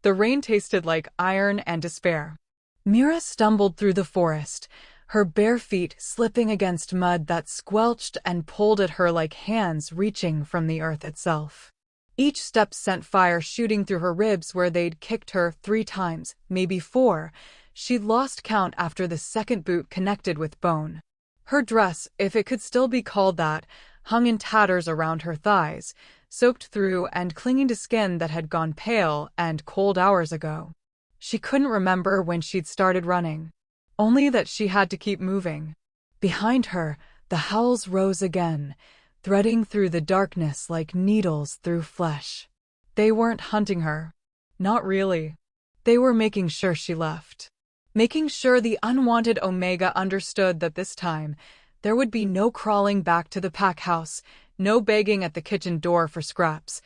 The rain tasted like iron and despair. Mira stumbled through the forest, her bare feet slipping against mud that squelched and pulled at her like hands reaching from the earth itself. Each step sent fire shooting through her ribs where they'd kicked her 3 times, maybe 4. She'd lost count after the second boot connected with bone. Her dress, if it could still be called that, hung in tatters around her thighs, soaked through and clinging to skin that had gone pale and cold hours ago. She couldn't remember when she'd started running, only that she had to keep moving. Behind her, the howls rose again, threading through the darkness like needles through flesh. They weren't hunting her. Not really. They were making sure she left. Making sure the unwanted Omega understood that this time, there would be no crawling back to the pack house, no begging at the kitchen door for scraps,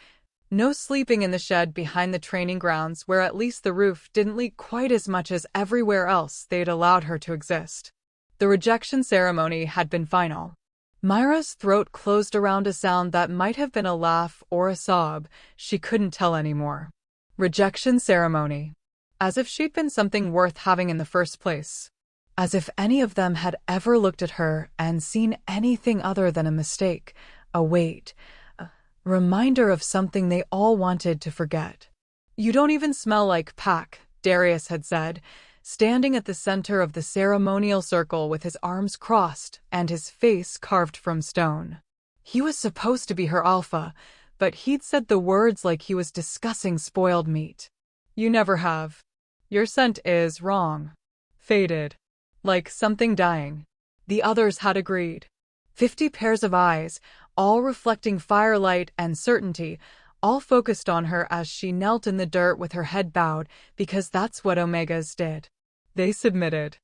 no sleeping in the shed behind the training grounds where at least the roof didn't leak quite as much as everywhere else they'd allowed her to exist. The rejection ceremony had been final. Myra's throat closed around a sound that might have been a laugh or a sob, she couldn't tell anymore. Rejection ceremony. As if she'd been something worth having in the first place. As if any of them had ever looked at her and seen anything other than a mistake, a weight, a reminder of something they all wanted to forget. "You don't even smell like Pac," Darius had said, standing at the center of the ceremonial circle with his arms crossed and his face carved from stone. He was supposed to be her alpha, but he'd said the words like he was discussing spoiled meat. "You never have. Your scent is wrong. Faded. Like something dying." The others had agreed. 50 pairs of eyes, all reflecting firelight and certainty, all focused on her as she knelt in the dirt with her head bowed, because that's what Omegas did. They submitted.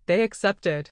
They accepted.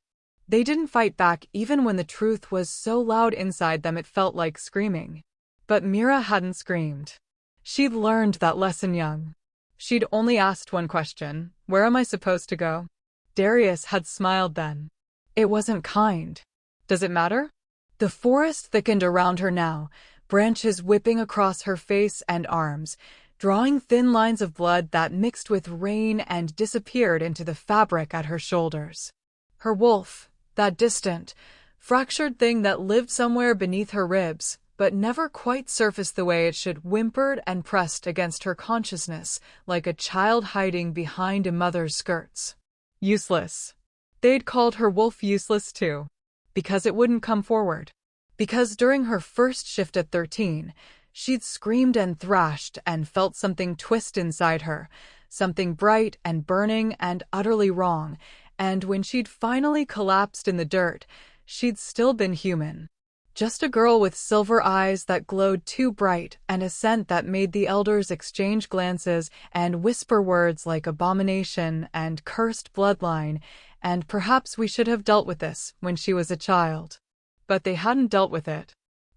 They didn't fight back even when the truth was so loud inside them it felt like screaming. But Mira hadn't screamed. She'd learned that lesson young. She'd only asked one question: "Where am I supposed to go?" Darius had smiled then. It wasn't kind. "Does it matter?" The forest thickened around her now, branches whipping across her face and arms, drawing thin lines of blood that mixed with rain and disappeared into the fabric at her shoulders. Her wolf, that distant, fractured thing that lived somewhere beneath her ribs, but never quite surfaced the way it should, whimpered and pressed against her consciousness like a child hiding behind a mother's skirts. Useless. They'd called her wolf useless too. Because it wouldn't come forward. Because during her first shift at 13, she'd screamed and thrashed and felt something twist inside her, something bright and burning and utterly wrong, and when she'd finally collapsed in the dirt, she'd still been human. Just a girl with silver eyes that glowed too bright and a scent that made the elders exchange glances and whisper words like abomination and cursed bloodline, and perhaps we should have dealt with this when she was a child. But they hadn't dealt with it.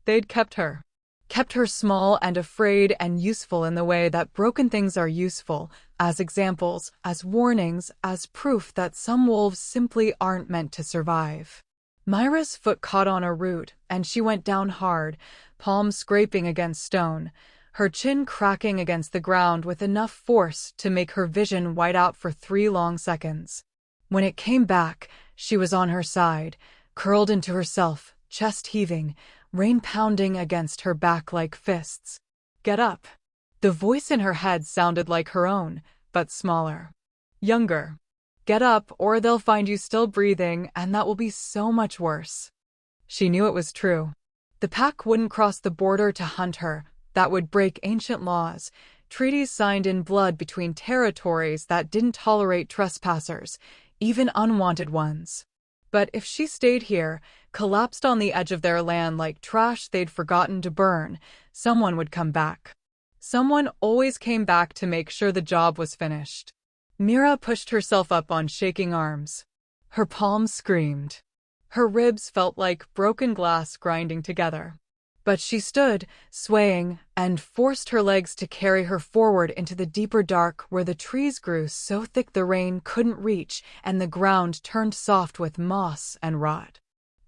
They'd kept her. Kept her small and afraid and useful in the way that broken things are useful, as examples, as warnings, as proof that some wolves simply aren't meant to survive. Myra's foot caught on a root, and she went down hard, palms scraping against stone, her chin cracking against the ground with enough force to make her vision white out for 3 long seconds. When it came back, she was on her side, curled into herself, chest heaving, rain pounding against her back like fists. "Get up." The voice in her head sounded like her own, but smaller. Younger. "Get up, or they'll find you still breathing, and that will be so much worse." She knew it was true. The pack wouldn't cross the border to hunt her. That would break ancient laws, treaties signed in blood between territories that didn't tolerate trespassers, even unwanted ones. But if she stayed here, collapsed on the edge of their land like trash they'd forgotten to burn, someone would come back. Someone always came back to make sure the job was finished. Mira pushed herself up on shaking arms. Her palms screamed. Her ribs felt like broken glass grinding together. But she stood, swaying, and forced her legs to carry her forward into the deeper dark where the trees grew so thick the rain couldn't reach and the ground turned soft with moss and rot.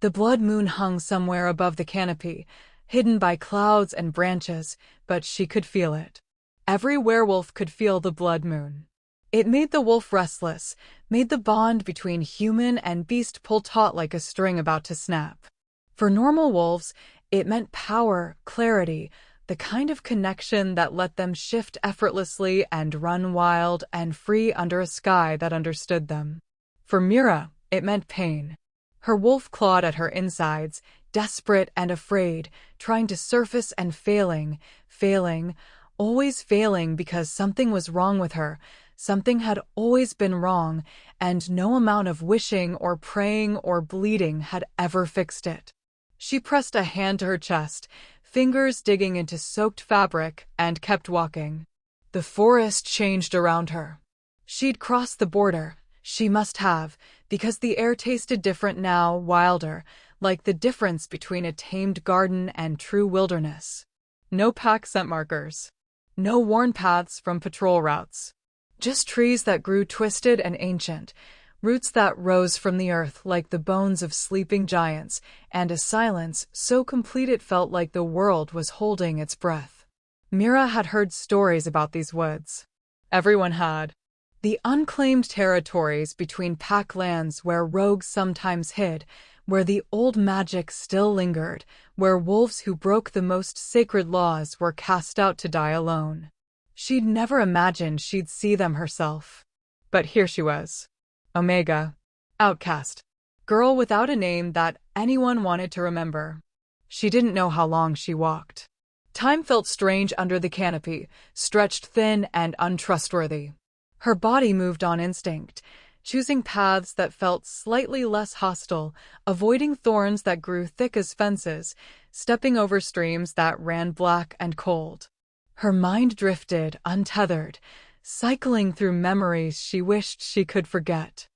The blood moon hung somewhere above the canopy, hidden by clouds and branches, but she could feel it. Every werewolf could feel the blood moon. It made the wolf restless, made the bond between human and beast pull taut like a string about to snap. For normal wolves, it meant power, clarity, the kind of connection that let them shift effortlessly and run wild and free under a sky that understood them. For Mira, it meant pain. Her wolf clawed at her insides, desperate and afraid, trying to surface and failing, always failing because something was wrong with her. Something had always been wrong, and no amount of wishing or praying or bleeding had ever fixed it. She pressed a hand to her chest, fingers digging into soaked fabric, and kept walking. The forest changed around her. She'd crossed the border. She must have, because the air tasted different now, wilder, like the difference between a tamed garden and true wilderness. No pack scent markers. No worn paths from patrol routes. Just trees that grew twisted and ancient, roots that rose from the earth like the bones of sleeping giants, and a silence so complete it felt like the world was holding its breath. Mira had heard stories about these woods. Everyone had. The unclaimed territories between pack lands where rogues sometimes hid, where the old magic still lingered, where wolves who broke the most sacred laws were cast out to die alone. She'd never imagined she'd see them herself. But here she was. Omega. Outcast. Girl without a name that anyone wanted to remember. She didn't know how long she walked. Time felt strange under the canopy, stretched thin and untrustworthy. Her body moved on instinct, choosing paths that felt slightly less hostile, avoiding thorns that grew thick as fences, stepping over streams that ran black and cold. Her mind drifted, untethered, cycling through memories she wished she could forget.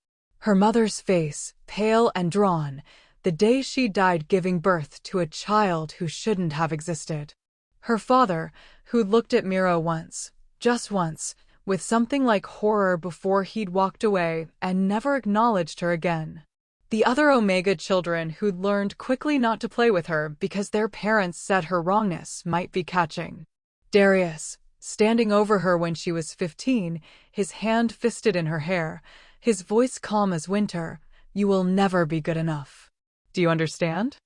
Her mother's face, pale and drawn, the day she died giving birth to a child who shouldn't have existed. Her father, who'd looked at Mira once, just once, with something like horror before he'd walked away and never acknowledged her again. The other Omega children who'd learned quickly not to play with her because their parents said her wrongness might be catching. Darius, standing over her when she was 15, his hand fisted in her hair, his voice calm as winter, "You will never be good enough. Do you understand?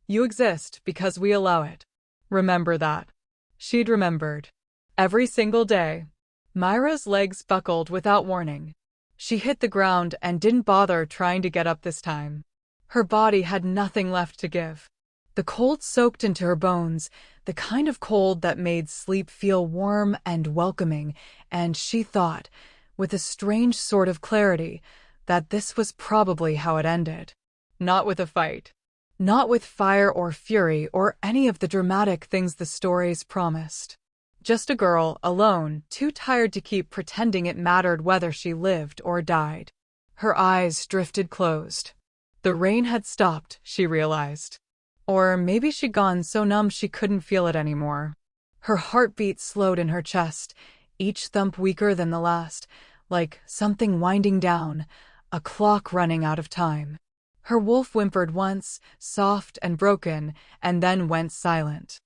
You exist because we allow it. Remember that." She'd remembered. Every single day. Myra's legs buckled without warning. She hit the ground and didn't bother trying to get up this time. Her body had nothing left to give. The cold soaked into her bones, the kind of cold that made sleep feel warm and welcoming, and she thought, with a strange sort of clarity, that this was probably how it ended. Not with a fight. Not with fire or fury or any of the dramatic things the stories promised. Just a girl, alone, too tired to keep pretending it mattered whether she lived or died. Her eyes drifted closed. The rain had stopped, she realized. Or maybe she'd gone so numb she couldn't feel it anymore. Her heartbeat slowed in her chest, each thump weaker than the last, like something winding down, a clock running out of time. Her wolf whimpered once, soft and broken, and then went silent.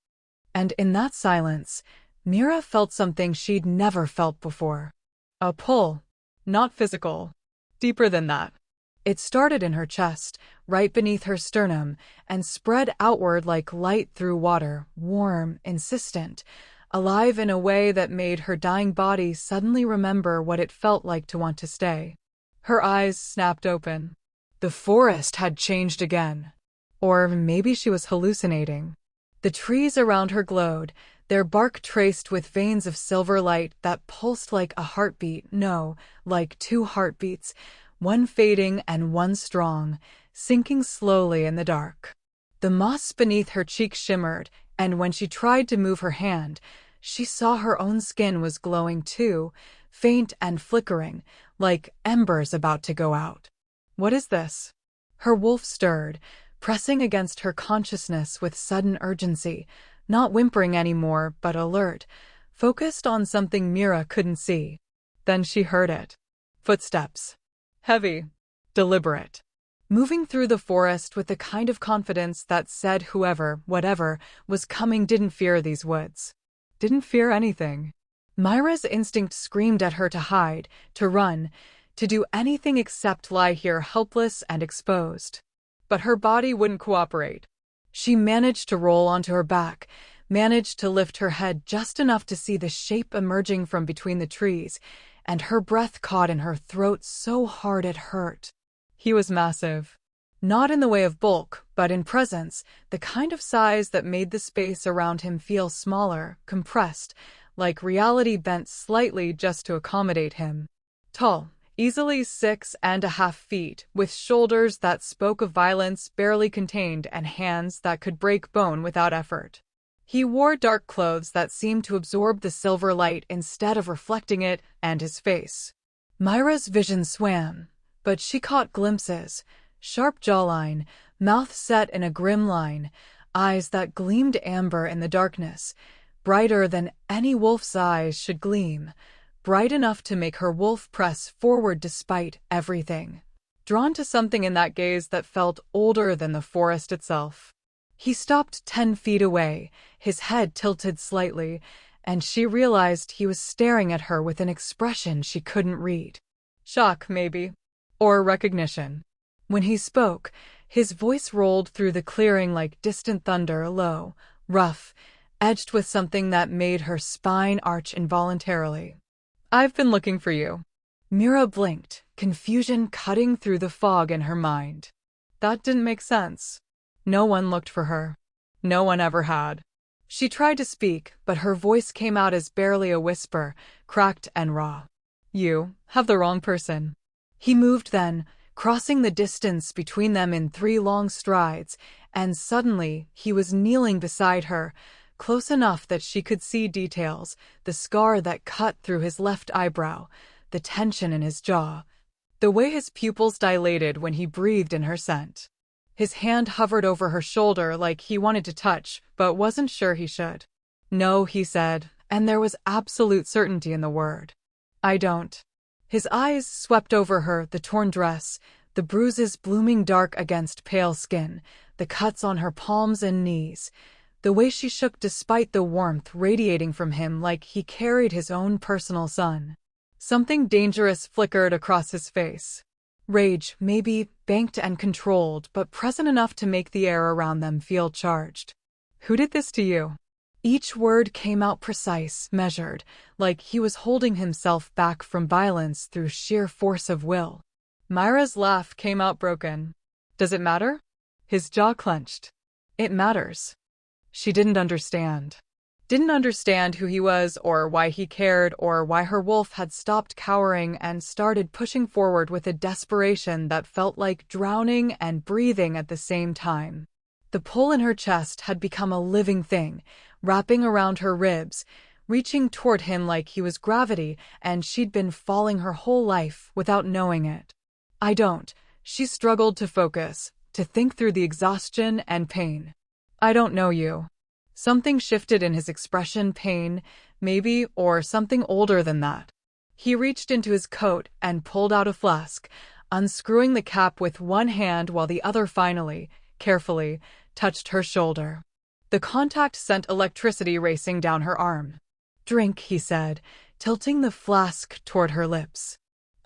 And in that silence, Mira felt something she'd never felt before. A pull. Not physical. Deeper than that. It started in her chest, right beneath her sternum, and spread outward like light through water, warm, insistent, alive in a way that made her dying body suddenly remember what it felt like to want to stay. Her eyes snapped open. The forest had changed again. Or maybe she was hallucinating. The trees around her glowed, their bark traced with veins of silver light that pulsed like a heartbeat, no, like two heartbeats, one fading and one strong, sinking slowly in the dark. The moss beneath her cheek shimmered, and when she tried to move her hand, she saw her own skin was glowing too, faint and flickering, like embers about to go out. What is this? Her wolf stirred, pressing against her consciousness with sudden urgency, not whimpering anymore but alert, focused on something Mira couldn't see. Then she heard it. Footsteps. Heavy. Deliberate. Moving through the forest with the kind of confidence that said whoever, whatever, was coming didn't fear these woods. Didn't fear anything. Myra's instinct screamed at her to hide, to run, to do anything except lie here helpless and exposed. But her body wouldn't cooperate. She managed to roll onto her back, managed to lift her head just enough to see the shape emerging from between the trees, and her breath caught in her throat so hard it hurt. He was massive. Not in the way of bulk, but in presence, the kind of size that made the space around him feel smaller, compressed, like reality bent slightly just to accommodate him. Tall, easily 6.5 feet, with shoulders that spoke of violence barely contained and hands that could break bone without effort. He wore dark clothes that seemed to absorb the silver light instead of reflecting it and his face. Myra's vision swam, but she caught glimpses: sharp jawline, mouth set in a grim line, eyes that gleamed amber in the darkness, brighter than any wolf's eyes should gleam, bright enough to make her wolf press forward despite everything. Drawn to something in that gaze that felt older than the forest itself. He stopped 10 feet away, his head tilted slightly, and she realized he was staring at her with an expression she couldn't read. Shock, maybe. Or recognition. When he spoke, his voice rolled through the clearing like distant thunder, low, rough, edged with something that made her spine arch involuntarily. "I've been looking for you." Mira blinked, confusion cutting through the fog in her mind. That didn't make sense. No one looked for her. No one ever had. She tried to speak, but her voice came out as barely a whisper, cracked and raw. "You have the wrong person." He moved then, crossing the distance between them in 3 long strides, and suddenly he was kneeling beside her, close enough that she could see details: the scar that cut through his left eyebrow, the tension in his jaw, the way his pupils dilated when he breathed in her scent. His hand hovered over her shoulder like he wanted to touch, but wasn't sure he should. "No," he said, and there was absolute certainty in the word. "I don't." His eyes swept over her, the torn dress, the bruises blooming dark against pale skin, the cuts on her palms and knees, the way she shook despite the warmth radiating from him like he carried his own personal sun. Something dangerous flickered across his face. Rage, maybe, banked and controlled, but present enough to make the air around them feel charged. "Who did this to you?" Each word came out precise, measured, like he was holding himself back from violence through sheer force of will. Myra's laugh came out broken. "Does it matter?" His jaw clenched. "It matters." She didn't understand. Didn't understand who he was, or why he cared, or why her wolf had stopped cowering and started pushing forward with a desperation that felt like drowning and breathing at the same time. The pull in her chest had become a living thing, wrapping around her ribs, reaching toward him like he was gravity, and she'd been falling her whole life without knowing it. "I don't." She struggled to focus, to think through the exhaustion and pain. "I don't know you." Something shifted in his expression, pain, maybe, or something older than that. He reached into his coat and pulled out a flask, unscrewing the cap with one hand while the other finally, carefully, touched her shoulder. The contact sent electricity racing down her arm. "Drink," he said, tilting the flask toward her lips.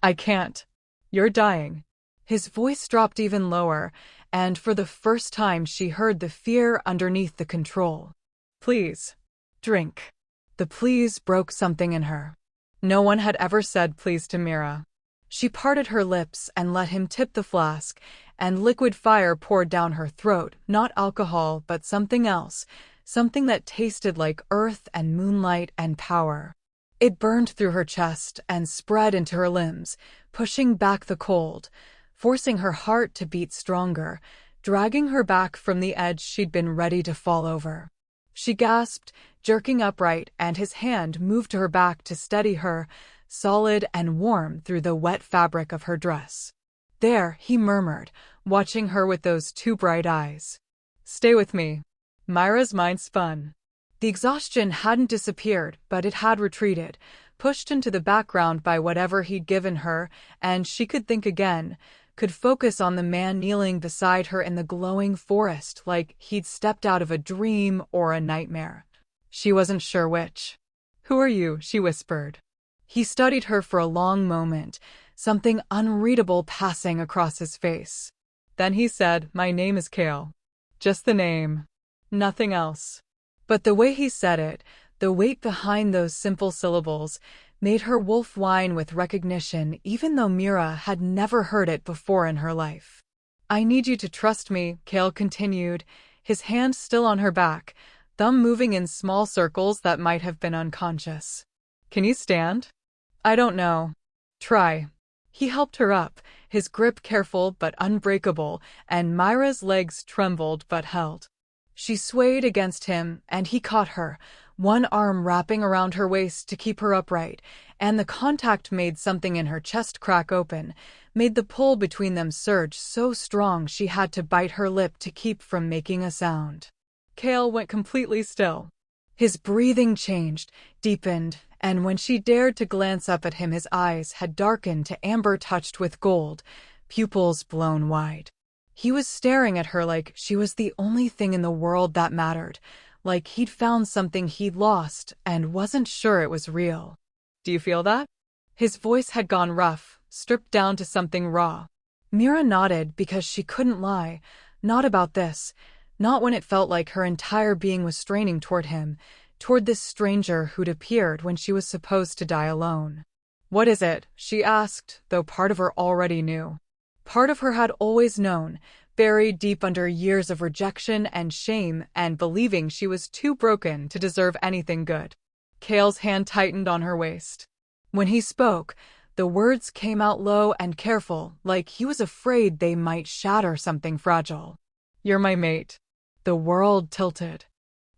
"I can't. You're dying." His voice dropped even lower, and for the first time she heard the fear underneath the control. "Please. Drink." The please broke something in her. No one had ever said please to Mira. She parted her lips and let him tip the flask, and liquid fire poured down her throat, not alcohol, but something else, something that tasted like earth and moonlight and power. It burned through her chest and spread into her limbs, pushing back the cold, forcing her heart to beat stronger, dragging her back from the edge she'd been ready to fall over. She gasped, jerking upright, and his hand moved to her back to steady her, solid and warm through the wet fabric of her dress. "There," he murmured, watching her with those 2 bright eyes. "Stay with me." Myra's mind spun. The exhaustion hadn't disappeared, but it had retreated, pushed into the background by whatever he'd given her, and she could think again, could focus on the man kneeling beside her in the glowing forest like he'd stepped out of a dream or a nightmare. She wasn't sure which. Who are you? She whispered. He studied her for a long moment, something unreadable passing across his face. Then he said, my name is Kale. Just the name. Nothing else. But the way he said it, the weight behind those simple syllables, made her wolf whine with recognition even though Mira had never heard it before in her life. I need you to trust me, Kale continued, his hand still on her back, thumb moving in small circles that might have been unconscious. Can you stand? I don't know. Try. He helped her up, his grip careful but unbreakable, and Myra's legs trembled but held. She swayed against him, and he caught her, one arm wrapping around her waist to keep her upright, and the contact made something in her chest crack open, made the pull between them surge so strong she had to bite her lip to keep from making a sound. Kale went completely still. His breathing changed, deepened, and when she dared to glance up at him his eyes had darkened to amber touched with gold, pupils blown wide. He was staring at her like she was the only thing in the world that mattered, like he'd found something he'd lost and wasn't sure it was real. Do you feel that? His voice had gone rough, stripped down to something raw. Mira nodded because she couldn't lie, not about this, not when it felt like her entire being was straining toward him, toward this stranger who'd appeared when she was supposed to die alone. What is it? She asked, though part of her already knew. Part of her had always known, buried deep under years of rejection and shame and believing she was too broken to deserve anything good. Kale's hand tightened on her waist. When he spoke, the words came out low and careful, like he was afraid they might shatter something fragile. You're my mate. The world tilted.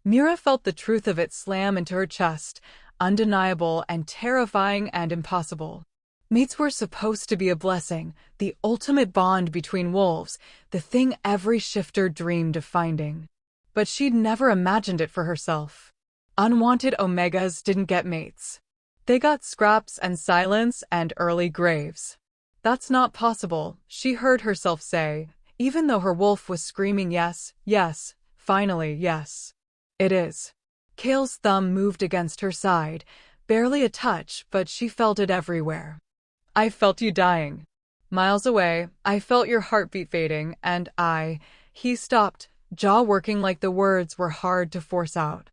Mira felt the truth of it slam into her chest, undeniable and terrifying and impossible. Mates were supposed to be a blessing, the ultimate bond between wolves, the thing every shifter dreamed of finding. But she'd never imagined it for herself. Unwanted omegas didn't get mates. They got scraps and silence and early graves. That's not possible, she heard herself say, even though her wolf was screaming yes, yes, finally yes. It is. Kale's thumb moved against her side, barely a touch, but she felt it everywhere. I felt you dying. Miles away, I felt your heartbeat fading, and he stopped, jaw working like the words were hard to force out.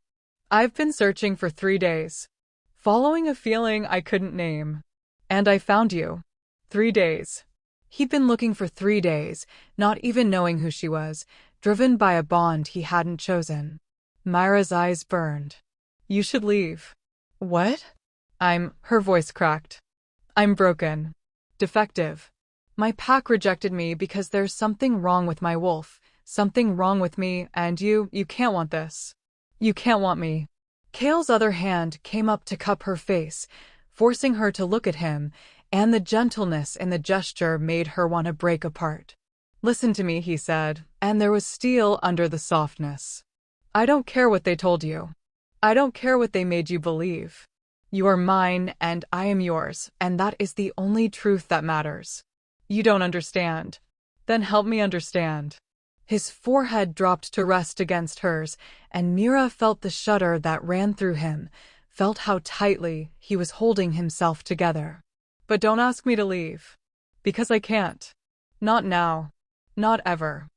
I've been searching for 3 days. Following a feeling I couldn't name. And I found you. 3 days. He'd been looking for 3 days, not even knowing who she was, driven by a bond he hadn't chosen. Myra's eyes burned. You should leave. What? Her voice cracked. I'm broken. Defective. My pack rejected me because there's something wrong with my wolf, something wrong with me, and you can't want this. You can't want me. Kale's other hand came up to cup her face, forcing her to look at him, and the gentleness in the gesture made her want to break apart. Listen to me, he said, and there was steel under the softness. I don't care what they told you. I don't care what they made you believe. You are mine, and I am yours, and that is the only truth that matters. You don't understand. Then help me understand. His forehead dropped to rest against hers, and Mira felt the shudder that ran through him, felt how tightly he was holding himself together. But don't ask me to leave. Because I can't. Not now. Not ever.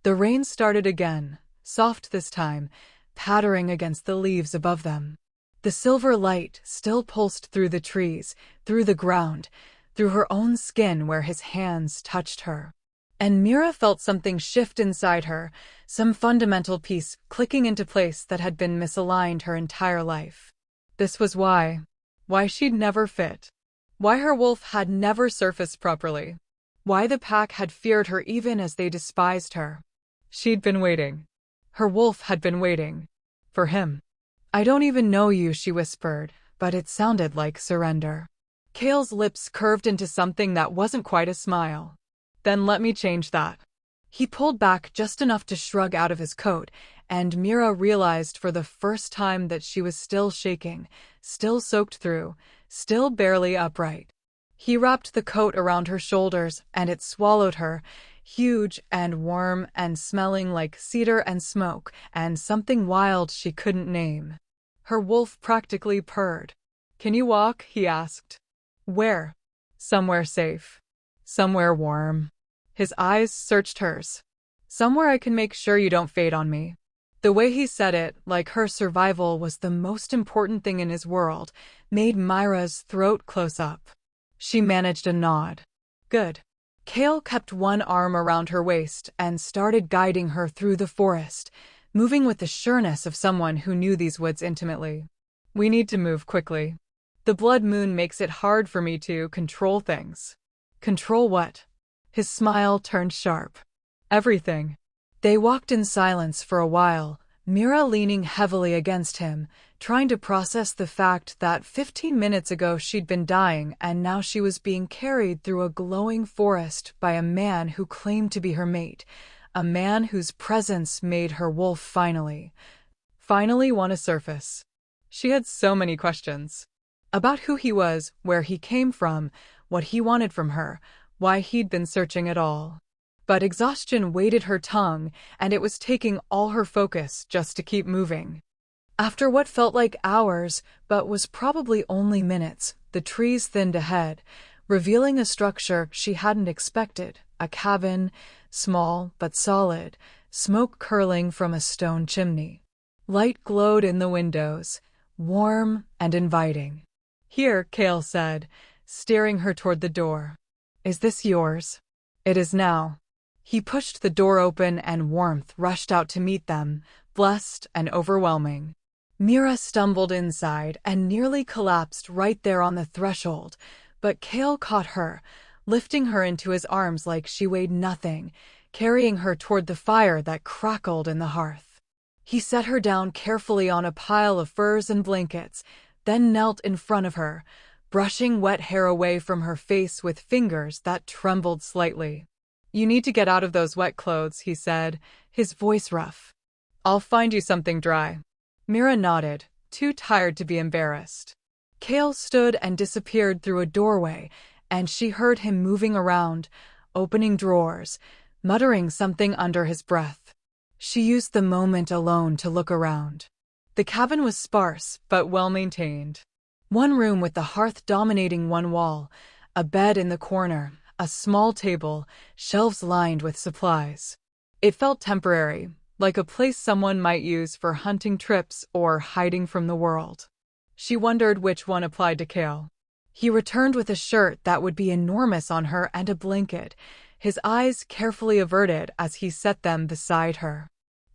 The rain started again, soft this time, pattering against the leaves above them. The silver light still pulsed through the trees, through the ground, through her own skin where his hands touched her. And Mira felt something shift inside her, some fundamental piece clicking into place that had been misaligned her entire life. This was why she'd never fit. Why her wolf had never surfaced properly. Why the pack had feared her even as they despised her. She'd been waiting. Her wolf had been waiting. For him. I don't even know you, she whispered, but it sounded like surrender. Kale's lips curved into something that wasn't quite a smile. Then let me change that. He pulled back just enough to shrug out of his coat, and Mira realized for the first time that she was still shaking, still soaked through, still barely upright. He wrapped the coat around her shoulders, and it swallowed her, huge and warm and smelling like cedar and smoke and something wild she couldn't name. Her wolf practically purred. "Can you walk?" he asked. "Where?" "Somewhere safe. Somewhere warm." His eyes searched hers. "Somewhere I can make sure you don't fade on me." The way he said it, like her survival was the most important thing in his world, made Myra's throat close up. She managed a nod. "Good." Kale kept one arm around her waist and started guiding her through the forest, moving with the sureness of someone who knew these woods intimately. "We need to move quickly. The blood moon makes it hard for me to control things." "Control what?" His smile turned sharp. "Everything." They walked in silence for a while, Mira leaning heavily against him, trying to process the fact that 15 minutes ago she'd been dying and now she was being carried through a glowing forest by a man who claimed to be her mate, a man whose presence made her wolf finally want to surface. She had so many questions. About who he was, where he came from, what he wanted from her, why he'd been searching at all. But exhaustion weighted her tongue, and it was taking all her focus just to keep moving. After what felt like hours, but was probably only minutes, the trees thinned ahead, revealing a structure she hadn't expected, a cabin, small but solid, smoke curling from a stone chimney. Light glowed in the windows, warm and inviting. "Here," Kale said, steering her toward the door. "Is this yours?" "It is now." He pushed the door open and warmth rushed out to meet them, blessed and overwhelming. Mira stumbled inside and nearly collapsed right there on the threshold, but Kale caught her, lifting her into his arms like she weighed nothing, carrying her toward the fire that crackled in the hearth. He set her down carefully on a pile of furs and blankets, then knelt in front of her, brushing wet hair away from her face with fingers that trembled slightly. "You need to get out of those wet clothes," he said, his voice rough. "I'll find you something dry." Mira nodded, too tired to be embarrassed. Kale stood and disappeared through a doorway, and she heard him moving around, opening drawers, muttering something under his breath. She used the moment alone to look around. The cabin was sparse, but well-maintained. One room with the hearth dominating one wall, a bed in the corner, a small table, shelves lined with supplies. It felt temporary, like a place someone might use for hunting trips or hiding from the world. She wondered which one applied to Kale. He returned with a shirt that would be enormous on her and a blanket, his eyes carefully averted as he set them beside her.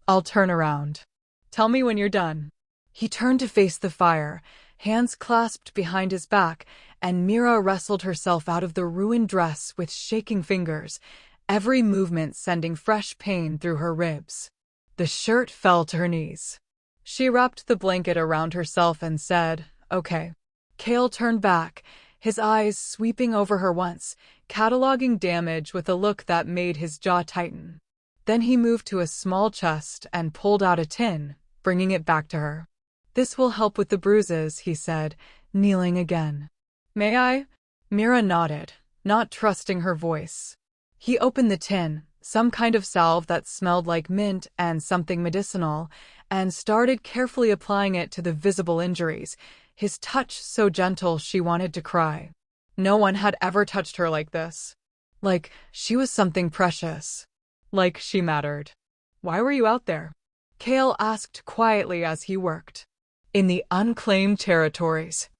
"I'll turn around. Tell me when you're done." He turned to face the fire, hands clasped behind his back, and Mira wrestled herself out of the ruined dress with shaking fingers, every movement sending fresh pain through her ribs. The shirt fell to her knees. She wrapped the blanket around herself and said, "Okay." Kale turned back, his eyes sweeping over her once, cataloging damage with a look that made his jaw tighten. Then he moved to a small chest and pulled out a tin, bringing it back to her. "This will help with the bruises," he said, kneeling again. "May I?" Mira nodded, not trusting her voice. He opened the tin, some kind of salve that smelled like mint and something medicinal, and started carefully applying it to the visible injuries, his touch so gentle she wanted to cry. No one had ever touched her like this. Like she was something precious. Like she mattered. "Why were you out there?" Kale asked quietly as he worked. "In the unclaimed territories.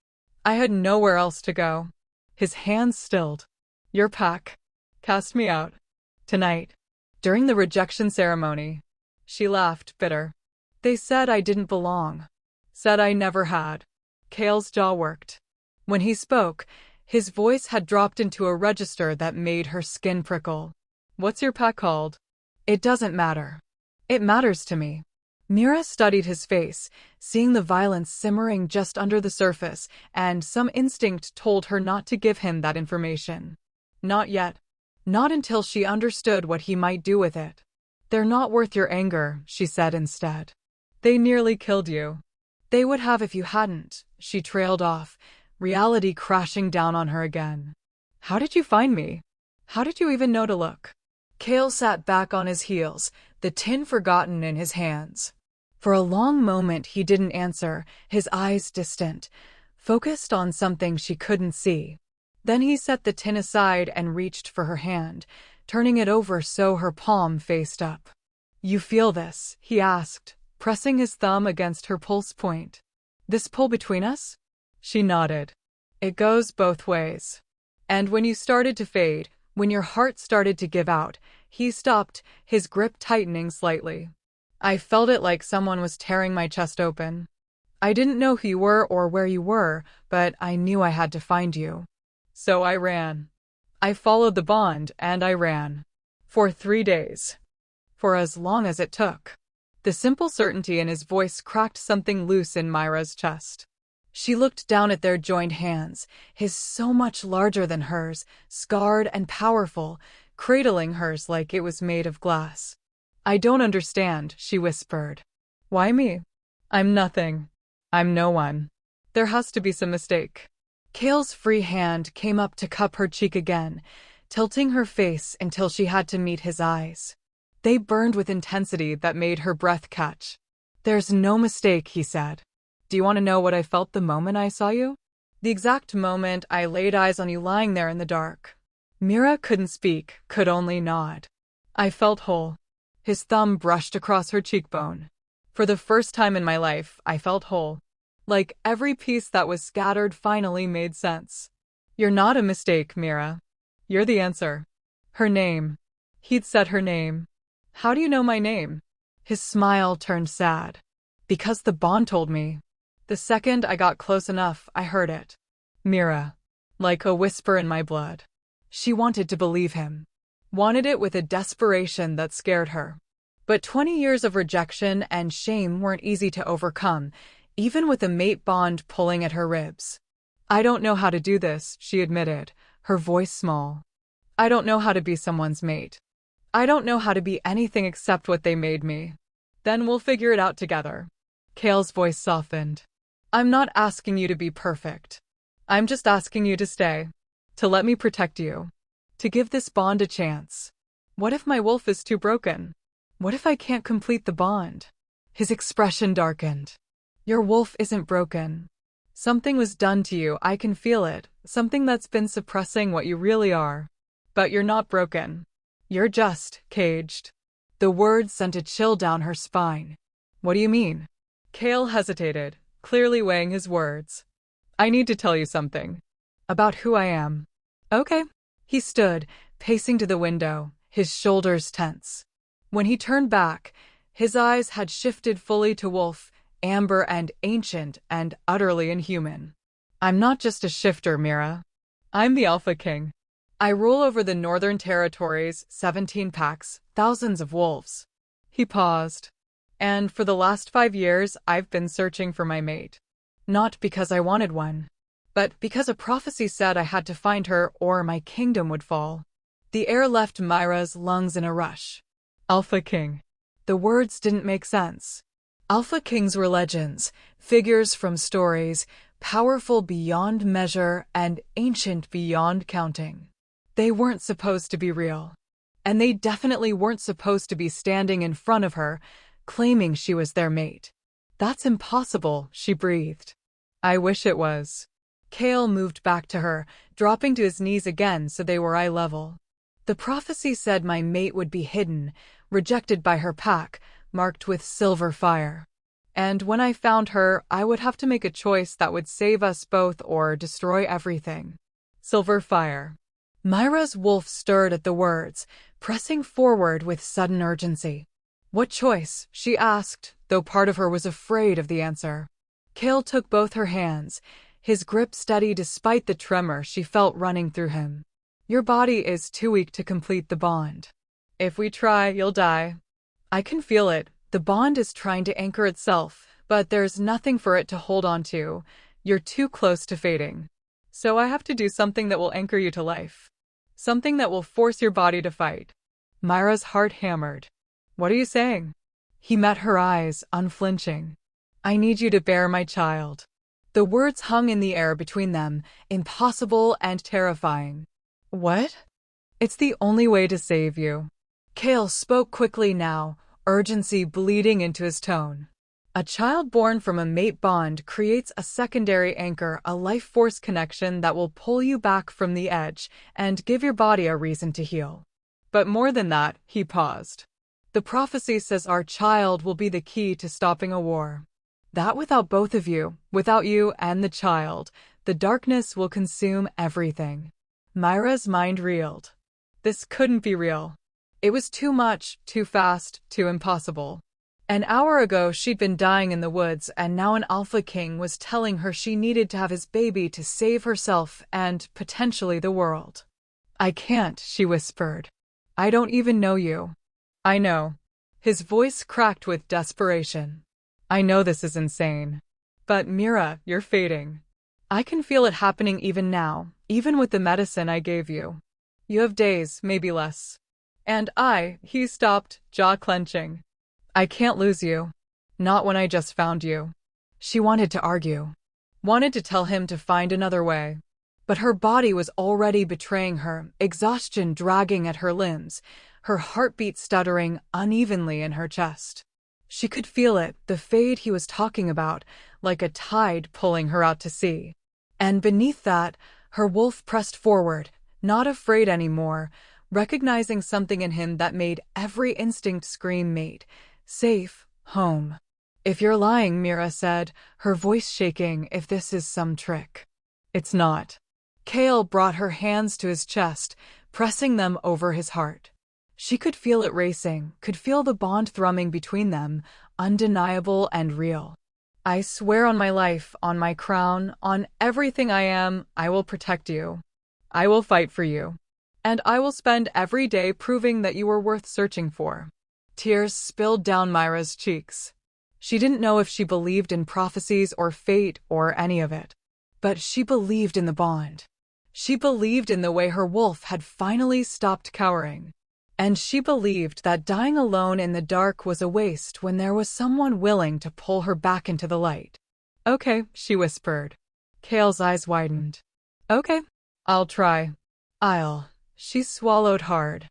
I had nowhere else to go." His hands stilled. "Your pack cast me out. Tonight. During the rejection ceremony." She laughed, bitter. "They said I didn't belong. Said I never had." Kale's jaw worked. When he spoke, his voice had dropped into a register that made her skin prickle. "What's your pack called?" "It doesn't matter." "It matters to me." Mira studied his face, seeing the violence simmering just under the surface, and some instinct told her not to give him that information. Not yet. Not until she understood what he might do with it. "They're not worth your anger," she said instead. "They nearly killed you." "They would have if you hadn't," she trailed off, reality crashing down on her again. "How did you find me? How did you even know to look?" Kale sat back on his heels, the tin forgotten in his hands. For a long moment he didn't answer, his eyes distant, focused on something she couldn't see. Then he set the tin aside and reached for her hand, turning it over so her palm faced up. "You feel this?" he asked, pressing his thumb against her pulse point. "This pull between us?" She nodded. "It goes both ways." And when you started to fade, when your heart started to give out, he stopped, his grip tightening slightly. I felt it like someone was tearing my chest open. I didn't know who you were or where you were, but I knew I had to find you. So I ran. I followed the bond, and I ran. For 3 days. For as long as it took. The simple certainty in his voice cracked something loose in Myra's chest. She looked down at their joined hands, his so much larger than hers, scarred and powerful, cradling hers like it was made of glass. "I don't understand," she whispered. "Why me? I'm nothing. I'm no one. There has to be some mistake." Kale's free hand came up to cup her cheek again, tilting her face until she had to meet his eyes. They burned with intensity that made her breath catch. "There's no mistake," he said. "Do you want to know what I felt the moment I saw you?" "The exact moment I laid eyes on you lying there in the dark." Mira couldn't speak, could only nod. "I felt whole." His thumb brushed across her cheekbone. "For the first time in my life, I felt whole. Like every piece that was scattered finally made sense." "You're not a mistake, Mira. You're the answer." Her name. He'd said her name. "How do you know my name?" His smile turned sad. "Because the bond told me. The second I got close enough, I heard it. Mira. Like a whisper in my blood." She wanted to believe him. Wanted it with a desperation that scared her. But 20 years of rejection and shame weren't easy to overcome, even with a mate bond pulling at her ribs. "I don't know how to do this," she admitted, her voice small. "I don't know how to be someone's mate. I don't know how to be anything except what they made me." "Then we'll figure it out together." Kale's voice softened. "I'm not asking you to be perfect. I'm just asking you to stay. To let me protect you. To give this bond a chance. What if my wolf is too broken? What if I can't complete the bond?" His expression darkened. "Your wolf isn't broken. Something was done to you, I can feel it, something that's been suppressing what you really are. But you're not broken. You're just caged." The words sent a chill down her spine. "What do you mean?" Kale hesitated, clearly weighing his words. "I need to tell you something. About who I am." "Okay." He stood, pacing to the window, his shoulders tense. When he turned back, his eyes had shifted fully to Wolf, amber and ancient and utterly inhuman. "I'm not just a shifter, Mira. I'm the Alpha King. I rule over the Northern Territories, 17 packs, thousands of wolves." He paused. "And for the last 5 years, I've been searching for my mate. Not because I wanted one, but because a prophecy said I had to find her or my kingdom would fall." The air left Myra's lungs in a rush. Alpha King. The words didn't make sense. Alpha Kings were legends, figures from stories, powerful beyond measure and ancient beyond counting. They weren't supposed to be real. And they definitely weren't supposed to be standing in front of her, claiming she was their mate. "That's impossible," she breathed. "I wish it was." Kale moved back to her, dropping to his knees again so they were eye level. "The prophecy said my mate would be hidden, rejected by her pack, marked with silver fire. And when I found her, I would have to make a choice that would save us both or destroy everything." Silver fire. Myra's wolf stirred at the words, pressing forward with sudden urgency. "What choice?" she asked, though part of her was afraid of the answer. Kale took both her hands, his grip steady despite the tremor she felt running through him. "Your body is too weak to complete the bond. If we try, you'll die. I can feel it. The bond is trying to anchor itself, but there's nothing for it to hold on to. You're too close to fading. So I have to do something that will anchor you to life. Something that will force your body to fight." Myra's heart hammered. "What are you saying?" He met her eyes, unflinching. "I need you to bear my child." The words hung in the air between them, impossible and terrifying. "What?" "It's the only way to save you." Kale spoke quickly now, urgency bleeding into his tone. A child born from a mate bond creates a secondary anchor, a life force connection that will pull you back from the edge and give your body a reason to heal. But more than that, he paused. The prophecy says our child will be the key to stopping a war. That without both of you, without you and the child, the darkness will consume everything. Myra's mind reeled. This couldn't be real. It was too much, too fast, too impossible. An hour ago she'd been dying in the woods, and now an Alpha King was telling her she needed to have his baby to save herself and, potentially, the world. I can't, she whispered. I don't even know you. I know. His voice cracked with desperation. I know this is insane. But Mira, you're fading. I can feel it happening even now, even with the medicine I gave you. You have days, maybe less. And he stopped, jaw clenching. I can't lose you. Not when I just found you. She wanted to argue. Wanted to tell him to find another way. But her body was already betraying her, exhaustion dragging at her limbs, her heartbeat stuttering unevenly in her chest. She could feel it, the fade he was talking about, like a tide pulling her out to sea. And beneath that, her wolf pressed forward, not afraid anymore, recognizing something in him that made every instinct scream mate. Safe, home. If you're lying, Mira said, her voice shaking, if this is some trick. It's not. Kale brought her hands to his chest, pressing them over his heart. She could feel it racing, could feel the bond thrumming between them, undeniable and real. I swear on my life, on my crown, on everything I am, I will protect you. I will fight for you. And I will spend every day proving that you were worth searching for. Tears spilled down Myra's cheeks. She didn't know if she believed in prophecies or fate or any of it. But she believed in the bond. She believed in the way her wolf had finally stopped cowering. And she believed that dying alone in the dark was a waste when there was someone willing to pull her back into the light. Okay, she whispered. Kale's eyes widened. Okay, I'll try. She swallowed hard.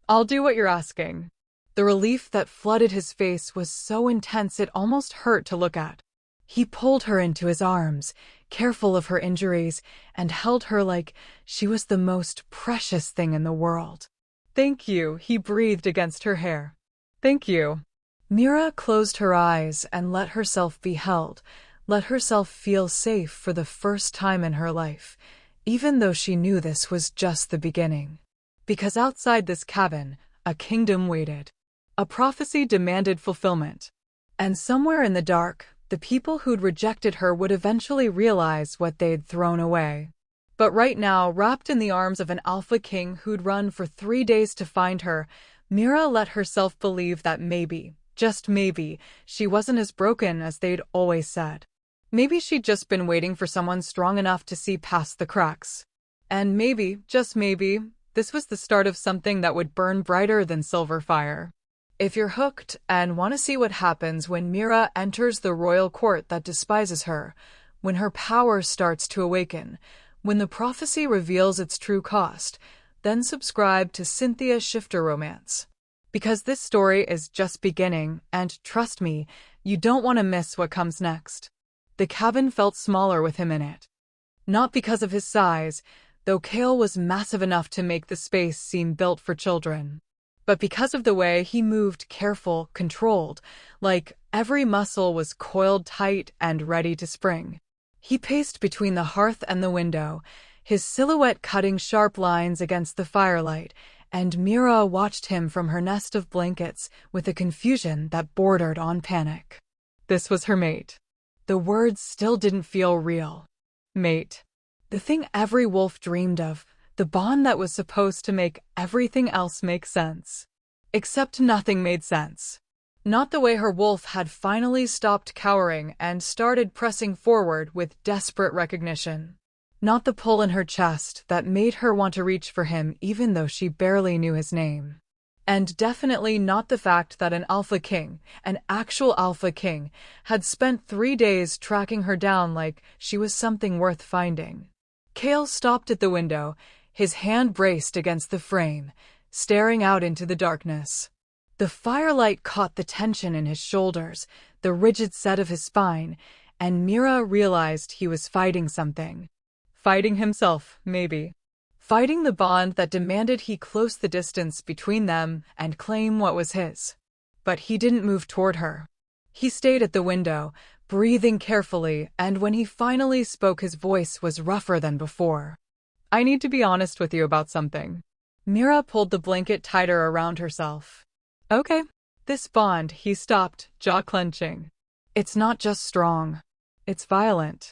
I'll do what you're asking. The relief that flooded his face was so intense it almost hurt to look at. He pulled her into his arms, careful of her injuries, and held her like she was the most precious thing in the world. Thank you, he breathed against her hair. Thank you. Mira closed her eyes and let herself be held, let herself feel safe for the first time in her life, even though she knew this was just the beginning. Because outside this cabin, a kingdom waited. A prophecy demanded fulfillment. And somewhere in the dark, the people who'd rejected her would eventually realize what they'd thrown away. But right now, wrapped in the arms of an Alpha King who'd run for 3 days to find her, Mira let herself believe that maybe, just maybe, she wasn't as broken as they'd always said. Maybe she'd just been waiting for someone strong enough to see past the cracks. And maybe, just maybe, this was the start of something that would burn brighter than silver fire. If you're hooked and want to see what happens when Mira enters the royal court that despises her, when her power starts to awaken, when the prophecy reveals its true cost, then subscribe to Cynthia Shifter Romance. Because this story is just beginning, and trust me, you don't want to miss what comes next. The cabin felt smaller with him in it. Not because of his size, though Kale was massive enough to make the space seem built for children. But because of the way he moved, careful, controlled, like every muscle was coiled tight and ready to spring. He paced between the hearth and the window, his silhouette cutting sharp lines against the firelight, and Mira watched him from her nest of blankets with a confusion that bordered on panic. This was her mate. The words still didn't feel real. Mate. The thing every wolf dreamed of, the bond that was supposed to make everything else make sense. Except nothing made sense. Not the way her wolf had finally stopped cowering and started pressing forward with desperate recognition. Not the pull in her chest that made her want to reach for him even though she barely knew his name. And definitely not the fact that an Alpha King, an actual Alpha King, had spent 3 days tracking her down like she was something worth finding. Kale stopped at the window, his hand braced against the frame, staring out into the darkness. The firelight caught the tension in his shoulders, the rigid set of his spine, and Mira realized he was fighting something. Fighting himself, maybe. Fighting the bond that demanded he close the distance between them and claim what was his. But he didn't move toward her. He stayed at the window, breathing carefully, and when he finally spoke, his voice was rougher than before. I need to be honest with you about something. Mira pulled the blanket tighter around herself. Okay. This bond, he stopped, jaw clenching. It's not just strong. It's violent.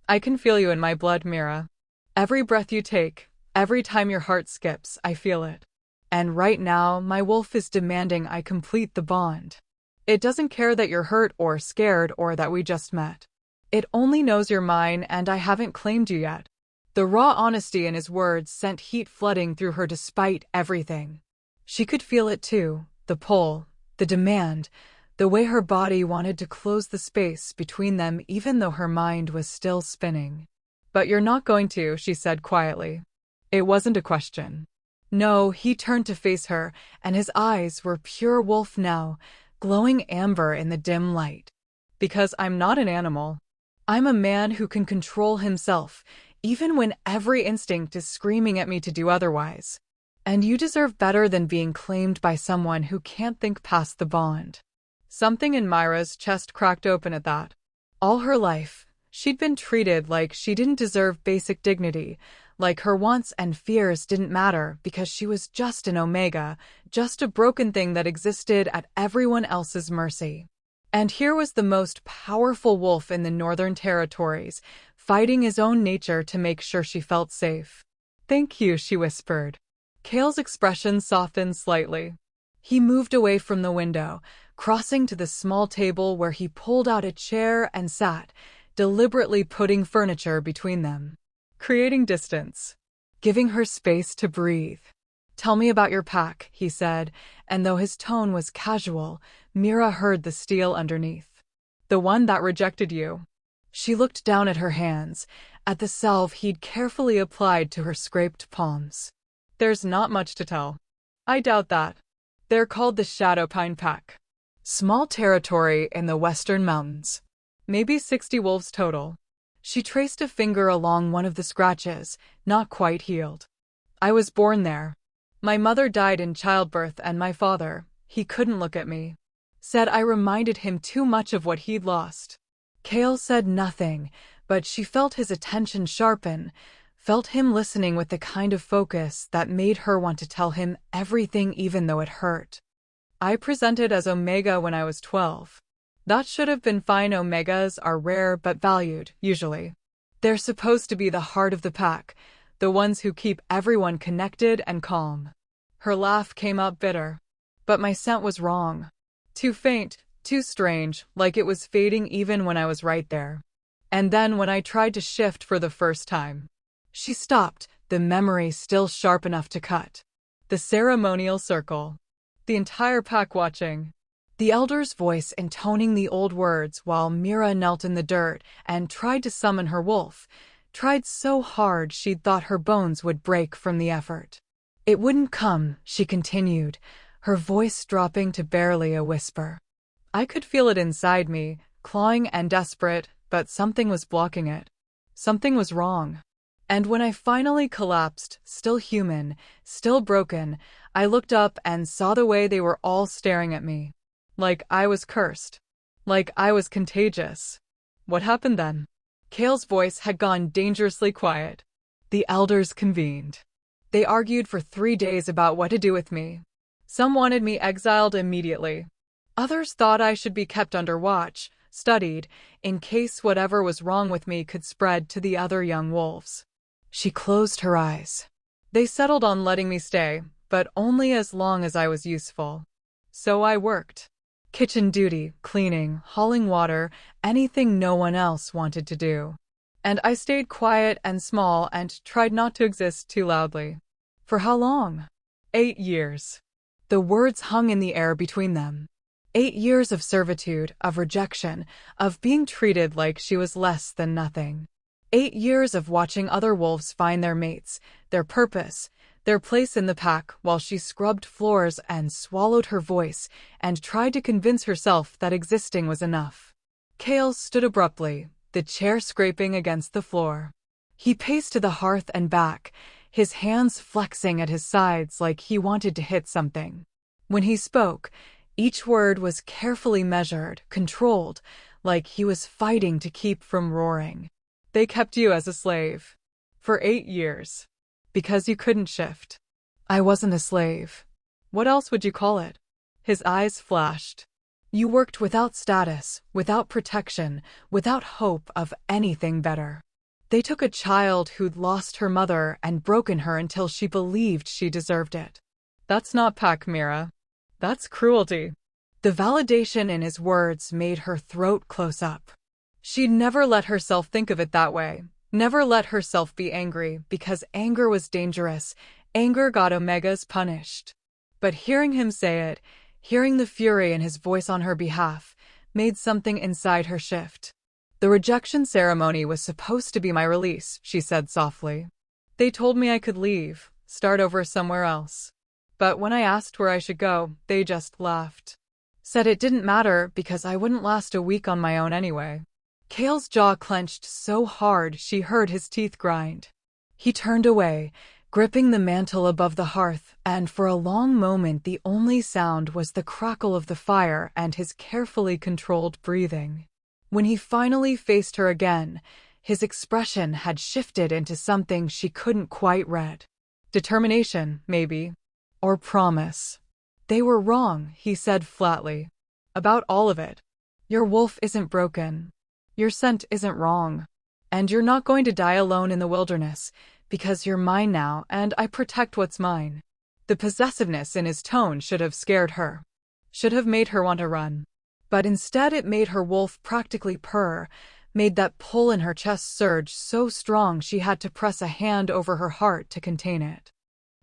I can feel you in my blood, Mira. Every breath you take, every time your heart skips, I feel it. And right now, my wolf is demanding I complete the bond. It doesn't care that you're hurt or scared or that we just met. It only knows you're mine and I haven't claimed you yet. The raw honesty in his words sent heat flooding through her despite everything. She could feel it too, the pull, the demand, the way her body wanted to close the space between them even though her mind was still spinning. But you're not going to, she said quietly. It wasn't a question. No, he turned to face her, and his eyes were pure wolf now, glowing amber in the dim light. Because I'm not an animal. I'm a man who can control himself, even when every instinct is screaming at me to do otherwise. And you deserve better than being claimed by someone who can't think past the bond. Something in Myra's chest cracked open at that. All her life, she'd been treated like she didn't deserve basic dignity, like her wants and fears didn't matter because she was just an omega, just a broken thing that existed at everyone else's mercy. And here was the most powerful wolf in the Northern Territories, fighting his own nature to make sure she felt safe. Thank you, she whispered. Kale's expression softened slightly. He moved away from the window, crossing to the small table where he pulled out a chair and sat, deliberately putting furniture between them. Creating distance. Giving her space to breathe. Tell me about your pack, he said, and though his tone was casual, Mira heard the steel underneath. The one that rejected you. She looked down at her hands, at the salve he'd carefully applied to her scraped palms. There's not much to tell. I doubt that. They're called the Shadow Pine Pack. Small territory in the western mountains. Maybe 60 wolves total. She traced a finger along one of the scratches, not quite healed. I was born there. My mother died in childbirth and my father, he couldn't look at me. Said I reminded him too much of what he'd lost. Kale said nothing, but she felt his attention sharpen, felt him listening with the kind of focus that made her want to tell him everything even though it hurt. I presented as Omega when I was 12. That should have been fine. Omegas are rare but valued, usually. They're supposed to be the heart of the pack, the ones who keep everyone connected and calm. Her laugh came up bitter. But my scent was wrong. Too faint, too strange, like it was fading even when I was right there. And then when I tried to shift for the first time. She stopped, the memory still sharp enough to cut. The ceremonial circle. The entire pack watching. The elder's voice intoning the old words while Mira knelt in the dirt and tried to summon her wolf, tried so hard she'd thought her bones would break from the effort. It wouldn't come, she continued, her voice dropping to barely a whisper. I could feel it inside me, clawing and desperate, but something was blocking it. Something was wrong. And when I finally collapsed, still human, still broken, I looked up and saw the way they were all staring at me. Like I was cursed. Like I was contagious. What happened then? Kale's voice had gone dangerously quiet. The elders convened. They argued for 3 days about what to do with me. Some wanted me exiled immediately. Others thought I should be kept under watch, studied, in case whatever was wrong with me could spread to the other young wolves. She closed her eyes. They settled on letting me stay, but only as long as I was useful. So I worked. Kitchen duty, cleaning, hauling water, anything no one else wanted to do. And I stayed quiet and small and tried not to exist too loudly. For how long? 8 years. The words hung in the air between them. 8 years of servitude, of rejection, of being treated like she was less than nothing. 8 years of watching other wolves find their mates, their purpose, their place in the pack, while she scrubbed floors and swallowed her voice and tried to convince herself that existing was enough. Kale stood abruptly, the chair scraping against the floor. He paced to the hearth and back, his hands flexing at his sides like he wanted to hit something. When he spoke, each word was carefully measured, controlled, like he was fighting to keep from roaring. They kept you as a slave. For 8 years. Because you couldn't shift. I wasn't a slave. What else would you call it? His eyes flashed. You worked without status, without protection, without hope of anything better. They took a child who'd lost her mother and broken her until she believed she deserved it. That's not pack, Mira. That's cruelty. The validation in his words made her throat close up. She'd never let herself think of it that way, never let herself be angry, because anger was dangerous. Anger got Omegas punished. But hearing him say it, hearing the fury in his voice on her behalf, made something inside her shift. The rejection ceremony was supposed to be my release, she said softly. They told me I could leave, start over somewhere else. But when I asked where I should go, they just laughed. Said it didn't matter because I wouldn't last a week on my own anyway. Kale's jaw clenched so hard she heard his teeth grind. He turned away, gripping the mantle above the hearth, and for a long moment the only sound was the crackle of the fire and his carefully controlled breathing. When he finally faced her again, his expression had shifted into something she couldn't quite read. Determination, maybe. Or promise. They were wrong, he said flatly. About all of it. Your wolf isn't broken. Your scent isn't wrong. And you're not going to die alone in the wilderness, because you're mine now and I protect what's mine. The possessiveness in his tone should have scared her. Should have made her want to run. But instead it made her wolf practically purr, made that pull in her chest surge so strong she had to press a hand over her heart to contain it.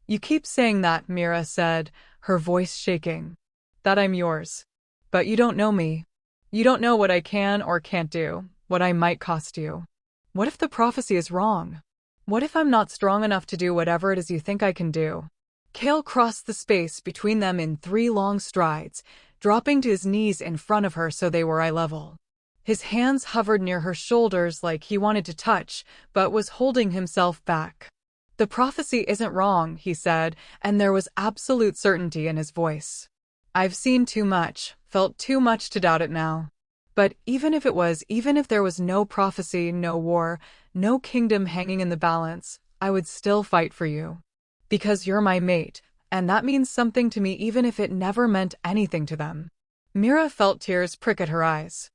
You keep saying that, Mira said, her voice shaking. That I'm yours. But you don't know me. You don't know what I can or can't do, what I might cost you. What if the prophecy is wrong? What if I'm not strong enough to do whatever it is you think I can do? Kale crossed the space between them in 3 long strides, dropping to his knees in front of her so they were eye level. His hands hovered near her shoulders like he wanted to touch, but was holding himself back. The prophecy isn't wrong, he said, and there was absolute certainty in his voice. I've seen too much, felt too much to doubt it now. But even if there was no prophecy, no war, no kingdom hanging in the balance, I would still fight for you. Because you're my mate, and that means something to me even if it never meant anything to them. Mira felt tears prick at her eyes.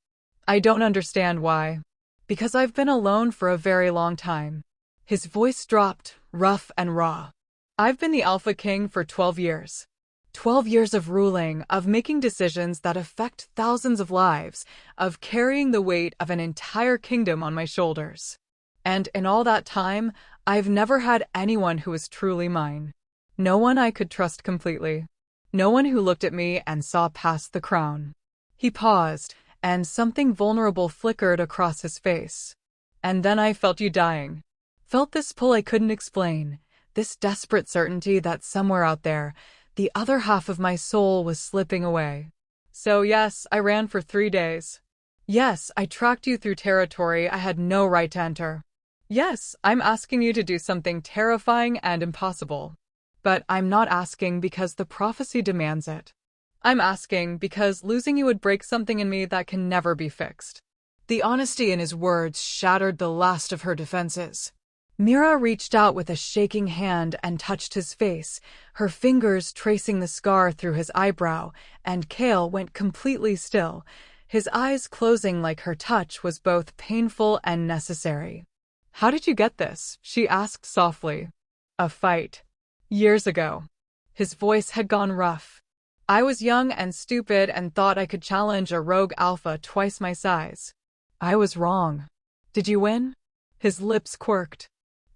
I don't understand why. Because I've been alone for a very long time. His voice dropped, rough and raw. I've been the Alpha King for 12 years. 12 years of ruling, of making decisions that affect thousands of lives, of carrying the weight of an entire kingdom on my shoulders. And in all that time, I've never had anyone who was truly mine. No one I could trust completely. No one who looked at me and saw past the crown. He paused, and something vulnerable flickered across his face. And then I felt you dying. Felt this pull I couldn't explain, this desperate certainty that somewhere out there, the other half of my soul was slipping away. So yes, I ran for 3 days. Yes, I tracked you through territory I had no right to enter. Yes, I'm asking you to do something terrifying and impossible. But I'm not asking because the prophecy demands it. I'm asking because losing you would break something in me that can never be fixed. The honesty in his words shattered the last of her defenses. Mira reached out with a shaking hand and touched his face, her fingers tracing the scar through his eyebrow, and Kale went completely still, his eyes closing like her touch was both painful and necessary. How did you get this? She asked softly. A fight. Years ago. His voice had gone rough. I was young and stupid and thought I could challenge a rogue alpha twice my size. I was wrong. Did you win? His lips quirked.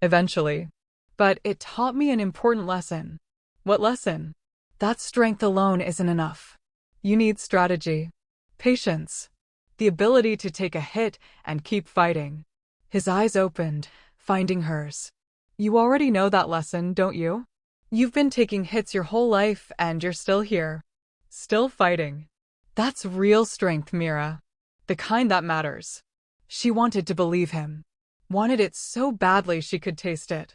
Eventually. But it taught me an important lesson. What lesson? That strength alone isn't enough. You need strategy. Patience. The ability to take a hit and keep fighting. His eyes opened, finding hers. You already know that lesson, don't you? You've been taking hits your whole life and you're still here. Still fighting. That's real strength, Mira. The kind that matters. She wanted to believe him. Wanted it so badly she could taste it.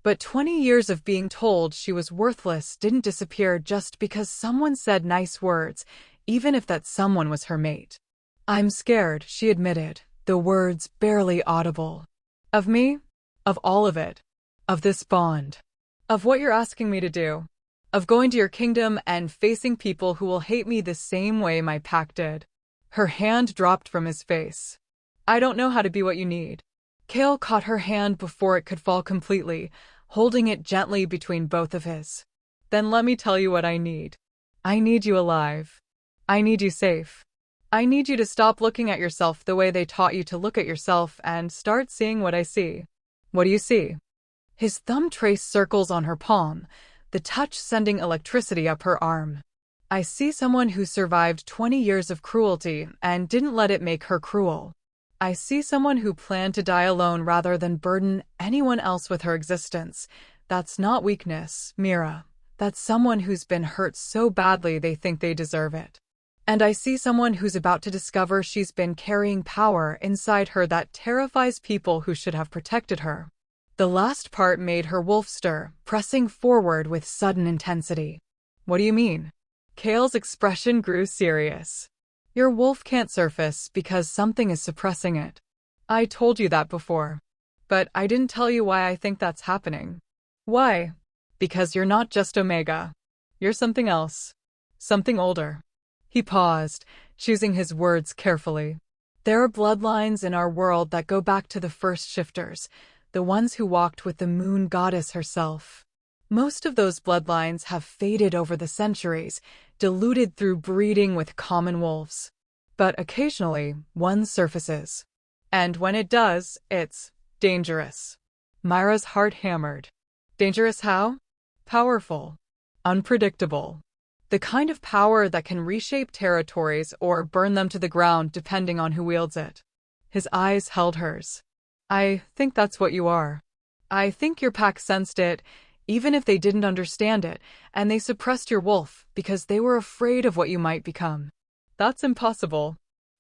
But 20 years of being told she was worthless didn't disappear just because someone said nice words, even if that someone was her mate. I'm scared, she admitted, the words barely audible. Of me? Of all of it. Of this bond. Of what you're asking me to do. Of going to your kingdom and facing people who will hate me the same way my pack did. Her hand dropped from his face. I don't know how to be what you need. Kale caught her hand before it could fall completely, holding it gently between both of his. Then let me tell you what I need. I need you alive. I need you safe. I need you to stop looking at yourself the way they taught you to look at yourself and start seeing what I see. What do you see? His thumb traced circles on her palm, the touch sending electricity up her arm. I see someone who survived 20 years of cruelty and didn't let it make her cruel. I see someone who planned to die alone rather than burden anyone else with her existence. That's not weakness, Mira. That's someone who's been hurt so badly they think they deserve it. And I see someone who's about to discover she's been carrying power inside her that terrifies people who should have protected her. The last part made her wolf stir, pressing forward with sudden intensity. What do you mean? Kale's expression grew serious. Your wolf can't surface because something is suppressing it. I told you that before. But I didn't tell you why I think that's happening. Why? Because you're not just Omega. You're something else. Something older. He paused, choosing his words carefully. There are bloodlines in our world that go back to the first shifters, the ones who walked with the moon goddess herself. Most of those bloodlines have faded over the centuries, diluted through breeding with common wolves. But occasionally, one surfaces. And when it does, it's dangerous. Myra's heart hammered. Dangerous how? Powerful. Unpredictable. The kind of power that can reshape territories or burn them to the ground depending on who wields it. His eyes held hers. I think that's what you are. I think your pack sensed it, even if they didn't understand it, and they suppressed your wolf because they were afraid of what you might become. That's impossible.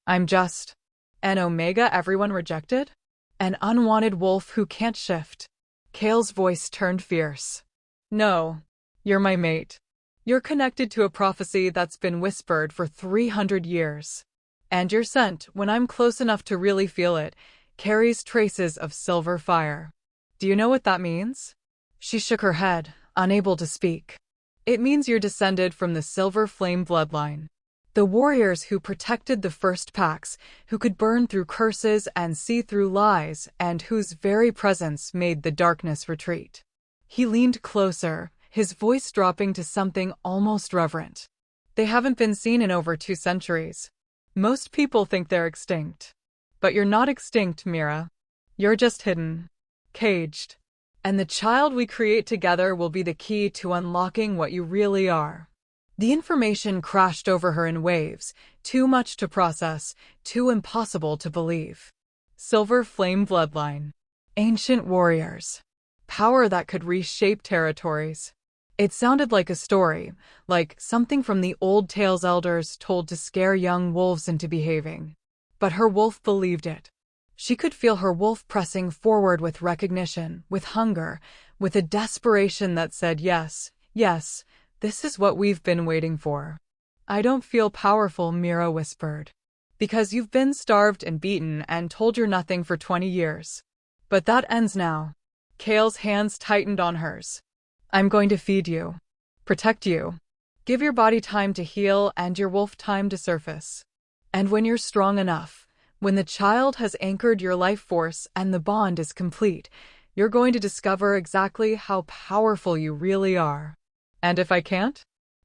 I'm just an Omega everyone rejected? An unwanted wolf who can't shift. Kale's voice turned fierce. No, you're my mate. You're connected to a prophecy that's been whispered for 300 years. And your scent, when I'm close enough to really feel it, carries traces of silver fire. Do you know what that means? She shook her head, unable to speak. It means you're descended from the silver flame bloodline. The warriors who protected the first packs, who could burn through curses and see through lies, and whose very presence made the darkness retreat. He leaned closer, his voice dropping to something almost reverent. They haven't been seen in over 2 centuries. Most people think they're extinct. But you're not extinct, Mira. You're just hidden. Caged. And the child we create together will be the key to unlocking what you really are. The information crashed over her in waves, too much to process, too impossible to believe. Silver flame bloodline. Ancient warriors. Power that could reshape territories. It sounded like a story, like something from the old tales elders told to scare young wolves into behaving. But her wolf believed it. She could feel her wolf pressing forward with recognition, with hunger, with a desperation that said, yes, yes, this is what we've been waiting for. I don't feel powerful, Mira whispered. Because you've been starved and beaten and told you're nothing for 20 years. But that ends now. Kale's hands tightened on hers. I'm going to feed you. Protect you. Give your body time to heal and your wolf time to surface. And when you're strong enough, when the child has anchored your life force and the bond is complete, you're going to discover exactly how powerful you really are. And if I can't?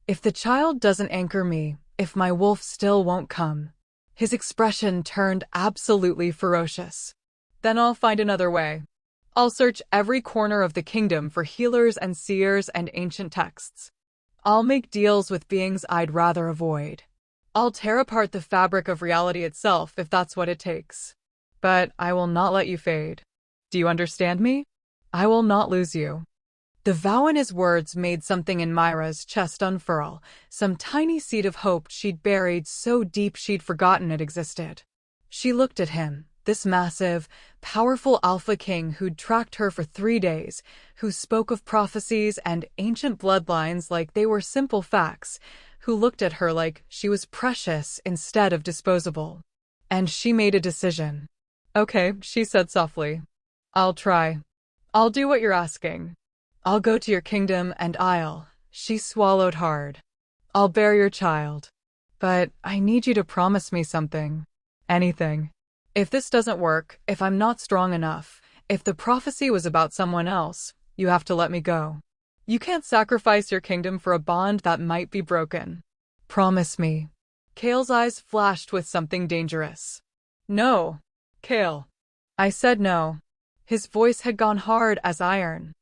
If the child doesn't anchor me, if my wolf still won't come. His expression turned absolutely ferocious. Then I'll find another way. I'll search every corner of the kingdom for healers and seers and ancient texts. I'll make deals with beings I'd rather avoid. I'll tear apart the fabric of reality itself if that's what it takes. But I will not let you fade. Do you understand me? I will not lose you. The vow in his words made something in Myra's chest unfurl, some tiny seed of hope she'd buried so deep she'd forgotten it existed. She looked at him, this massive, powerful alpha king who'd tracked her for 3 days, who spoke of prophecies and ancient bloodlines like they were simple facts, who looked at her like she was precious instead of disposable. And she made a decision. "Okay," she said softly. "I'll try. I'll do what you're asking. I'll go to your kingdom and she swallowed hard. I'll bear your child. But I need you to promise me something. Anything. If this doesn't work, if I'm not strong enough, if the prophecy was about someone else, you have to let me go. You can't sacrifice your kingdom for a bond that might be broken. Promise me." Kale's eyes flashed with something dangerous. "No, Kale." I said no. His voice had gone hard as iron.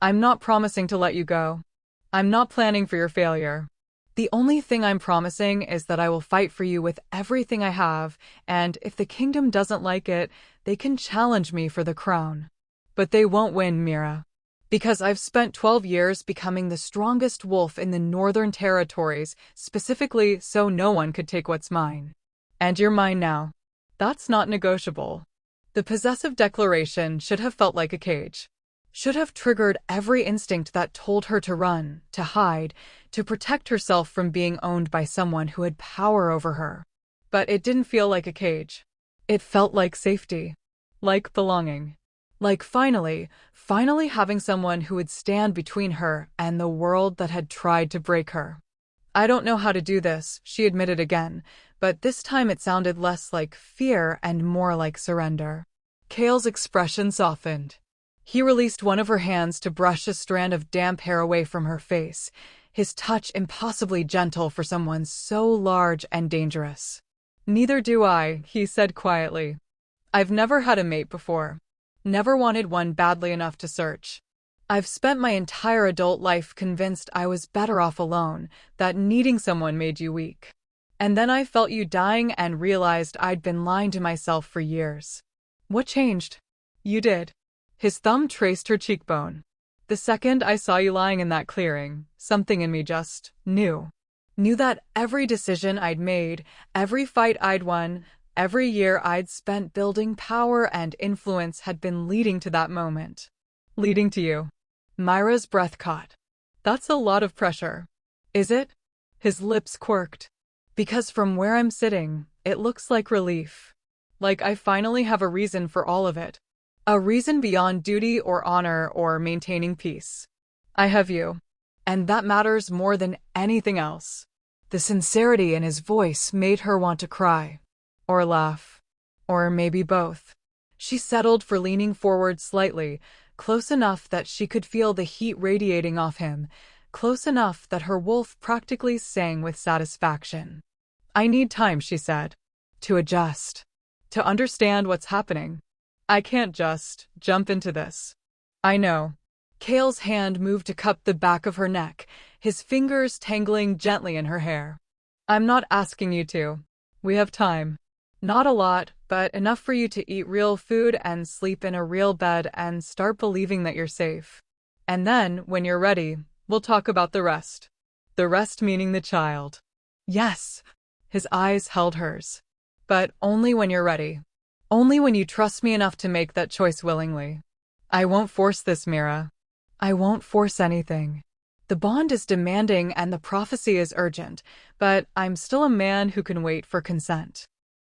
"I'm not promising to let you go. I'm not planning for your failure. The only thing I'm promising is that I will fight for you with everything I have, and if the kingdom doesn't like it, they can challenge me for the crown. But they won't win, Mira. Because I've spent 12 years becoming the strongest wolf in the Northern Territories, specifically so no one could take what's mine. And you're mine now. That's not negotiable." The possessive declaration should have felt like a cage. Should have triggered every instinct that told her to run, to hide, to protect herself from being owned by someone who had power over her. But it didn't feel like a cage. It felt like safety. Like belonging. Like finally having someone who would stand between her and the world that had tried to break her. "I don't know how to do this," she admitted again, but this time it sounded less like fear and more like surrender. Kale's expression softened. He released one of her hands to brush a strand of damp hair away from her face, his touch impossibly gentle for someone so large and dangerous. "Neither do I," he said quietly. "I've never had a mate before. Never wanted one badly enough to search. I've spent my entire adult life convinced I was better off alone, that needing someone made you weak. And then I felt you dying and realized I'd been lying to myself for years." "What changed?" "You did." His thumb traced her cheekbone. "The second I saw you lying in that clearing, something in me just knew. Knew that every decision I'd made, every fight I'd won, every year I'd spent building power and influence had been leading to that moment. Leading to you." Myra's breath caught. "That's a lot of pressure." "Is it?" His lips quirked. "Because from where I'm sitting, it looks like relief. Like I finally have a reason for all of it. A reason beyond duty or honor or maintaining peace. I have you. And that matters more than anything else." The sincerity in his voice made her want to cry. Or laugh. Or maybe both. She settled for leaning forward slightly, close enough that she could feel the heat radiating off him, close enough that her wolf practically sang with satisfaction. "I need time," she said. "To adjust. To understand what's happening. I can't just jump into this." "I know." Kale's hand moved to cup the back of her neck, his fingers tangling gently in her hair. "I'm not asking you to. We have time. Not a lot, but enough for you to eat real food and sleep in a real bed and start believing that you're safe. And then, when you're ready, we'll talk about the rest." The rest meaning the child. "Yes." His eyes held hers. "But only when you're ready. Only when you trust me enough to make that choice willingly. I won't force this, Mira. I won't force anything. The bond is demanding and the prophecy is urgent, but I'm still a man who can wait for consent."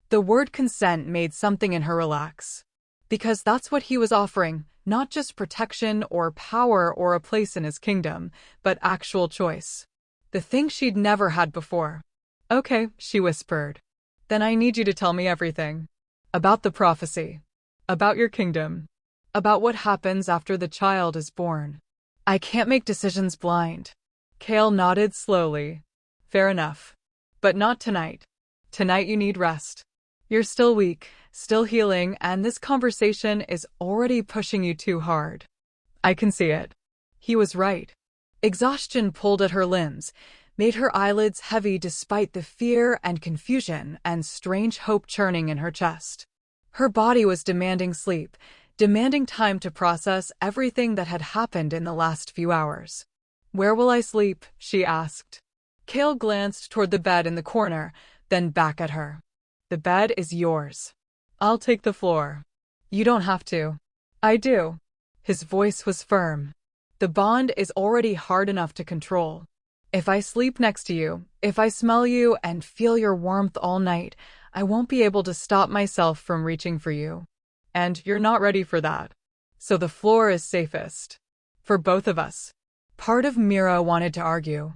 The word consent made something in her relax. Because that's what he was offering, not just protection or power or a place in his kingdom, but actual choice. The thing she'd never had before. "Okay," she whispered. "Then I need you to tell me everything. About the prophecy. About your kingdom. About what happens after the child is born. I can't make decisions blind." Kale nodded slowly. "Fair enough. But not tonight. Tonight you need rest. You're still weak, still healing, and this conversation is already pushing you too hard." "I can see it." He was right. Exhaustion pulled at her limbs, made her eyelids heavy despite the fear and confusion and strange hope churning in her chest. Her body was demanding sleep, demanding time to process everything that had happened in the last few hours. "Where will I sleep?" she asked. Cale glanced toward the bed in the corner, then back at her. "The bed is yours. I'll take the floor." "You don't have to." "I do." His voice was firm. "The bond is already hard enough to control. If I sleep next to you, if I smell you and feel your warmth all night, I won't be able to stop myself from reaching for you. And you're not ready for that. So the floor is safest. For both of us." Part of Mira wanted to argue.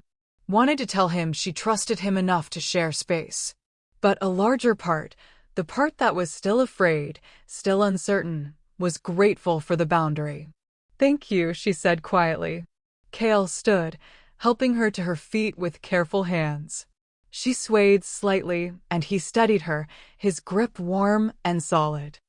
Wanted to tell him she trusted him enough to share space. But a larger part, the part that was still afraid, still uncertain, was grateful for the boundary. "Thank you," she said quietly. Cale stood, helping her to her feet with careful hands. She swayed slightly, and he steadied her, his grip warm and solid.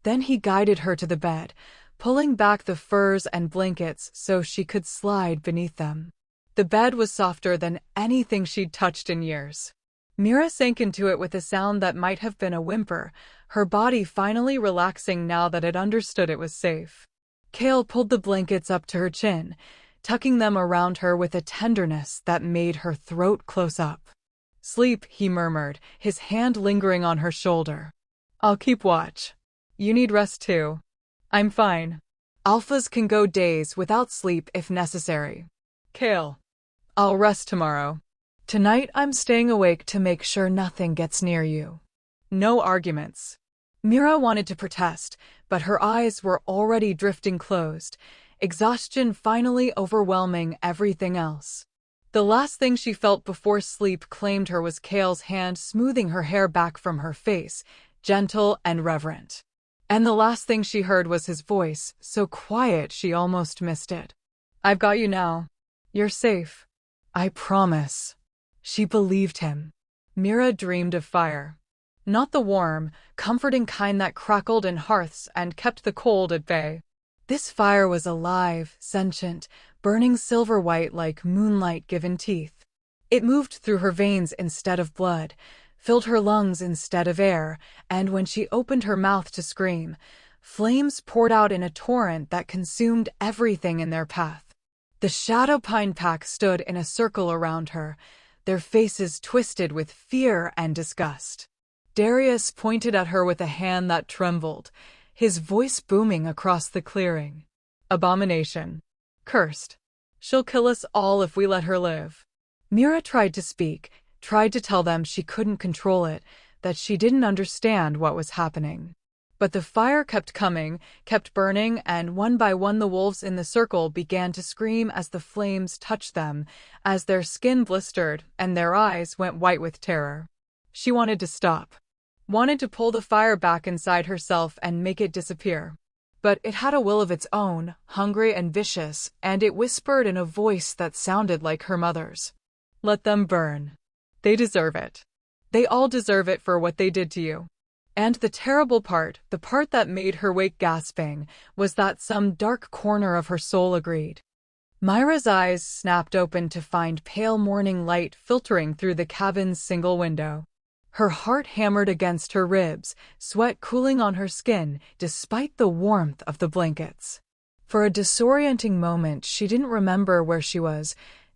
Then he guided her to the bed, pulling back the furs and blankets so she could slide beneath them. The bed was softer than anything she'd touched in years. Mira sank into it with a sound that might have been a whimper, her body finally relaxing now that it understood it was safe. Cale pulled the blankets up to her chin, tucking them around her with a tenderness that made her throat close up. "Sleep," he murmured, his hand lingering on her shoulder. "I'll keep watch. You need rest too." "I'm fine. Alphas can go days without sleep if necessary." "Cale, I'll rest tomorrow. Tonight I'm staying awake to make sure nothing gets near you." No arguments. Mira wanted to protest, but her eyes were already drifting closed, exhaustion finally overwhelming everything else. The last thing she felt before sleep claimed her was Cale's hand smoothing her hair back from her face, gentle and reverent. And the last thing she heard was his voice, so quiet she almost missed it. "I've got you now. You're safe. I promise." She believed him. Mira dreamed of fire. Not the warm, comforting kind that crackled in hearths and kept the cold at bay. This fire was alive, sentient, burning silver-white like moonlight given teeth. It moved through her veins instead of blood, filled her lungs instead of air, and when she opened her mouth to scream, flames poured out in a torrent that consumed everything in their path. The Shadow Pine Pack stood in a circle around her, their faces twisted with fear and disgust. Darius pointed at her with a hand that trembled, his voice booming across the clearing. "Abomination. Cursed. She'll kill us all if we let her live." Mira tried to speak, tried to tell them she couldn't control it, that she didn't understand what was happening. But the fire kept coming, kept burning, and one by one the wolves in the circle began to scream as the flames touched them, as their skin blistered and their eyes went white with terror. She wanted to stop. Wanted to pull the fire back inside herself and make it disappear. But it had a will of its own, hungry and vicious, and it whispered in a voice that sounded like her mother's. "Let them burn. They deserve it. They all deserve it for what they did to you." And the terrible part, the part that made her wake gasping, was that some dark corner of her soul agreed. Myra's eyes snapped open to find pale morning light filtering through the cabin's single window. Her heart hammered against her ribs, sweat cooling on her skin despite the warmth of the blankets. For a disorienting moment, she didn't remember where she was,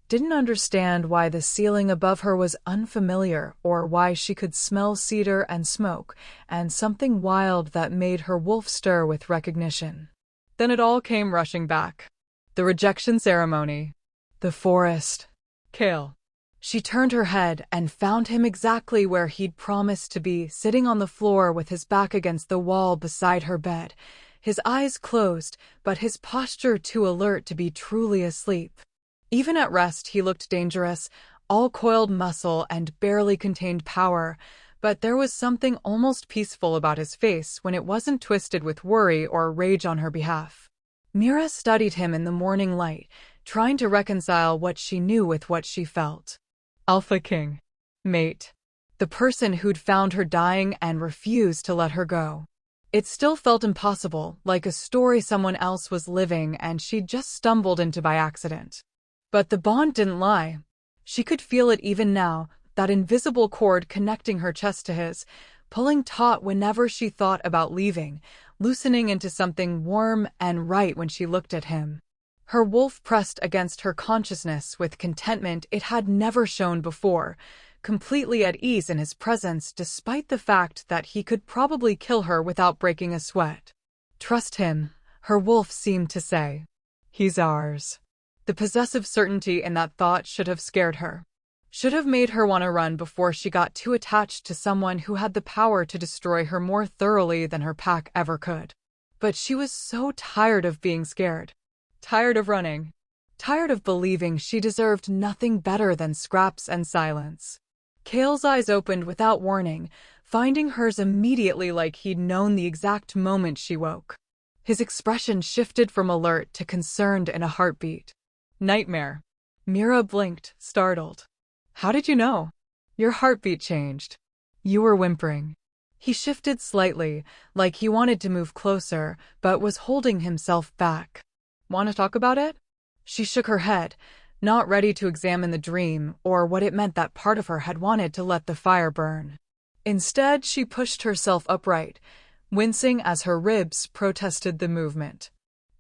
didn't understand why the ceiling above her was unfamiliar or why she could smell cedar and smoke, and something wild that made her wolf stir with recognition. Then it all came rushing back. The rejection ceremony. The forest. Cale. She turned her head and found him exactly where he'd promised to be, sitting on the floor with his back against the wall beside her bed, his eyes closed, but his posture too alert to be truly asleep. Even at rest, he looked dangerous, all coiled muscle and barely contained power, but there was something almost peaceful about his face when it wasn't twisted with worry or rage on her behalf. Mira studied him in the morning light, trying to reconcile what she knew with what she felt. Alpha King. Mate. The person who'd found her dying and refused to let her go. It still felt impossible, like a story someone else was living and she'd just stumbled into by accident. But the bond didn't lie. She could feel it even now, that invisible cord connecting her chest to his, pulling taut whenever she thought about leaving, loosening into something warm and right when she looked at him. Her wolf pressed against her consciousness with contentment it had never shown before, completely at ease in his presence despite the fact that he could probably kill her without breaking a sweat. "Trust him," her wolf seemed to say. "He's ours." The possessive certainty in that thought should have scared her. Should have made her want to run before she got too attached to someone who had the power to destroy her more thoroughly than her pack ever could. But she was so tired of being scared. Tired of running. Tired of believing she deserved nothing better than scraps and silence. Kale's eyes opened without warning, finding hers immediately like he'd known the exact moment she woke. His expression shifted from alert to concerned in a heartbeat. "Nightmare." Mira blinked, startled. "How did you know?" "Your heartbeat changed. You were whimpering." He shifted slightly, like he wanted to move closer, but was holding himself back. "Want to talk about it?" She shook her head, not ready to examine the dream or what it meant that part of her had wanted to let the fire burn. Instead, she pushed herself upright, wincing as her ribs protested the movement.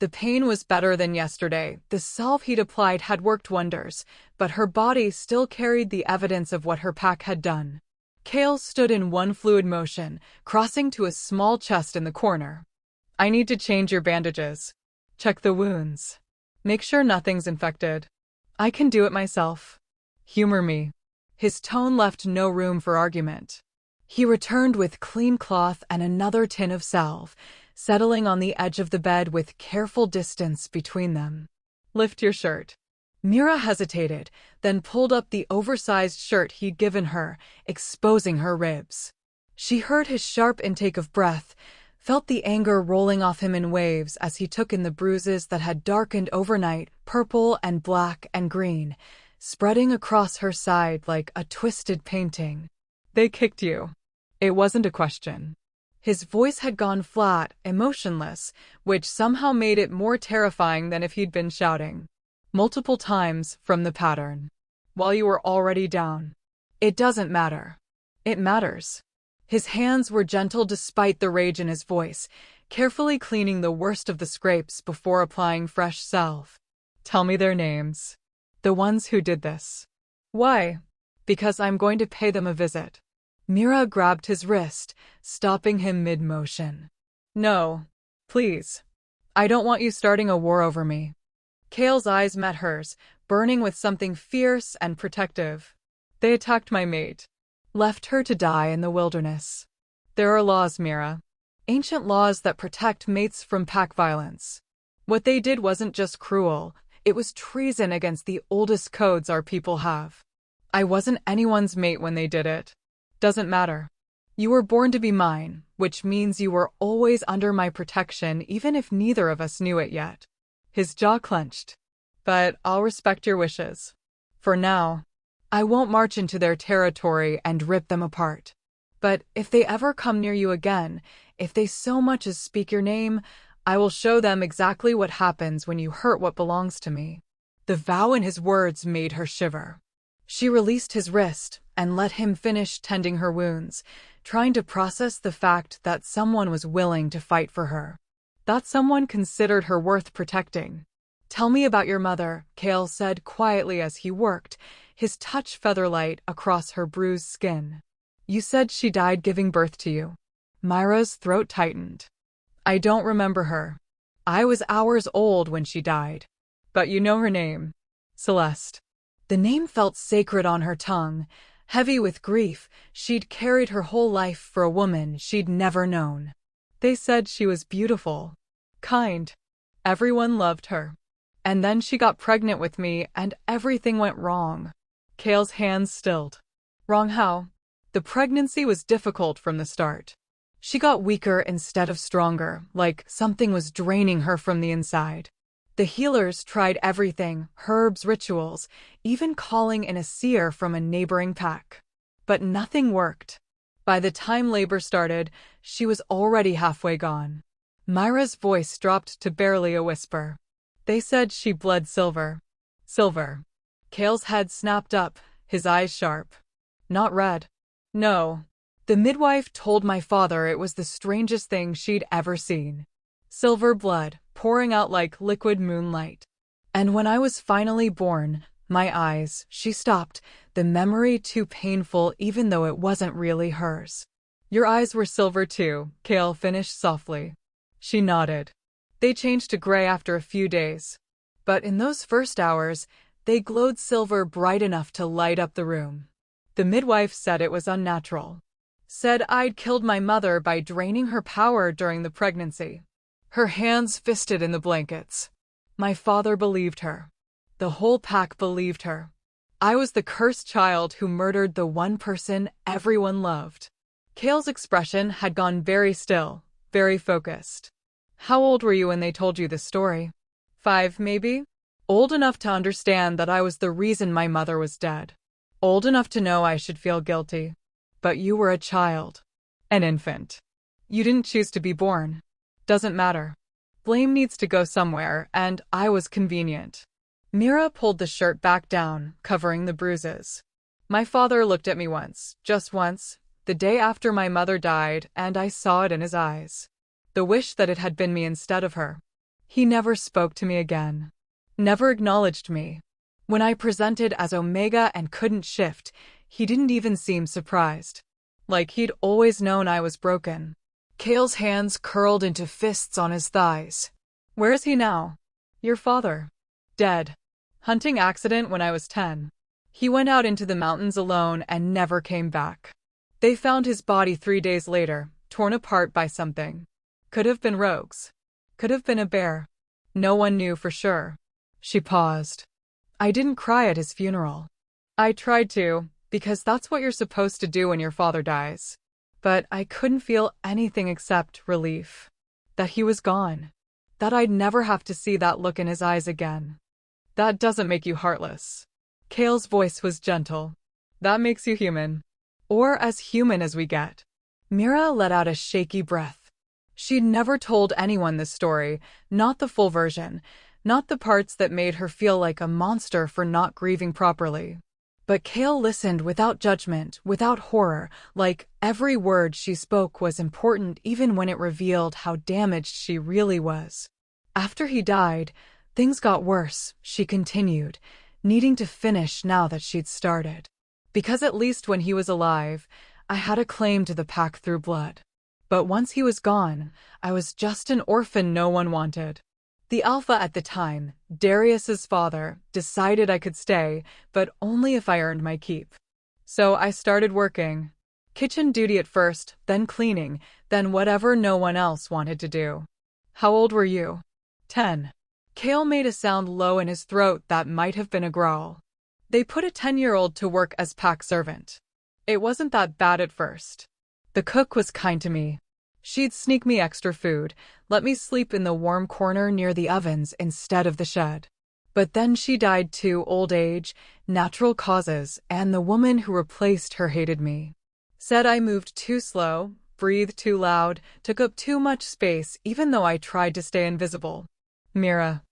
The pain was better than yesterday. The salve he'd applied had worked wonders, but her body still carried the evidence of what her pack had done. Kale stood in one fluid motion, crossing to a small chest in the corner. "I need to change your bandages. Check the wounds. Make sure nothing's infected. I can do it myself. Humor me." His tone left no room for argument. He returned with clean cloth and another tin of salve, settling on the edge of the bed with careful distance between them. "Lift your shirt." Mira hesitated, then pulled up the oversized shirt he'd given her, exposing her ribs. She heard his sharp intake of breath, felt the anger rolling off him in waves as he took in the bruises that had darkened overnight, purple and black and green, spreading across her side like a twisted painting. "They kicked you. It wasn't a question." His voice had gone flat, emotionless, which somehow made it more terrifying than if he'd been shouting. "Multiple times from the pattern. While you were already down. It doesn't matter." "It matters." His hands were gentle despite the rage in his voice, carefully cleaning the worst of the scrapes before applying fresh salve. "Tell me their names. The ones who did this." "Why?" "Because I'm going to pay them a visit." Mira grabbed his wrist, stopping him mid-motion. "No. Please. I don't want you starting a war over me." Kale's eyes met hers, burning with something fierce and protective. "They attacked my mate. Left her to die in the wilderness. There are laws, Mira. Ancient laws that protect mates from pack violence. What they did wasn't just cruel, it was treason against the oldest codes our people have. I wasn't anyone's mate when they did it. Doesn't matter. You were born to be mine, which means you were always under my protection even if neither of us knew it yet." His jaw clenched. "But I'll respect your wishes. For now. I won't march into their territory and rip them apart. But if they ever come near you again, if they so much as speak your name, I will show them exactly what happens when you hurt what belongs to me." The vow in his words made her shiver. She released his wrist and let him finish tending her wounds, trying to process the fact that someone was willing to fight for her. That someone considered her worth protecting. "Tell me about your mother," Kale said quietly as he worked, his touch featherlight across her bruised skin. "You said she died giving birth to you." Myra's throat tightened. "I don't remember her. I was hours old when she died. But you know her name. Celeste." The name felt sacred on her tongue. Heavy with grief, she'd carried her whole life for a woman she'd never known. They said she was beautiful. Kind. Everyone loved her. And then she got pregnant with me and everything went wrong. Kale's hands stilled. "Wrong how?" "The pregnancy was difficult from the start. She got weaker instead of stronger, like something was draining her from the inside. The healers tried everything, herbs, rituals, even calling in a seer from a neighboring pack. But nothing worked. By the time labor started, she was already halfway gone." Myra's voice dropped to barely a whisper. "They said she bled silver." "Silver." Kale's head snapped up, his eyes sharp. "Not red." "No. The midwife told my father it was the strangest thing she'd ever seen. Silver blood, pouring out like liquid moonlight. And when I was finally born, my eyes, she stopped, the memory too painful even though it wasn't really hers. Your eyes were silver too, Kale finished softly. She nodded. They changed to gray after a few days. But in those first hours, they glowed silver bright enough to light up the room. The midwife said it was unnatural. Said I'd killed my mother by draining her power during the pregnancy. Her hands fisted in the blankets. My father believed her. The whole pack believed her. I was the cursed child who murdered the one person everyone loved. Kale's expression had gone very still, very focused. How old were you when they told you this story? 5, maybe? Old enough to understand that I was the reason my mother was dead. Old enough to know I should feel guilty. But you were a child. An infant. You didn't choose to be born. Doesn't matter. Blame needs to go somewhere, and I was convenient. Mira pulled the shirt back down, covering the bruises. My father looked at me once, just once, the day after my mother died, and I saw it in his eyes. The wish that it had been me instead of her. He never spoke to me again. Never acknowledged me. When I presented as Omega and couldn't shift, he didn't even seem surprised. Like he'd always known I was broken. Kale's hands curled into fists on his thighs. Where is he now? Your father. Dead. Hunting accident when I was 10. He went out into the mountains alone and never came back. They found his body 3 days later, torn apart by something. Could have been rogues. Could have been a bear. No one knew for sure. She paused. I didn't cry at his funeral. I tried to, because that's what you're supposed to do when your father dies. But I couldn't feel anything except relief. That he was gone. That I'd never have to see that look in his eyes again. That doesn't make you heartless. Kale's voice was gentle. That makes you human. Or as human as we get. Mira let out a shaky breath. She'd never told anyone this story, not the full version, not the parts that made her feel like a monster for not grieving properly. But Kale listened without judgment, without horror, like every word she spoke was important even when it revealed how damaged she really was. After he died, things got worse, she continued, needing to finish now that she'd started. Because at least when he was alive, I had a claim to the pack through blood. But once he was gone, I was just an orphan no one wanted. The Alpha at the time, Darius's father, decided I could stay, but only if I earned my keep. So I started working. Kitchen duty at first, then cleaning, then whatever no one else wanted to do. How old were you? 10. Kale made a sound low in his throat that might have been a growl. They put a 10-year-old to work as pack servant. It wasn't that bad at first. The cook was kind to me. She'd sneak me extra food, let me sleep in the warm corner near the ovens instead of the shed. But then she died too, old age, natural causes, and the woman who replaced her hated me. Said I moved too slow, breathed too loud, took up too much space even though I tried to stay invisible. Mira,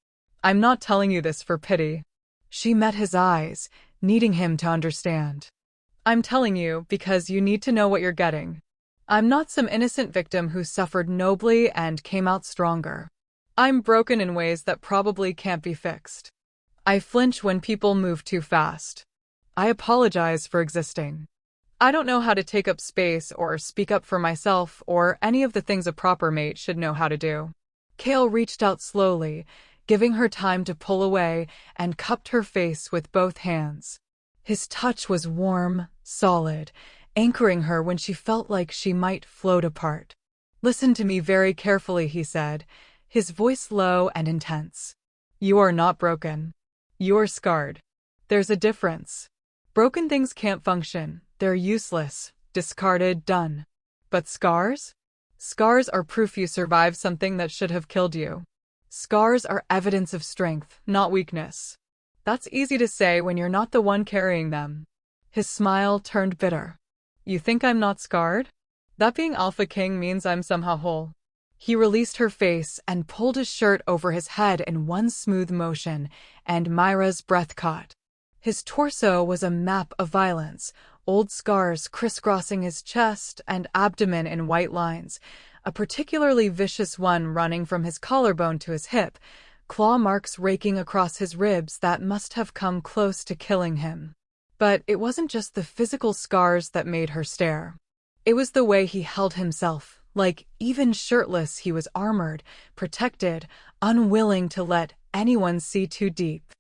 I'm not telling you this for pity. She met his eyes, needing him to understand. I'm telling you because you need to know what you're getting. I'm not some innocent victim who suffered nobly and came out stronger. I'm broken in ways that probably can't be fixed. I flinch when people move too fast. I apologize for existing. I don't know how to take up space or speak up for myself or any of the things a proper mate should know how to do. Kale reached out slowly, giving her time to pull away, and cupped her face with both hands. His touch was warm, solid, anchoring her when she felt like she might float apart. Listen to me very carefully, he said, his voice low and intense. You are not broken. You are scarred. There's a difference. Broken things can't function. They're useless, discarded, done. But scars? Scars are proof you survived something that should have killed you. Scars are evidence of strength, not weakness. That's easy to say when you're not the one carrying them. His smile turned bitter. You think I'm not scarred? That being Alpha King means I'm somehow whole. He released her face and pulled his shirt over his head in one smooth motion, and Myra's breath caught. His torso was a map of violence, old scars crisscrossing his chest and abdomen in white lines, a particularly vicious one running from his collarbone to his hip, claw marks raking across his ribs that must have come close to killing him. But it wasn't just the physical scars that made her stare. It was the way he held himself, like even shirtless he was armored, protected, unwilling to let anyone see too deep.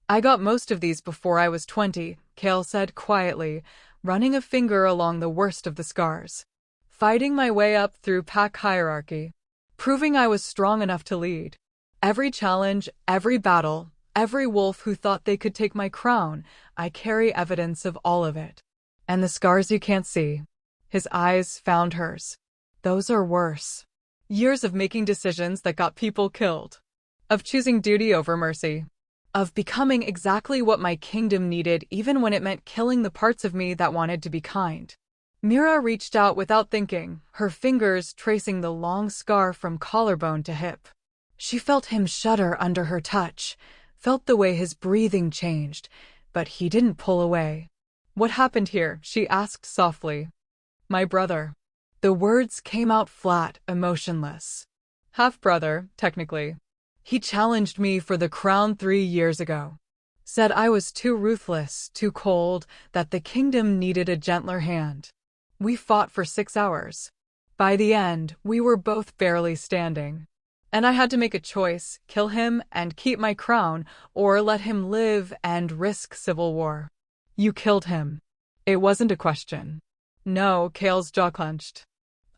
I got most of these before I was 20, Cale said quietly, running a finger along the worst of the scars. Fighting my way up through pack hierarchy, proving I was strong enough to lead. Every challenge, every battle, every wolf who thought they could take my crown, I carry evidence of all of it. And the scars you can't see. His eyes found hers. Those are worse. Years of making decisions that got people killed. Of choosing duty over mercy. Of becoming exactly what my kingdom needed even when it meant killing the parts of me that wanted to be kind. Mira reached out without thinking, her fingers tracing the long scar from collarbone to hip. She felt him shudder under her touch, felt the way his breathing changed, but he didn't pull away. "What happened here?" she asked softly. "My brother." The words came out flat, emotionless. "Half-brother, technically. He challenged me for the crown 3 years ago. Said I was too ruthless, too cold, that the kingdom needed a gentler hand. We fought for 6 hours. By the end, we were both barely standing. And I had to make a choice, kill him and keep my crown, or let him live and risk civil war. You killed him." It wasn't a question. No, Cale's jaw clenched.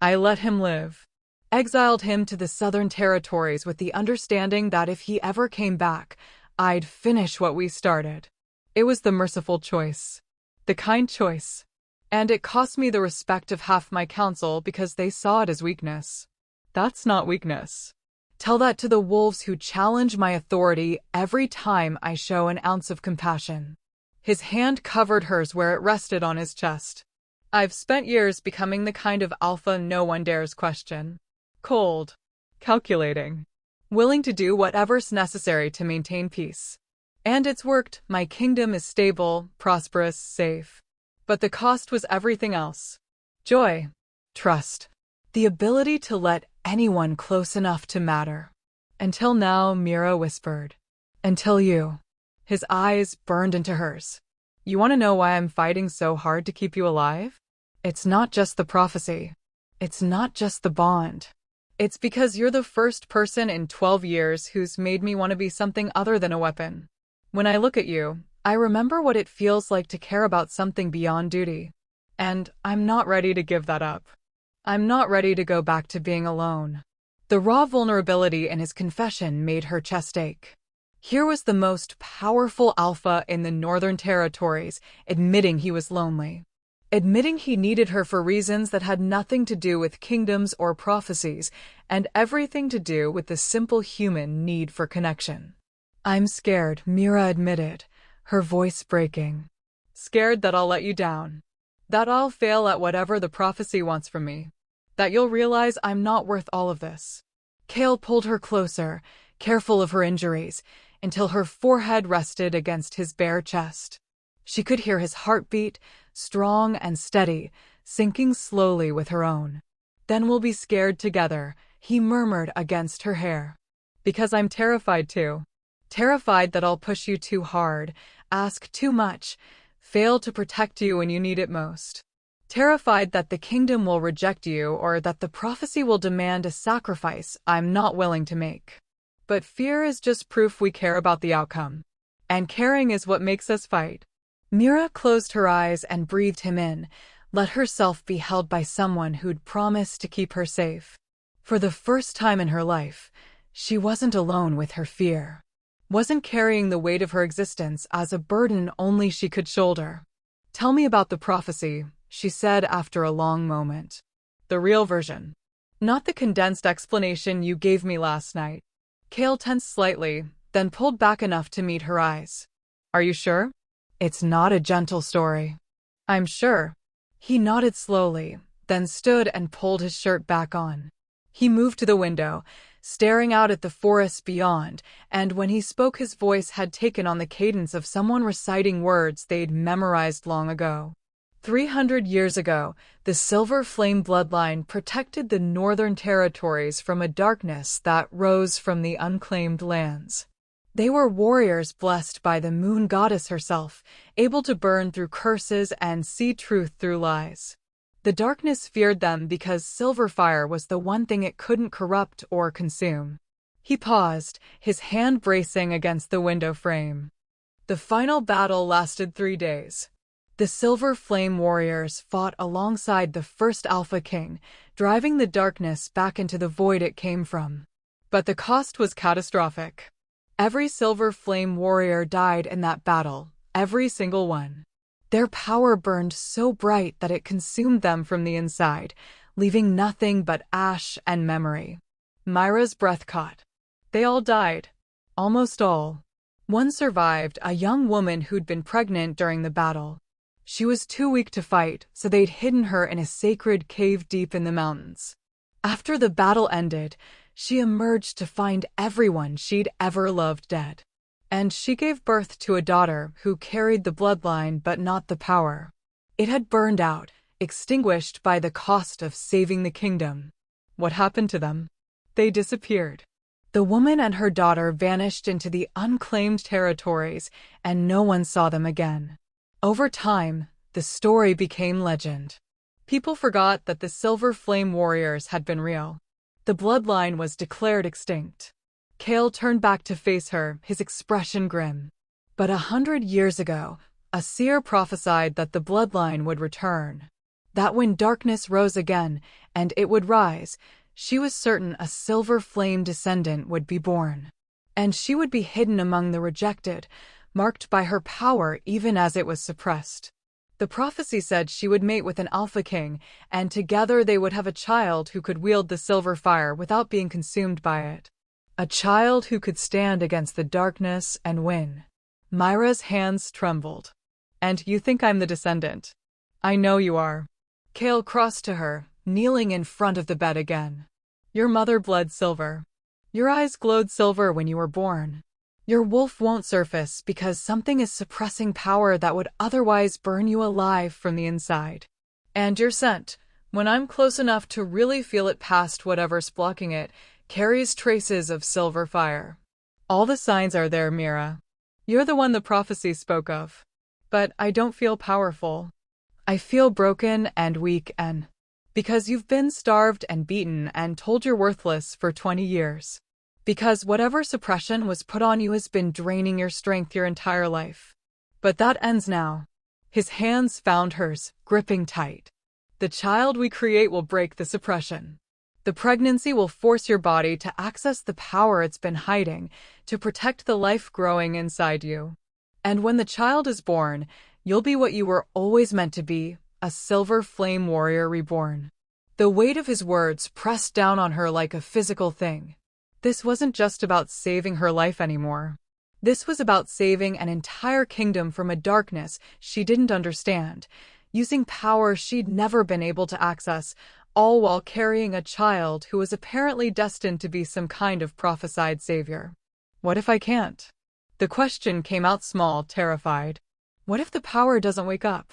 "I let him live. Exiled him to the Southern Territories with the understanding that if he ever came back, I'd finish what we started. It was the merciful choice. The kind choice. And it cost me the respect of half my council because they saw it as weakness. That's not weakness. Tell that to the wolves who challenge my authority every time I show an ounce of compassion." His hand covered hers where it rested on his chest. "I've spent years becoming the kind of alpha no one dares question. Cold. Calculating. Willing to do whatever's necessary to maintain peace. And it's worked. My kingdom is stable, prosperous, safe. But the cost was everything else. Joy. Trust. The ability to let anyone close enough to matter. Until now," Mira whispered. "Until you." His eyes burned into hers. "You want to know why I'm fighting so hard to keep you alive? It's not just the prophecy. It's not just the bond. It's because you're the first person in 12 years who's made me want to be something other than a weapon. When I look at you, I remember what it feels like to care about something beyond duty. And I'm not ready to give that up. I'm not ready to go back to being alone." The raw vulnerability in his confession made her chest ache. Here was the most powerful alpha in the Northern Territories, admitting he was lonely. Admitting he needed her for reasons that had nothing to do with kingdoms or prophecies, and everything to do with the simple human need for connection. "I'm scared," Mira admitted, her voice breaking. "Scared that I'll let you down. That I'll fail at whatever the prophecy wants from me. That you'll realize I'm not worth all of this." Cale pulled her closer, careful of her injuries, until her forehead rested against his bare chest. She could hear his heartbeat, strong and steady, sinking slowly with her own. "Then we'll be scared together," he murmured against her hair. "Because I'm terrified too. Terrified that I'll push you too hard, ask too much, fail to protect you when you need it most. Terrified that the kingdom will reject you or that the prophecy will demand a sacrifice I'm not willing to make. But fear is just proof we care about the outcome. And caring is what makes us fight." Mira closed her eyes and breathed him in, let herself be held by someone who'd promised to keep her safe. For the first time in her life, she wasn't alone with her fear. Wasn't carrying the weight of her existence as a burden only she could shoulder. "Tell me about the prophecy," she said after a long moment. "The real version. Not the condensed explanation you gave me last night." Cale tensed slightly, then pulled back enough to meet her eyes. "Are you sure? It's not a gentle story." "I'm sure." He nodded slowly, then stood and pulled his shirt back on. He moved to the window, staring out at the forest beyond, and when he spoke his voice had taken on the cadence of someone reciting words they'd memorized long ago. 300 years ago, the Silver Flame bloodline protected the northern territories from a darkness that rose from the unclaimed lands. They were warriors blessed by the moon goddess herself, able to burn through curses and see truth through lies. The darkness feared them because silver fire was the one thing it couldn't corrupt or consume. He paused, his hand bracing against the window frame. The final battle lasted 3 days. The Silver Flame warriors fought alongside the first Alpha King, driving the darkness back into the void it came from. But the cost was catastrophic. Every Silver Flame warrior died in that battle, every single one. Their power burned so bright that it consumed them from the inside, leaving nothing but ash and memory. Myra's breath caught. They all died. Almost all. One survived, a young woman who'd been pregnant during the battle. She was too weak to fight, so they'd hidden her in a sacred cave deep in the mountains. After the battle ended, she emerged to find everyone she'd ever loved dead. And she gave birth to a daughter who carried the bloodline but not the power. It had burned out, extinguished by the cost of saving the kingdom. What happened to them? They disappeared. The woman and her daughter vanished into the unclaimed territories, and no one saw them again. Over time, the story became legend. People forgot that the Silver Flame warriors had been real. The bloodline was declared extinct. Cale turned back to face her, his expression grim. But 100 years ago, a seer prophesied that the bloodline would return. That when darkness rose again, and it would rise, she was certain a Silver Flame descendant would be born. And she would be hidden among the rejected, marked by her power even as it was suppressed. The prophecy said she would mate with an Alpha King, and together they would have a child who could wield the silver fire without being consumed by it. A child who could stand against the darkness and win. Myra's hands trembled. And you think I'm the descendant? I know you are. Cale crossed to her, kneeling in front of the bed again. Your mother bled silver. Your eyes glowed silver when you were born. Your wolf won't surface because something is suppressing power that would otherwise burn you alive from the inside. And your scent, when I'm close enough to really feel it past whatever's blocking it, carries traces of silver fire. All the signs are there, Mira. You're the one the prophecy spoke of. But I don't feel powerful. I feel broken and weak and... Because you've been starved and beaten and told you're worthless for 20 years. Because whatever suppression was put on you has been draining your strength your entire life. But that ends now. His hands found hers, gripping tight. The child we create will break the suppression. The pregnancy will force your body to access the power it's been hiding, to protect the life growing inside you. And when the child is born, you'll be what you were always meant to be, a Silver Flame warrior reborn. The weight of his words pressed down on her like a physical thing. This wasn't just about saving her life anymore. This was about saving an entire kingdom from a darkness she didn't understand, using power she'd never been able to access, all while carrying a child who was apparently destined to be some kind of prophesied savior. What if I can't? The question came out small, terrified. What if the power doesn't wake up?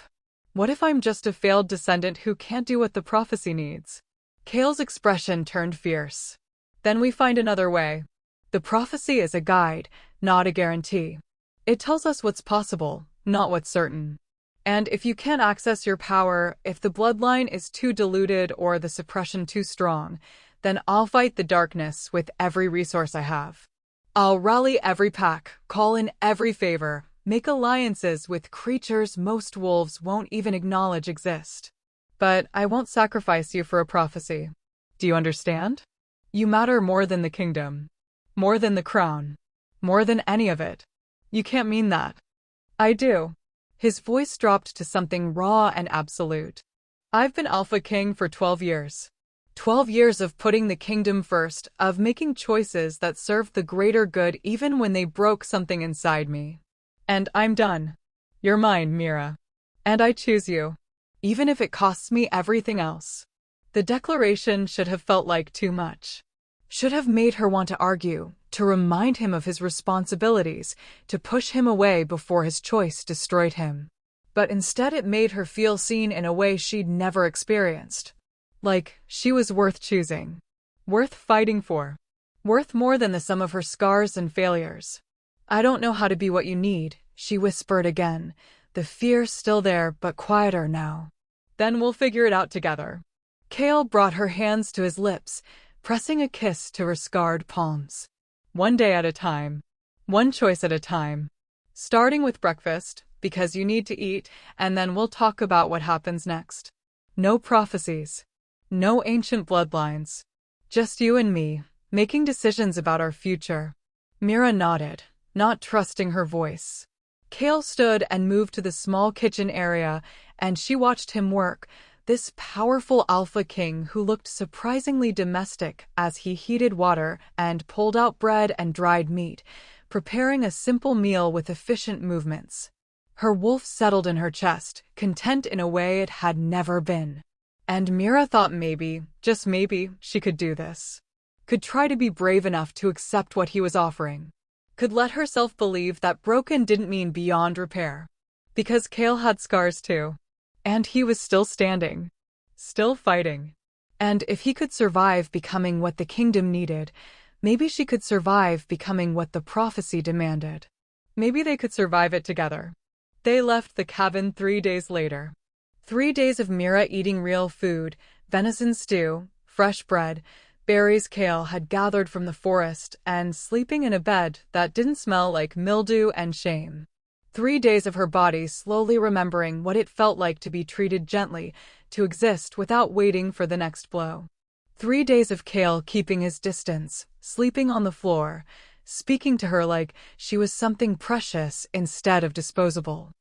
What if I'm just a failed descendant who can't do what the prophecy needs? Cale's expression turned fierce. Then we find another way. The prophecy is a guide, not a guarantee. It tells us what's possible, not what's certain. And if you can't access your power, if the bloodline is too diluted or the suppression too strong, then I'll fight the darkness with every resource I have. I'll rally every pack, call in every favor, make alliances with creatures most wolves won't even acknowledge exist. But I won't sacrifice you for a prophecy. Do you understand? You matter more than the kingdom. More than the crown. More than any of it. You can't mean that. I do. His voice dropped to something raw and absolute. I've been Alpha King for 12 years. 12 years of putting the kingdom first, of making choices that served the greater good even when they broke something inside me. And I'm done. You're mine, Mira. And I choose you. Even if it costs me everything else. The declaration should have felt like too much. Should have made her want to argue, to remind him of his responsibilities, to push him away before his choice destroyed him. but instead it made her feel seen in a way she'd never experienced. Like she was worth choosing, worth fighting for, worth more than the sum of her scars and failures. "I don't know how to be what you need," she whispered again, the fear still there but quieter now. "Then we'll figure it out together." Cale brought her hands to his lips, pressing a kiss to her scarred palms. "One day at a time. One choice at a time. Starting with breakfast, because you need to eat, and then we'll talk about what happens next. No prophecies. No ancient bloodlines. Just you and me, making decisions about our future." Mira nodded, not trusting her voice. Cale stood and moved to the small kitchen area, and she watched him work, this powerful alpha king who looked surprisingly domestic as he heated water and pulled out bread and dried meat, preparing a simple meal with efficient movements. Her wolf settled in her chest, content in a way it had never been. And Mira thought maybe, just maybe, she could do this. Could try to be brave enough to accept what he was offering. Could let herself believe that broken didn't mean beyond repair. Because Cale had scars too. And he was still standing. Still fighting. And if he could survive becoming what the kingdom needed, maybe she could survive becoming what the prophecy demanded. Maybe they could survive it together. They left the cabin 3 days later. 3 days of Mira eating real food, venison stew, fresh bread, berries Cale had gathered from the forest, and sleeping in a bed that didn't smell like mildew and shame. 3 days of her body slowly remembering what it felt like to be treated gently, to exist without waiting for the next blow. 3 days of Cale keeping his distance, sleeping on the floor, speaking to her like she was something precious instead of disposable.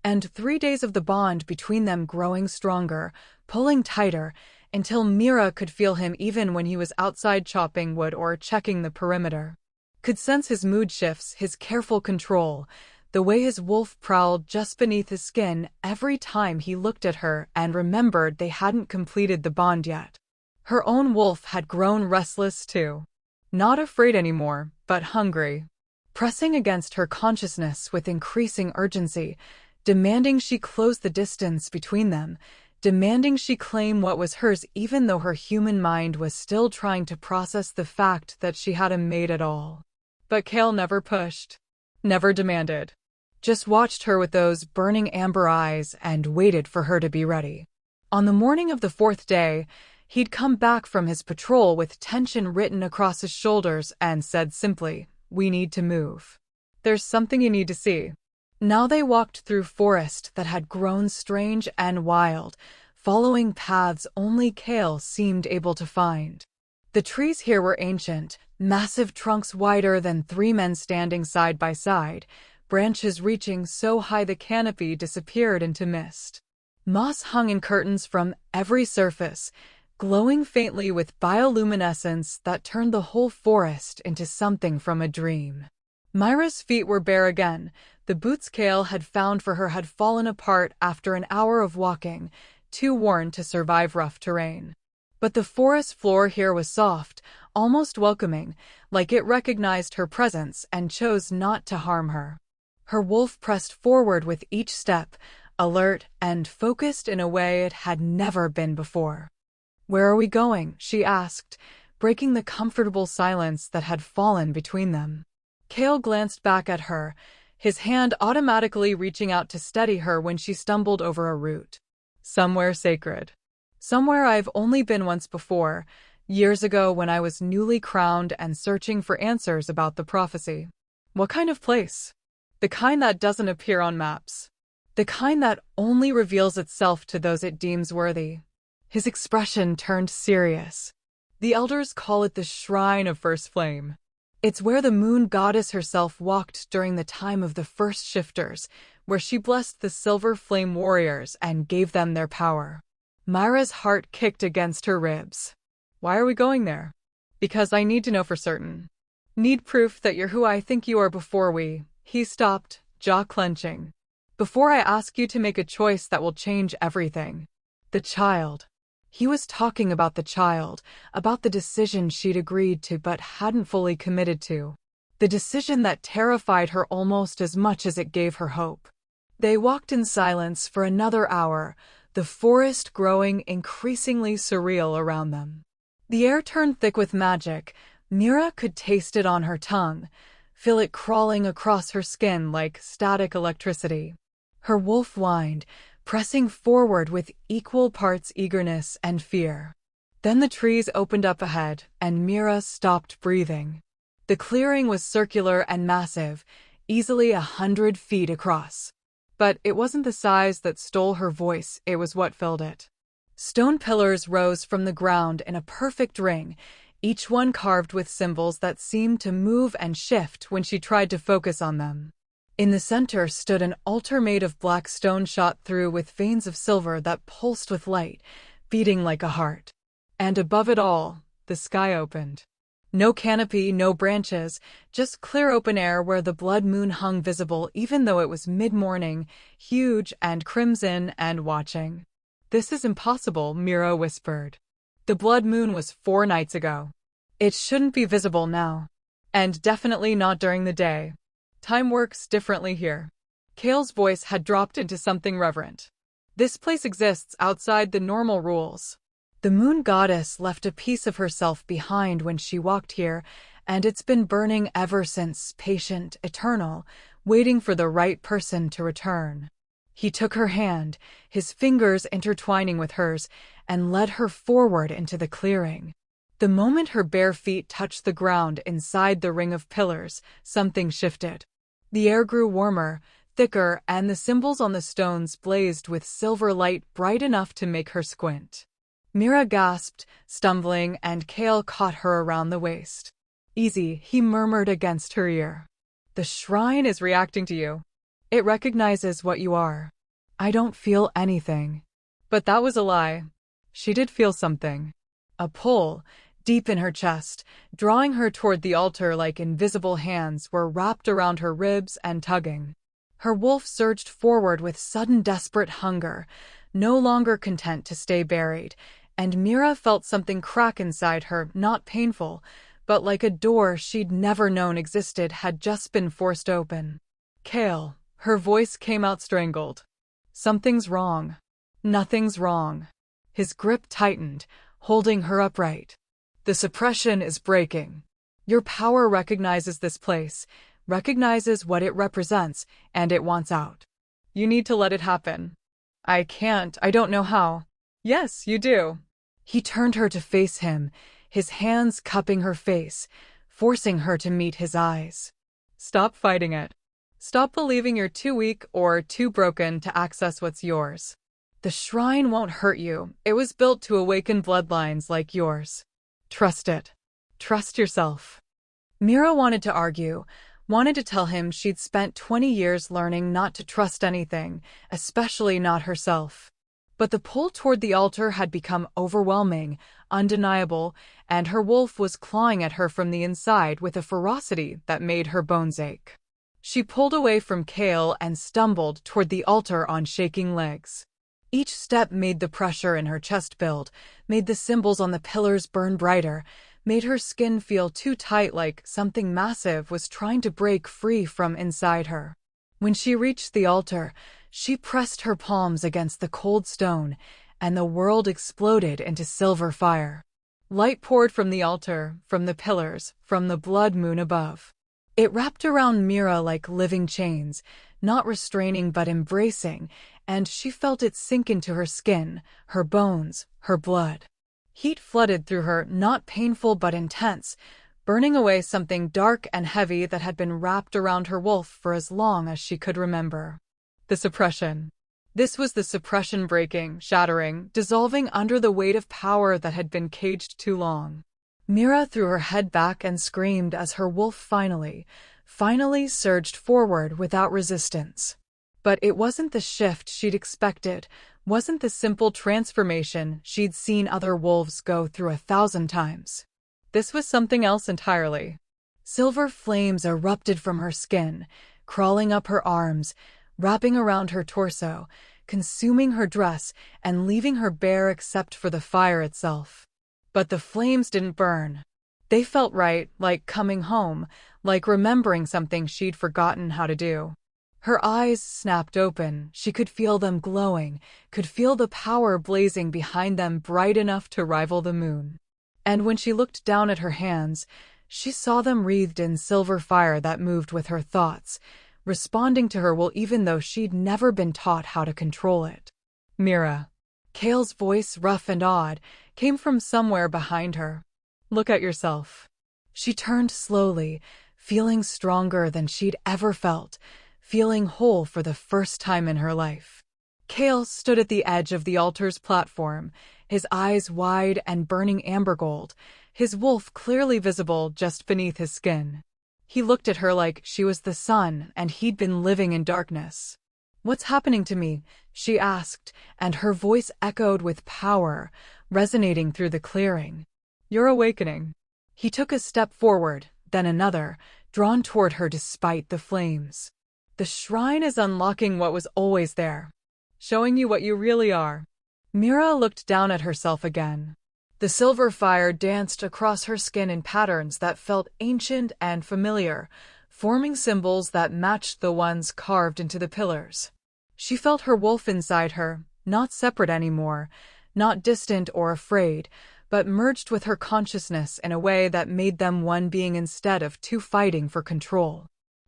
And 3 days of the bond between them growing stronger, pulling tighter, until Mira could feel him even when he was outside chopping wood or checking the perimeter. Could sense his mood shifts, his careful control, the way his wolf prowled just beneath his skin every time he looked at her and remembered they hadn't completed the bond yet. Her own wolf had grown restless too. Not afraid anymore, but hungry. Pressing against her consciousness with increasing urgency, demanding she close the distance between them, demanding she claim what was hers even though her human mind was still trying to process the fact that she had a mate at all. But Cale never pushed, never demanded. Just watched her with those burning amber eyes and waited for her to be ready. On the morning of the 4th day, he'd come back from his patrol with tension written across his shoulders and said simply, "We need to move. There's something you need to see." Now they walked through forest that had grown strange and wild, following paths only Cale seemed able to find. The trees here were ancient, massive trunks wider than 3 men standing side by side, branches reaching so high the canopy disappeared into mist. Moss hung in curtains from every surface, glowing faintly with bioluminescence that turned the whole forest into something from a dream. Myra's feet were bare again. The boots Cale had found for her had fallen apart after an hour of walking, too worn to survive rough terrain. But the forest floor here was soft, almost welcoming, like it recognized her presence and chose not to harm her. Her wolf pressed forward with each step, alert and focused in a way it had never been before. "Where are we going?" she asked, breaking the comfortable silence that had fallen between them. Cale glanced back at her, his hand automatically reaching out to steady her when she stumbled over a root. "Somewhere sacred. Somewhere I've only been once before, years ago when I was newly crowned and searching for answers about the prophecy." "What kind of place?" "The kind that doesn't appear on maps. The kind that only reveals itself to those it deems worthy." His expression turned serious. "The elders call it the Shrine of First Flame. It's where the moon goddess herself walked during the time of the first shifters, where she blessed the silver flame warriors and gave them their power." Myra's heart kicked against her ribs. "Why are we going there?" "Because I need to know for certain. Need proof that you're who I think you are before we—" He stopped, jaw clenching. "Before I ask you to make a choice that will change everything." The child. He was talking about the child, about the decision she'd agreed to but hadn't fully committed to. The decision that terrified her almost as much as it gave her hope. They walked in silence for another hour, the forest growing increasingly surreal around them. The air turned thick with magic. Mira could taste it on her tongue, feel it crawling across her skin like static electricity. Her wolf whined, pressing forward with equal parts eagerness and fear. Then the trees opened up ahead, and Mira stopped breathing. The clearing was circular and massive, easily 100 feet across. But it wasn't the size that stole her voice, it was what filled it. Stone pillars rose from the ground in a perfect ring, each one carved with symbols that seemed to move and shift when she tried to focus on them. In the center stood an altar made of black stone shot through with veins of silver that pulsed with light, beating like a heart. And above it all, the sky opened. No canopy, no branches, just clear open air where the blood moon hung visible even though it was mid-morning, huge and crimson and watching. "This is impossible," Mira whispered. "The blood moon was 4 nights ago. It shouldn't be visible now. And definitely not during the day. Time works differently here." Kale's voice had dropped into something reverent. "This place exists outside the normal rules. The moon goddess left a piece of herself behind when she walked here, and it's been burning ever since, patient, eternal, waiting for the right person to return." He took her hand, his fingers intertwining with hers, and led her forward into the clearing. The moment her bare feet touched the ground inside the ring of pillars, something shifted. The air grew warmer, thicker, and the symbols on the stones blazed with silver light bright enough to make her squint. Mira gasped, stumbling, and Kale caught her around the waist. "Easy," he murmured against her ear. "The shrine is reacting to you. It recognizes what you are." "I don't feel anything." But that was a lie. She did feel something. A pull, deep in her chest, drawing her toward the altar like invisible hands were wrapped around her ribs and tugging. Her wolf surged forward with sudden desperate hunger, no longer content to stay buried, and Mira felt something crack inside her, not painful, but like a door she'd never known existed had just been forced open. "Kale," her voice came out strangled. "Something's wrong." "Nothing's wrong." His grip tightened, holding her upright. "The suppression is breaking. Your power recognizes this place, recognizes what it represents, and it wants out. You need to let it happen." "I can't. I don't know how." "Yes, you do." He turned her to face him, his hands cupping her face, forcing her to meet his eyes. "Stop fighting it. Stop believing you're too weak or too broken to access what's yours. The shrine won't hurt you. It was built to awaken bloodlines like yours. Trust it. Trust yourself." Mira wanted to argue, wanted to tell him she'd spent 20 years learning not to trust anything, especially not herself. But the pull toward the altar had become overwhelming, undeniable, and her wolf was clawing at her from the inside with a ferocity that made her bones ache. She pulled away from Kale and stumbled toward the altar on shaking legs. Each step made the pressure in her chest build, made the symbols on the pillars burn brighter, made her skin feel too tight like something massive was trying to break free from inside her. When she reached the altar, she pressed her palms against the cold stone, and the world exploded into silver fire. Light poured from the altar, from the pillars, from the blood moon above. It wrapped around Mira like living chains, not restraining but embracing, and she felt it sink into her skin, her bones, her blood. Heat flooded through her, not painful but intense, burning away something dark and heavy that had been wrapped around her wolf for as long as she could remember. The suppression. This was the suppression breaking, shattering, dissolving under the weight of power that had been caged too long. Mira threw her head back and screamed as her wolf finally surged forward without resistance. But it wasn't the shift she'd expected, wasn't the simple transformation she'd seen other wolves go through 1,000 times. This was something else entirely. Silver flames erupted from her skin, crawling up her arms, wrapping around her torso, consuming her dress, and leaving her bare except for the fire itself. But the flames didn't burn. They felt right, like coming home, like remembering something she'd forgotten how to do. Her eyes snapped open. She could feel them glowing, could feel the power blazing behind them, bright enough to rival the moon. And when she looked down at her hands, she saw them wreathed in silver fire that moved with her thoughts, responding to her will even though she'd never been taught how to control it. Mira. Kale's voice, rough and odd, came from somewhere behind her. Look at yourself. She turned slowly, feeling stronger than she'd ever felt, feeling whole for the first time in her life. Kale stood at the edge of the altar's platform, his eyes wide and burning amber gold, his wolf clearly visible just beneath his skin. He looked at her like she was the sun and he'd been living in darkness. "What's happening to me?" she asked, and her voice echoed with power, resonating through the clearing. "You're awakening." He took a step forward, then another, drawn toward her despite the flames. "The shrine is unlocking what was always there, showing you what you really are." Mira looked down at herself again. The silver fire danced across her skin in patterns that felt ancient and familiar, forming symbols that matched the ones carved into the pillars. She felt her wolf inside her, not separate anymore, not distant or afraid, but merged with her consciousness in a way that made them one being instead of two fighting for control.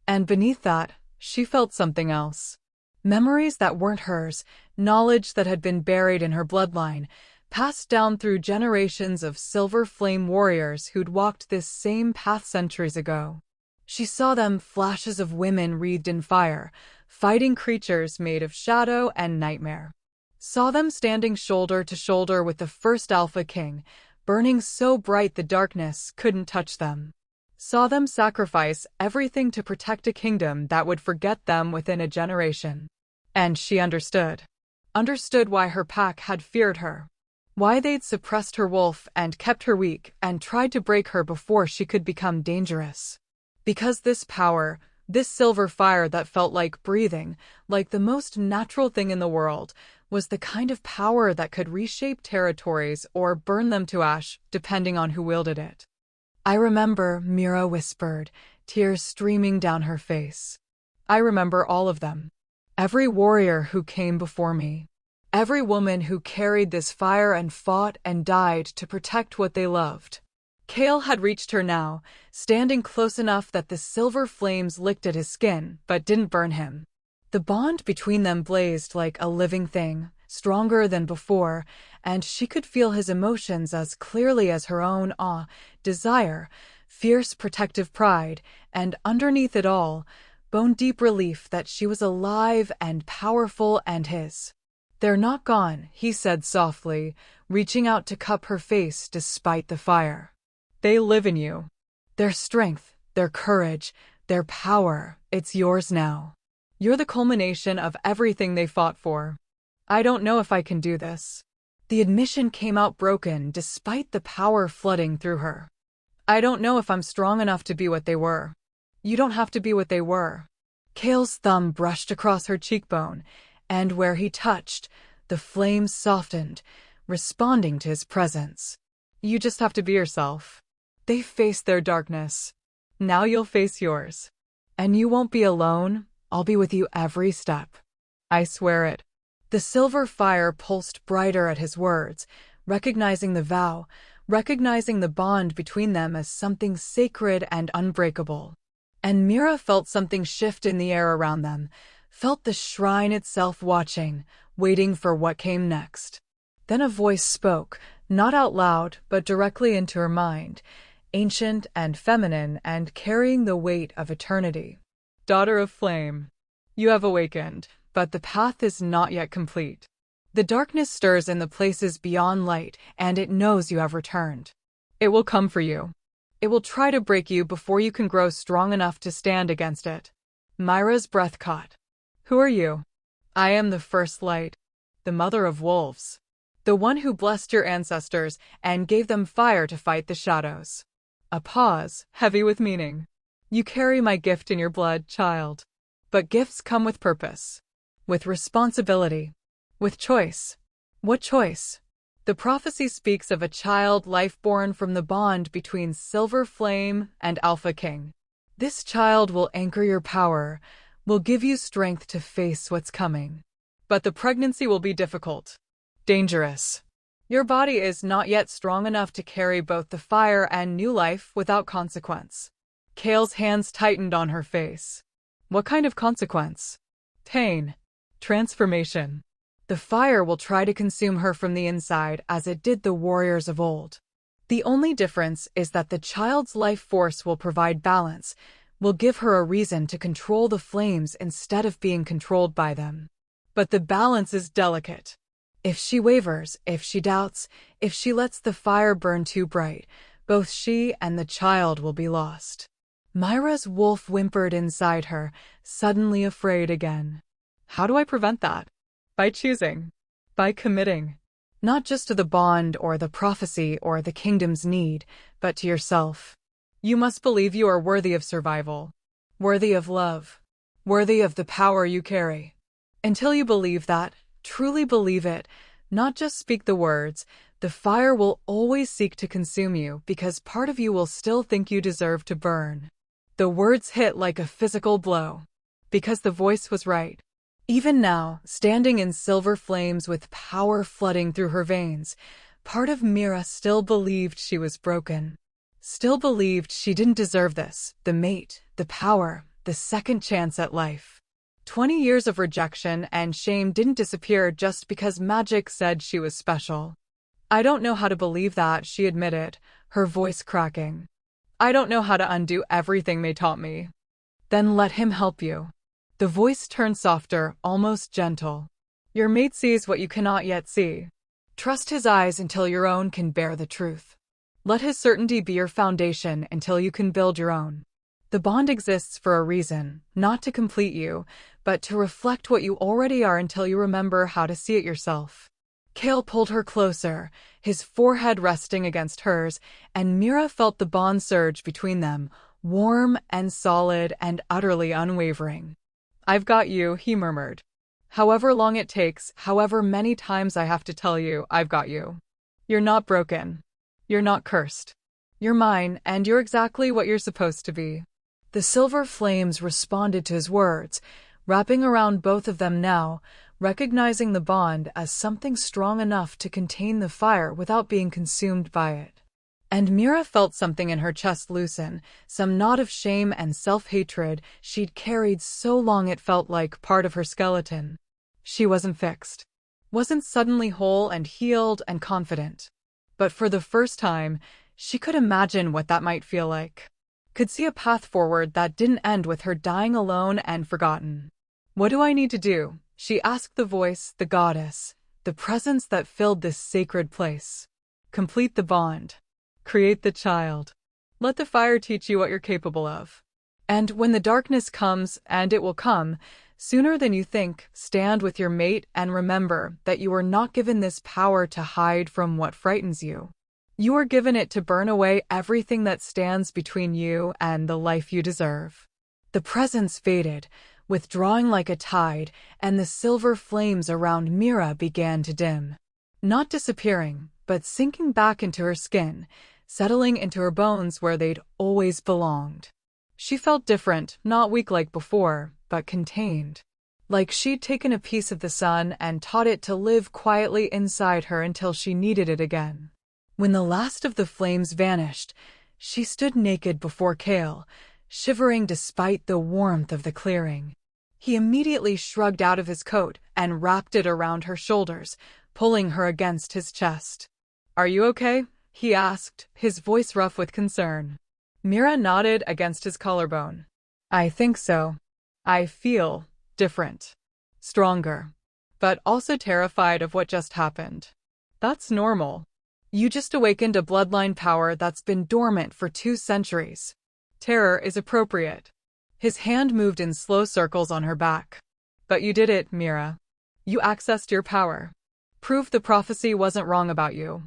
And beneath that, she felt something else. Memories that weren't hers, knowledge that had been buried in her bloodline, passed down through generations of silver flame warriors who'd walked this same path centuries ago. She saw them, flashes of women wreathed in fire, fighting creatures made of shadow and nightmare. Saw them standing shoulder to shoulder with the first Alpha King, burning so bright the darkness couldn't touch them. Saw them sacrifice everything to protect a kingdom that would forget them within a generation. And she understood. Understood why her pack had feared her. Why they'd suppressed her wolf and kept her weak and tried to break her before she could become dangerous. Because this power, this silver fire that felt like breathing, like the most natural thing in the world, was the kind of power that could reshape territories or burn them to ash, depending on who wielded it. "I remember," Mira whispered, tears streaming down her face. "I remember all of them. Every warrior who came before me. Every woman who carried this fire and fought and died to protect what they loved." Kale had reached her now, standing close enough that the silver flames licked at his skin, but didn't burn him. The bond between them blazed like a living thing, stronger than before, and she could feel his emotions as clearly as her own: awe, desire, fierce protective pride, and underneath it all, bone-deep relief that she was alive and powerful and his. "They're not gone," he said softly, reaching out to cup her face despite the fire. "They live in you. Their strength, their courage, their power, it's yours now. You're the culmination of everything they fought for." "I don't know if I can do this." The admission came out broken despite the power flooding through her. "I don't know if I'm strong enough to be what they were." "You don't have to be what they were." Kale's thumb brushed across her cheekbone, and where he touched, the flames softened, responding to his presence. "You just have to be yourself. They faced their darkness. Now you'll face yours. And you won't be alone. I'll be with you every step. I swear it." The silver fire pulsed brighter at his words, recognizing the vow, recognizing the bond between them as something sacred and unbreakable. And Mira felt something shift in the air around them, felt the shrine itself watching, waiting for what came next. Then a voice spoke, not out loud, but directly into her mind, ancient and feminine and carrying the weight of eternity. "Daughter of Flame, you have awakened, but the path is not yet complete. The darkness stirs in the places beyond light, and it knows you have returned. It will come for you. It will try to break you before you can grow strong enough to stand against it." Myra's breath caught. "Who are you?" "I am the first light, the mother of wolves. The one who blessed your ancestors and gave them fire to fight the shadows." A pause, heavy with meaning. "You carry my gift in your blood, child. But gifts come with purpose. With responsibility. With choice." "What choice?" "The prophecy speaks of a child life born from the bond between Silver Flame and Alpha King. This child will anchor your power, will give you strength to face what's coming. But the pregnancy will be difficult. Dangerous. Your body is not yet strong enough to carry both the fire and new life without consequence. Kale's hands tightened on her face. What kind of consequence? Pain. Transformation. The fire will try to consume her from the inside as it did the warriors of old. The only difference is that the child's life force will provide balance, will give her a reason to control the flames instead of being controlled by them. But the balance is delicate. If she wavers, if she doubts, if she lets the fire burn too bright, both she and the child will be lost. Myra's wolf whimpered inside her, suddenly afraid again. How do I prevent that? By choosing. By committing. Not just to the bond or the prophecy or the kingdom's need, but to yourself. You must believe you are worthy of survival. Worthy of love. Worthy of the power you carry. Until you believe that, truly believe it, not just speak the words, the fire will always seek to consume you because part of you will still think you deserve to burn. The words hit like a physical blow. Because the voice was right. Even now, standing in silver flames with power flooding through her veins, part of Mira still believed she was broken. Still believed she didn't deserve this, the mate, the power, the second chance at life. 20 years of rejection and shame didn't disappear just because magic said she was special. I don't know how to believe that, she admitted, her voice cracking. I don't know how to undo everything they taught me. Then let him help you. The voice turned softer, almost gentle. Your mate sees what you cannot yet see. Trust his eyes until your own can bear the truth. Let his certainty be your foundation until you can build your own. The bond exists for a reason, not to complete you, but to reflect what you already are until you remember how to see it yourself. Kale pulled her closer, his forehead resting against hers, and Mira felt the bond surge between them, warm and solid and utterly unwavering. I've got you, he murmured. However long it takes, however many times I have to tell you, I've got you. You're not broken. You're not cursed. You're mine, and you're exactly what you're supposed to be. The silver flames responded to his words, wrapping around both of them now, recognizing the bond as something strong enough to contain the fire without being consumed by it. And Mira felt something in her chest loosen, some knot of shame and self-hatred she'd carried so long it felt like part of her skeleton. She wasn't fixed. Wasn't suddenly whole and healed and confident. But for the first time, she could imagine what that might feel like. Could see a path forward that didn't end with her dying alone and forgotten. What do I need to do? She asked the voice, the goddess, the presence that filled this sacred place. Complete the bond. Create the child. Let the fire teach you what you're capable of. And when the darkness comes, and it will come, sooner than you think, stand with your mate and remember that you are not given this power to hide from what frightens you. You are given it to burn away everything that stands between you and the life you deserve. The presence faded, withdrawing like a tide, and the silver flames around Mira began to dim. Not disappearing, but sinking back into her skin, settling into her bones where they'd always belonged. She felt different, not weak like before, but contained. Like she'd taken a piece of the sun and taught it to live quietly inside her until she needed it again. When the last of the flames vanished, she stood naked before Kale, shivering despite the warmth of the clearing. He immediately shrugged out of his coat and wrapped it around her shoulders, pulling her against his chest. Are you okay? He asked, his voice rough with concern. Mira nodded against his collarbone. I think so. I feel different. Stronger. But also terrified of what just happened. That's normal. You just awakened a bloodline power that's been dormant for 2 centuries. Terror is appropriate. His hand moved in slow circles on her back. But you did it, Mira. You accessed your power. Proved the prophecy wasn't wrong about you.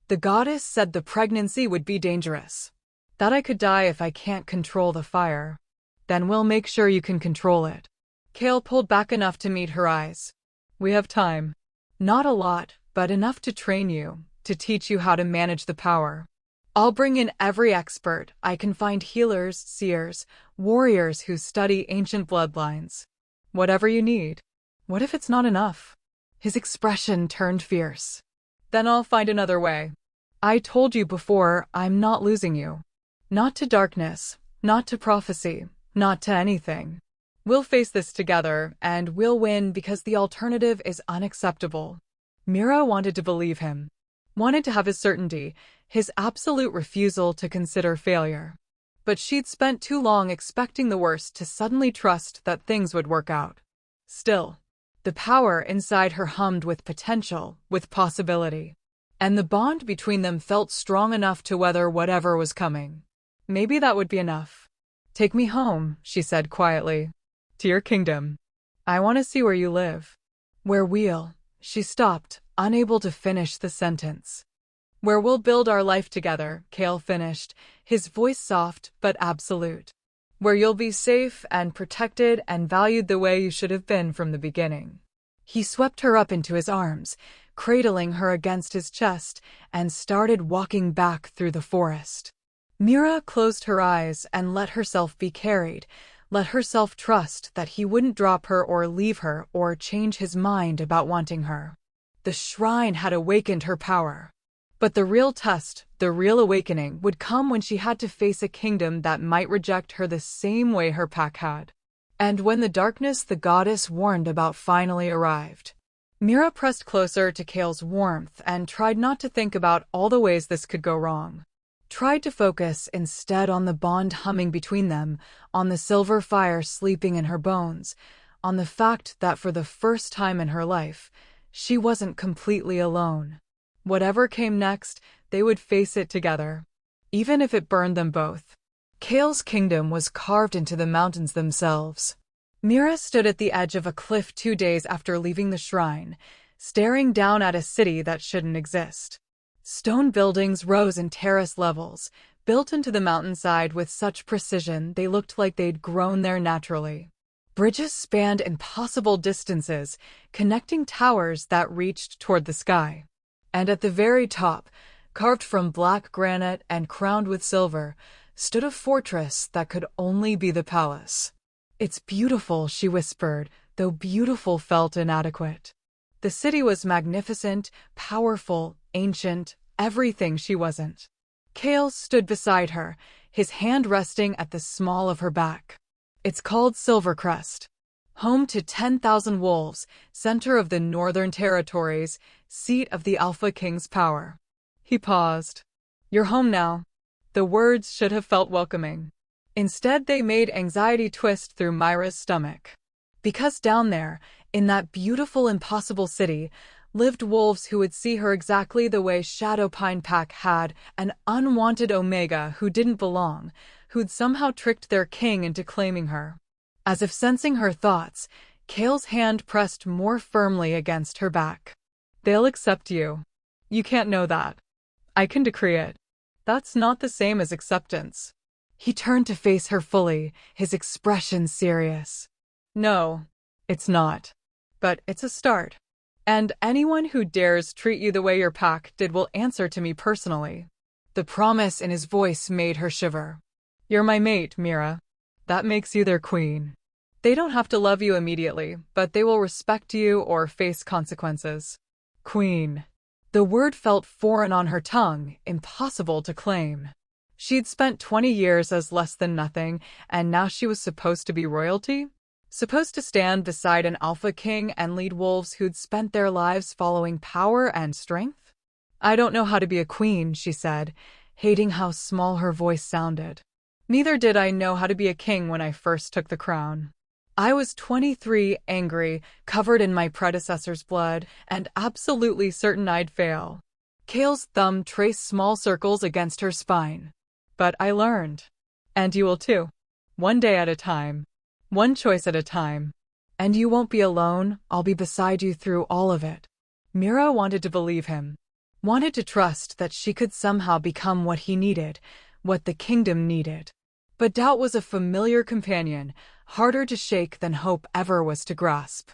The goddess said the pregnancy would be dangerous. That I could die if I can't control the fire. Then we'll make sure you can control it. Kale pulled back enough to meet her eyes. We have time. Not a lot, but enough to train you, to teach you how to manage the power. I'll bring in every expert. I can find healers, seers, warriors who study ancient bloodlines. Whatever you need. What if it's not enough? His expression turned fierce. Then I'll find another way. I told you before, I'm not losing you. Not to darkness, not to prophecy, not to anything. We'll face this together, and we'll win because the alternative is unacceptable. Mira wanted to believe him. Wanted to have his certainty, his absolute refusal to consider failure. But she'd spent too long expecting the worst to suddenly trust that things would work out. Still, the power inside her hummed with potential, with possibility. And the bond between them felt strong enough to weather whatever was coming. Maybe that would be enough. Take me home, she said quietly. To your kingdom. I want to see where you live. Where we'll. She stopped, unable to finish the sentence. Where we'll build our life together, Cale finished, his voice soft but absolute. Where you'll be safe and protected and valued the way you should have been from the beginning. He swept her up into his arms, cradling her against his chest, and started walking back through the forest. Mira closed her eyes and let herself be carried, let herself trust that he wouldn't drop her or leave her or change his mind about wanting her. The shrine had awakened her power. But the real test, the real awakening, would come when she had to face a kingdom that might reject her the same way her pack had. And when the darkness the goddess warned about finally arrived. Mira pressed closer to Cale's warmth and tried not to think about all the ways this could go wrong. Tried to focus instead on the bond humming between them, on the silver fire sleeping in her bones, on the fact that for the first time in her life, she wasn't completely alone. Whatever came next, they would face it together, even if it burned them both. Cale's kingdom was carved into the mountains themselves. Mira stood at the edge of a cliff 2 days after leaving the shrine, staring down at a city that shouldn't exist. Stone buildings rose in terrace levels, built into the mountainside with such precision they looked like they'd grown there naturally. Bridges spanned impossible distances, connecting towers that reached toward the sky. And at the very top, carved from black granite and crowned with silver, stood a fortress that could only be the palace. It's beautiful, she whispered, though beautiful felt inadequate. The city was magnificent, powerful, ancient, everything she wasn't. Cale stood beside her, his hand resting at the small of her back. It's called Silvercrest. Home to 10,000 wolves, center of the Northern Territories, seat of the Alpha King's power. He paused. You're home now. The words should have felt welcoming. Instead, they made anxiety twist through Myra's stomach. Because down there, in that beautiful, impossible city, lived wolves who would see her exactly the way Shadowpine Pack had, an unwanted Omega who didn't belong, who'd somehow tricked their king into claiming her. As if sensing her thoughts, Cale's hand pressed more firmly against her back. They'll accept you. You can't know that. I can decree it. That's not the same as acceptance. He turned to face her fully, his expression serious. No, it's not. But it's a start. And anyone who dares treat you the way your pack did will answer to me personally. The promise in his voice made her shiver. You're my mate, Mira. That makes you their queen. They don't have to love you immediately, but they will respect you or face consequences. Queen. The word felt foreign on her tongue, impossible to claim. She'd spent 20 years as less than nothing, and now she was supposed to be royalty? Supposed to stand beside an alpha king and lead wolves who'd spent their lives following power and strength? I don't know how to be a queen, she said, hating how small her voice sounded. Neither did I know how to be a king when I first took the crown. I was 23, angry, covered in my predecessor's blood, and absolutely certain I'd fail. Cale's thumb traced small circles against her spine. But I learned. And you will too. One day at a time. One choice at a time. And you won't be alone, I'll be beside you through all of it. Mira wanted to believe him. Wanted to trust that she could somehow become what he needed, what the kingdom needed. But doubt was a familiar companion, harder to shake than hope ever was to grasp.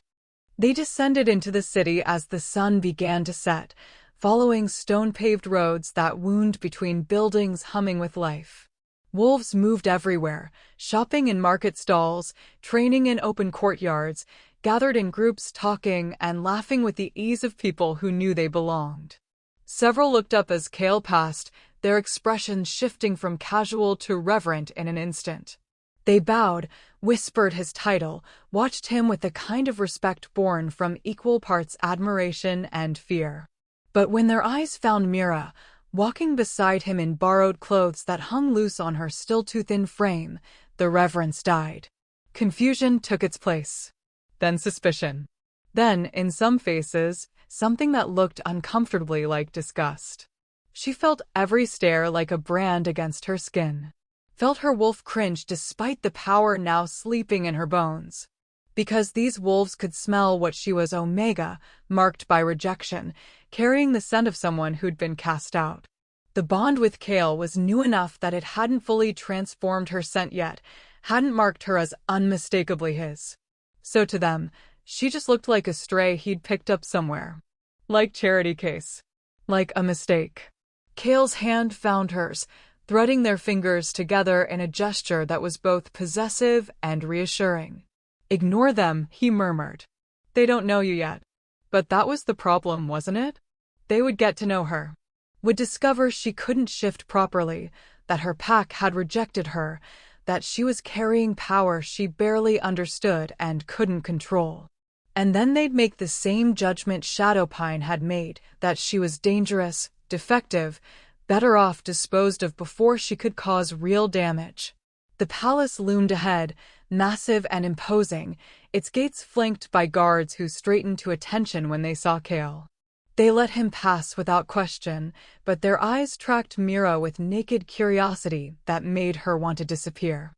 They descended into the city as the sun began to set, following stone-paved roads that wound between buildings humming with life. Wolves moved everywhere, shopping in market stalls, training in open courtyards, gathered in groups talking and laughing with the ease of people who knew they belonged. Several looked up as Cale passed, their expressions shifting from casual to reverent in an instant. They bowed, whispered his title, watched him with the kind of respect born from equal parts admiration and fear. But when their eyes found Mira, walking beside him in borrowed clothes that hung loose on her still-too-thin frame, the reverence died. Confusion took its place. Then suspicion. Then, in some faces, something that looked uncomfortably like disgust. She felt every stare like a brand against her skin. Felt her wolf cringe despite the power now sleeping in her bones. Because these wolves could smell what she was Omega, marked by rejection, carrying the scent of someone who'd been cast out. The bond with Cale was new enough that it hadn't fully transformed her scent yet, hadn't marked her as unmistakably his. So to them, she just looked like a stray he'd picked up somewhere. Like charity case. Like a mistake. Cale's hand found hers, threading their fingers together in a gesture that was both possessive and reassuring. "Ignore them," he murmured. "They don't know you yet." But that was the problem, wasn't it? They would get to know her. Would discover she couldn't shift properly, that her pack had rejected her, that she was carrying power she barely understood and couldn't control. And then they'd make the same judgment Shadowpine had made, that she was dangerous, defective, better off disposed of before she could cause real damage. The palace loomed ahead, massive and imposing, its gates flanked by guards who straightened to attention when they saw Cale. They let him pass without question, but their eyes tracked Mira with naked curiosity that made her want to disappear.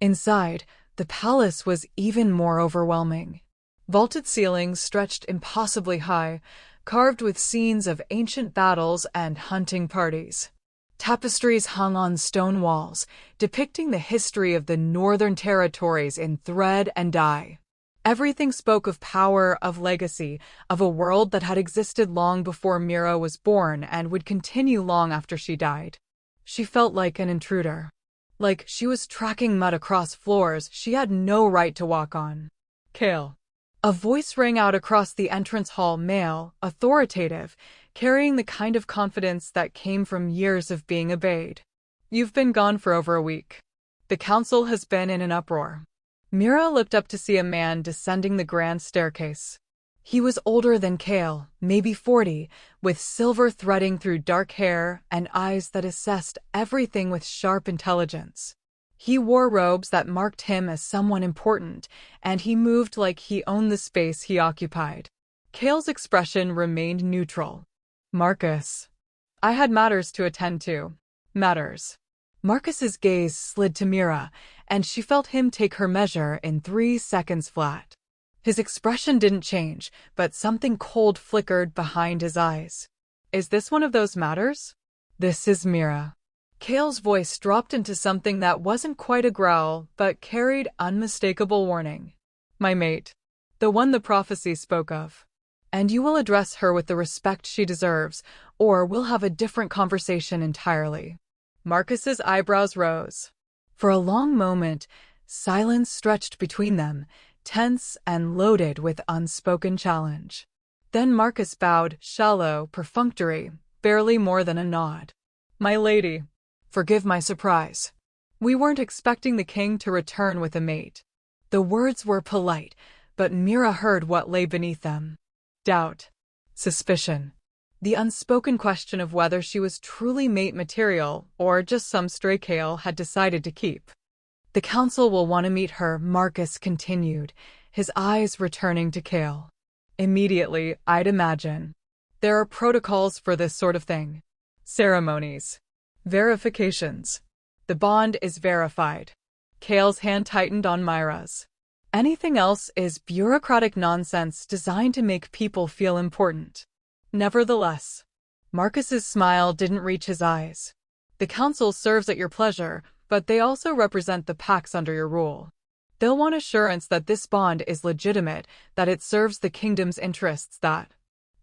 Inside, the palace was even more overwhelming. Vaulted ceilings stretched impossibly high, carved with scenes of ancient battles and hunting parties. Tapestries hung on stone walls, depicting the history of the Northern Territories in thread and dye. Everything spoke of power, of legacy, of a world that had existed long before Mira was born and would continue long after she died. She felt like an intruder. Like she was tracking mud across floors she had no right to walk on. "Cale." A voice rang out across the entrance hall, male, authoritative, carrying the kind of confidence that came from years of being obeyed. "You've been gone for over a week. The council has been in an uproar." Mira looked up to see a man descending the grand staircase. He was older than Cale, maybe 40, with silver threading through dark hair and eyes that assessed everything with sharp intelligence. He wore robes that marked him as someone important, and he moved like he owned the space he occupied. Cale's expression remained neutral. "Marcus." "I had matters to attend to." "Matters." Marcus's gaze slid to Mira, and she felt him take her measure in 3 seconds flat. His expression didn't change, but something cold flickered behind his eyes. "Is this one of those matters?" "This is Mira." Cale's voice dropped into something that wasn't quite a growl, but carried unmistakable warning. "My mate. The one the prophecy spoke of. And you will address her with the respect she deserves, or we'll have a different conversation entirely." Marcus's eyebrows rose. For a long moment, silence stretched between them, tense and loaded with unspoken challenge. Then Marcus bowed, shallow, perfunctory, barely more than a nod. "My lady. Forgive my surprise. We weren't expecting the king to return with a mate." The words were polite, but Mira heard what lay beneath them. Doubt. Suspicion. The unspoken question of whether she was truly mate material or just some stray Cale had decided to keep. "The council will want to meet her," Marcus continued, his eyes returning to Cale. "Immediately, I'd imagine. There are protocols for this sort of thing. Ceremonies. Verifications. The bond is verified." Cale's hand tightened on Mira's. "Anything else is bureaucratic nonsense designed to make people feel important." Nevertheless, Marcus's smile didn't reach his eyes. "The council serves at your pleasure, but they also represent the packs under your rule. They'll want assurance that this bond is legitimate, that it serves the kingdom's interests, that..."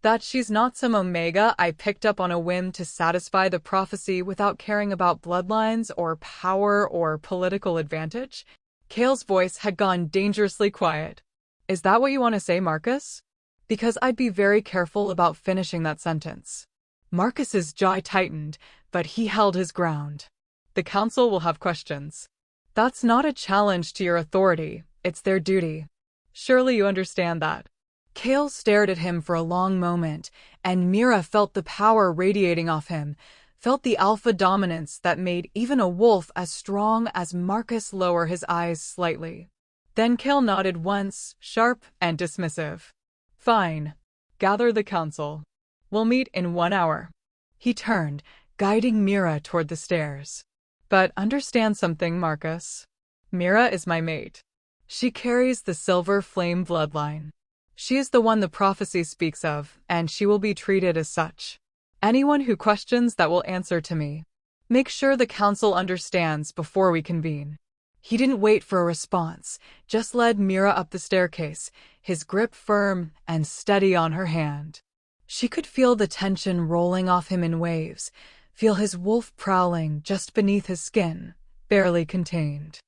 That she's not some omega I picked up on a whim to satisfy the prophecy without caring about bloodlines or power or political advantage? Kale's voice had gone dangerously quiet. Is that what you want to say, Marcus? Because I'd be very careful about finishing that sentence. Marcus's jaw tightened, but he held his ground. The council will have questions. That's not a challenge to your authority, it's their duty. Surely you understand that. Kale stared at him for a long moment, and Mira felt the power radiating off him, felt the alpha dominance that made even a wolf as strong as Marcus lower his eyes slightly. Then Kale nodded once, sharp and dismissive. Fine. Gather the council. We'll meet in 1 hour. He turned, guiding Mira toward the stairs. But understand something, Marcus. Mira is my mate. She carries the silver flame bloodline. She is the one the prophecy speaks of, and she will be treated as such. Anyone who questions that will answer to me. Make sure the council understands before we convene. He didn't wait for a response, just led Mira up the staircase, his grip firm and steady on her hand. She could feel the tension rolling off him in waves, feel his wolf prowling just beneath his skin, barely contained.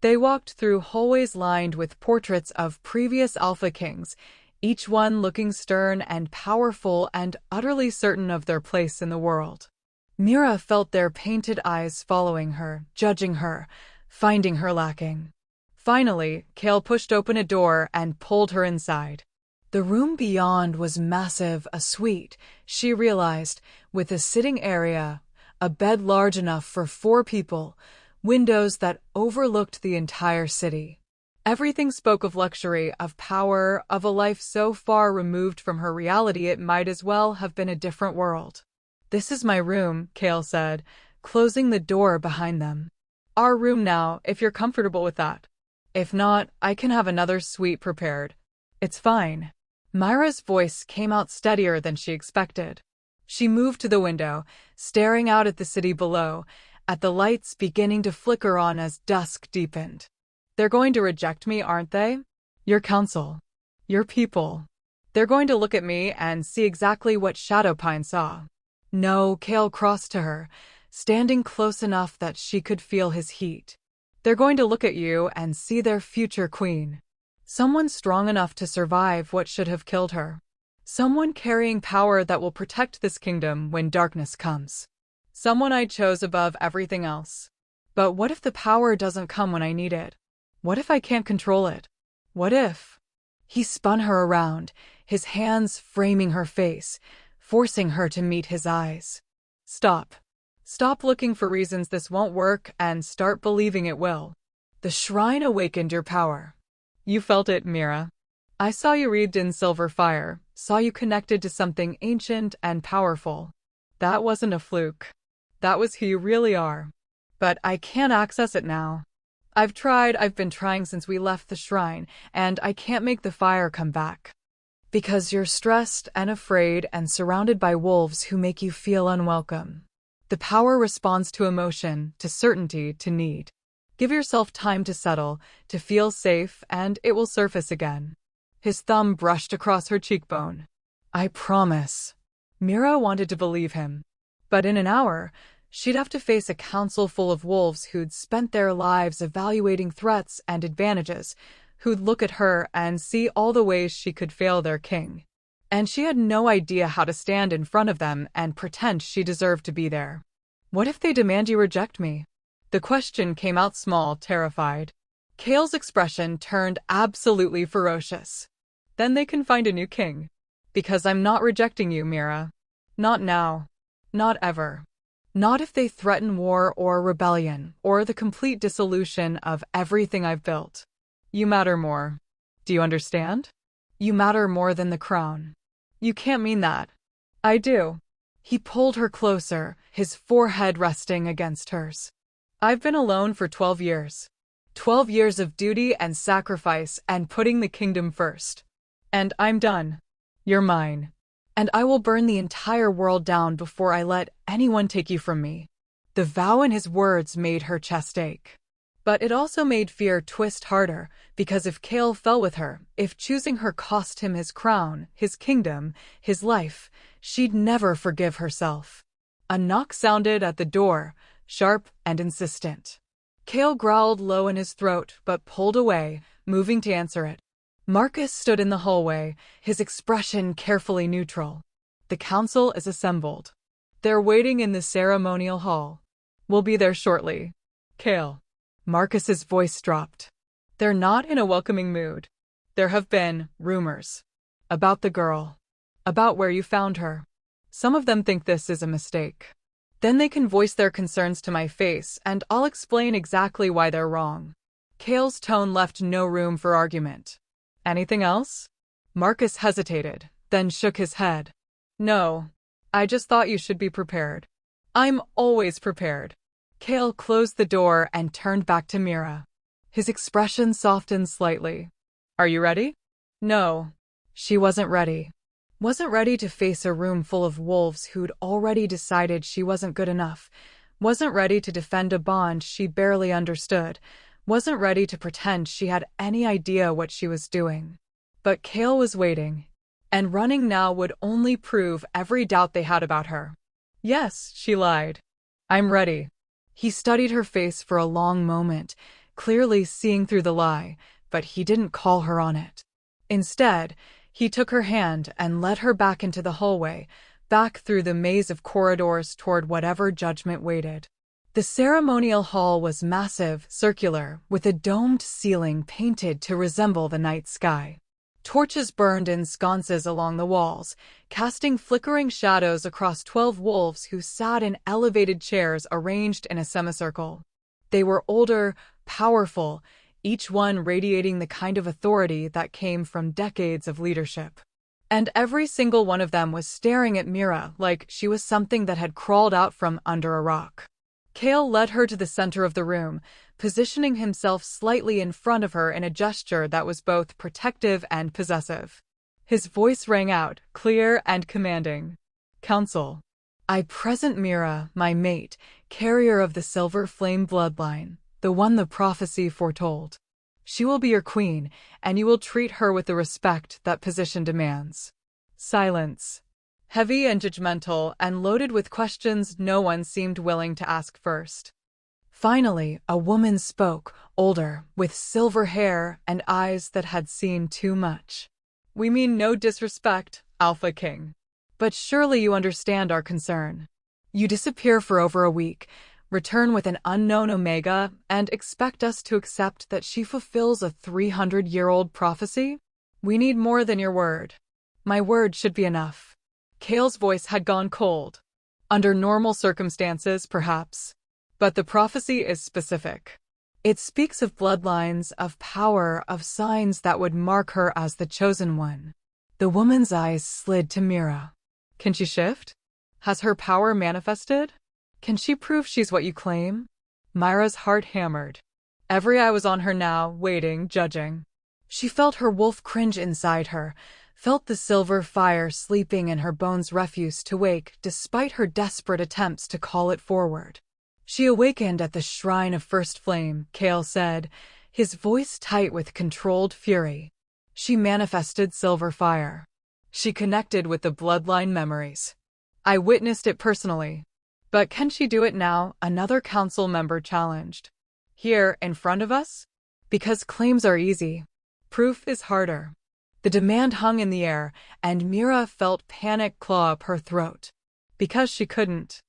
They walked through hallways lined with portraits of previous Alpha Kings, each one looking stern and powerful and utterly certain of their place in the world. Mira felt their painted eyes following her, judging her, finding her lacking. Finally, Kale pushed open a door and pulled her inside. The room beyond was massive, a suite, she realized, with a sitting area, a bed large enough for 4 people, windows that overlooked the entire city. Everything spoke of luxury, of power, of a life so far removed from her reality it might as well have been a different world. This is my room, Kale said, closing the door behind them. Our room now, if you're comfortable with that. If not, I can have another suite prepared. It's fine. Myra's voice came out steadier than she expected. She moved to the window, staring out at the city below, at the lights beginning to flicker on as dusk deepened. They're going to reject me, aren't they? Your council. Your people. They're going to look at me and see exactly what Shadowpine saw. No, Kale crossed to her, standing close enough that she could feel his heat. They're going to look at you and see their future queen. Someone strong enough to survive what should have killed her. Someone carrying power that will protect this kingdom when darkness comes. Someone I chose above everything else. But what if the power doesn't come when I need it? What if I can't control it? What if? He spun her around, his hands framing her face, forcing her to meet his eyes. Stop. Stop looking for reasons this won't work and start believing it will. The shrine awakened your power. You felt it, Mira. I saw you wreathed in silver fire, saw you connected to something ancient and powerful. That wasn't a fluke. That was who you really are. But I can't access it now. I've been trying since we left the shrine, and I can't make the fire come back. Because you're stressed and afraid and surrounded by wolves who make you feel unwelcome. The power responds to emotion, to certainty, to need. Give yourself time to settle, to feel safe, and it will surface again. His thumb brushed across her cheekbone. I promise. Mira wanted to believe him. But in an hour, she'd have to face a council full of wolves who'd spent their lives evaluating threats and advantages, who'd look at her and see all the ways she could fail their king. And she had no idea how to stand in front of them and pretend she deserved to be there. What if they demand you reject me? The question came out small, terrified. Kale's expression turned absolutely ferocious. Then they can find a new king. Because I'm not rejecting you, Mira. Not now. Not ever. Not if they threaten war or rebellion, or the complete dissolution of everything I've built. You matter more. Do you understand? You matter more than the crown. You can't mean that. I do. He pulled her closer, his forehead resting against hers. I've been alone for 12 years. 12 years of duty and sacrifice and putting the kingdom first. And I'm done. You're mine. And I will burn the entire world down before I let anyone take you from me. The vow in his words made her chest ache. But it also made fear twist harder, because if Kale fell with her, if choosing her cost him his crown, his kingdom, his life, she'd never forgive herself. A knock sounded at the door, sharp and insistent. Kale growled low in his throat, but pulled away, moving to answer it. Marcus stood in the hallway, his expression carefully neutral. The council is assembled. They're waiting in the ceremonial hall. We'll be there shortly. Kale. Marcus's voice dropped. They're not in a welcoming mood. There have been rumors. About the girl. About where you found her. Some of them think this is a mistake. Then they can voice their concerns to my face, and I'll explain exactly why they're wrong. Kale's tone left no room for argument. Anything else? Marcus hesitated, then shook his head. No. I just thought you should be prepared. I'm always prepared. Kale closed the door and turned back to Mira. His expression softened slightly. Are you ready? No. She wasn't ready. Wasn't ready to face a room full of wolves who'd already decided she wasn't good enough. Wasn't ready to defend a bond she barely understood. Wasn't ready to pretend she had any idea what she was doing. But Kale was waiting, and running now would only prove every doubt they had about her. Yes, she lied. I'm ready. He studied her face for a long moment, clearly seeing through the lie, but he didn't call her on it. Instead, he took her hand and led her back into the hallway, back through the maze of corridors toward whatever judgment waited. The ceremonial hall was massive, circular, with a domed ceiling painted to resemble the night sky. Torches burned in sconces along the walls, casting flickering shadows across 12 wolves who sat in elevated chairs arranged in a semicircle. They were older, powerful, each one radiating the kind of authority that came from decades of leadership. And every single one of them was staring at Mira like she was something that had crawled out from under a rock. Kale led her to the center of the room, positioning himself slightly in front of her in a gesture that was both protective and possessive. His voice rang out, clear and commanding. Council. I present Mira, my mate, carrier of the Silver Flame bloodline, the one the prophecy foretold. She will be your queen, and you will treat her with the respect that position demands. Silence. Heavy and judgmental, and loaded with questions no one seemed willing to ask first. Finally, a woman spoke, older, with silver hair and eyes that had seen too much. We mean no disrespect, Alpha King. But surely you understand our concern. You disappear for over a week, return with an unknown Omega, and expect us to accept that she fulfills a 300-year-old prophecy? We need more than your word. My word should be enough. Kale's voice had gone cold. Under normal circumstances, perhaps. But the prophecy is specific. It speaks of bloodlines, of power, of signs that would mark her as the chosen one. The woman's eyes slid to Mira. Can she shift? Has her power manifested? Can she prove she's what you claim? Myra's heart hammered. Every eye was on her now, waiting, judging. She felt her wolf cringe inside her, felt the silver fire sleeping in her bones refuse to wake despite her desperate attempts to call it forward. She awakened at the shrine of First Flame, Kale said, his voice tight with controlled fury. She manifested silver fire. She connected with the bloodline memories. I witnessed it personally. But can she do it now? Another council member challenged. Here, in front of us? Because claims are easy. Proof is harder. The demand hung in the air, and Mira felt panic claw up her throat. Because she couldn't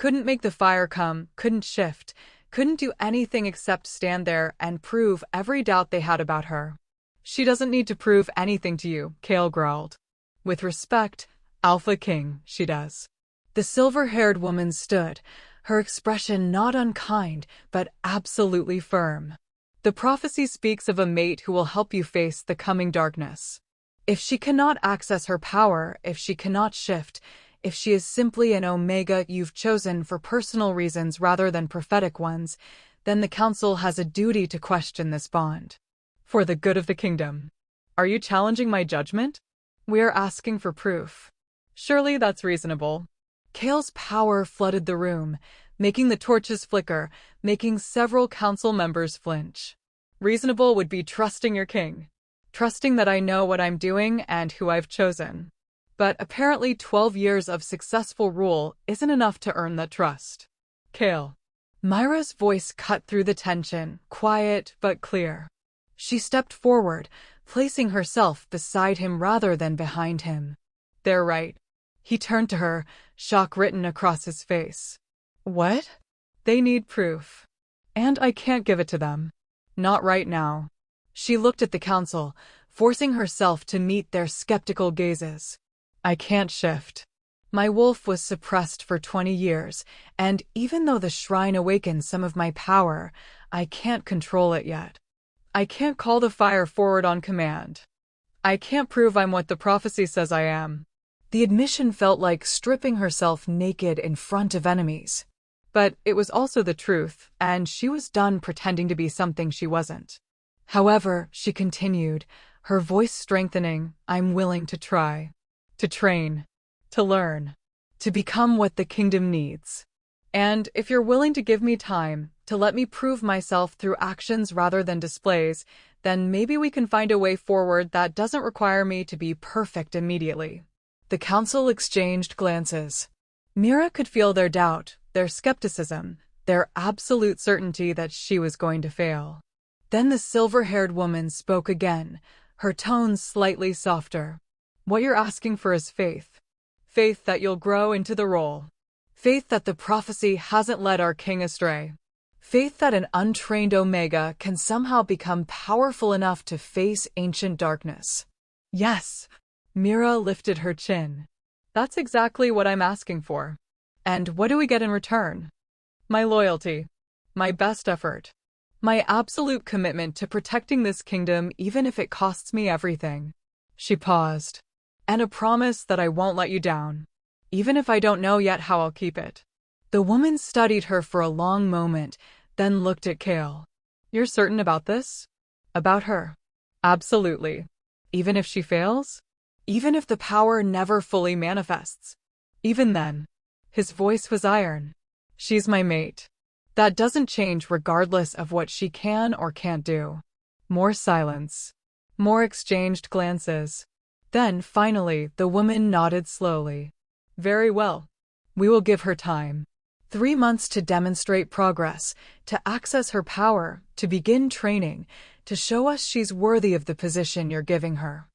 make the fire come, couldn't shift, couldn't do anything except stand there and prove every doubt they had about her. She doesn't need to prove anything to you, Kale growled. With respect, Alpha King, she does. The silver-haired woman stood, her expression not unkind, but absolutely firm. The prophecy speaks of a mate who will help you face the coming darkness. If she cannot access her power, if she cannot shift, if she is simply an Omega you've chosen for personal reasons rather than prophetic ones, then the Council has a duty to question this bond. For the good of the kingdom. Are you challenging my judgment? We are asking for proof. Surely that's reasonable. Kale's power flooded the room, making the torches flicker, making several council members flinch. Reasonable would be trusting your king. Trusting that I know what I'm doing and who I've chosen. But apparently 12 years of successful rule isn't enough to earn that trust. Kale. Myra's voice cut through the tension, quiet but clear. She stepped forward, placing herself beside him rather than behind him. They're right. He turned to her, shock written across his face. What? They need proof. And I can't give it to them. Not right now. She looked at the council, forcing herself to meet their skeptical gazes. I can't shift. My wolf was suppressed for 20 years, and even though the shrine awakened some of my power, I can't control it yet. I can't call the fire forward on command. I can't prove I'm what the prophecy says I am. The admission felt like stripping herself naked in front of enemies. But it was also the truth, and she was done pretending to be something she wasn't. However, she continued, her voice strengthening, I'm willing to try. To train. To learn. To become what the kingdom needs. And if you're willing to give me time, to let me prove myself through actions rather than displays, then maybe we can find a way forward that doesn't require me to be perfect immediately. The council exchanged glances. Mira could feel their doubt, their skepticism, their absolute certainty that she was going to fail. Then the silver-haired woman spoke again, her tones slightly softer. What you're asking for is faith. Faith that you'll grow into the role. Faith that the prophecy hasn't led our king astray. Faith that an untrained Omega can somehow become powerful enough to face ancient darkness. Yes. Mira lifted her chin. That's exactly what I'm asking for. And what do we get in return? My loyalty. My best effort. My absolute commitment to protecting this kingdom even if it costs me everything. She paused. And a promise that I won't let you down. Even if I don't know yet how I'll keep it. The woman studied her for a long moment, then looked at Kale. You're certain about this? About her? Absolutely. Even if she fails? Even if the power never fully manifests? Even then. His voice was iron. She's my mate. That doesn't change regardless of what she can or can't do. More silence. More exchanged glances. Then, finally, the woman nodded slowly. Very well. We will give her time. 3 months to demonstrate progress, to access her power, to begin training, to show us she's worthy of the position you're giving her.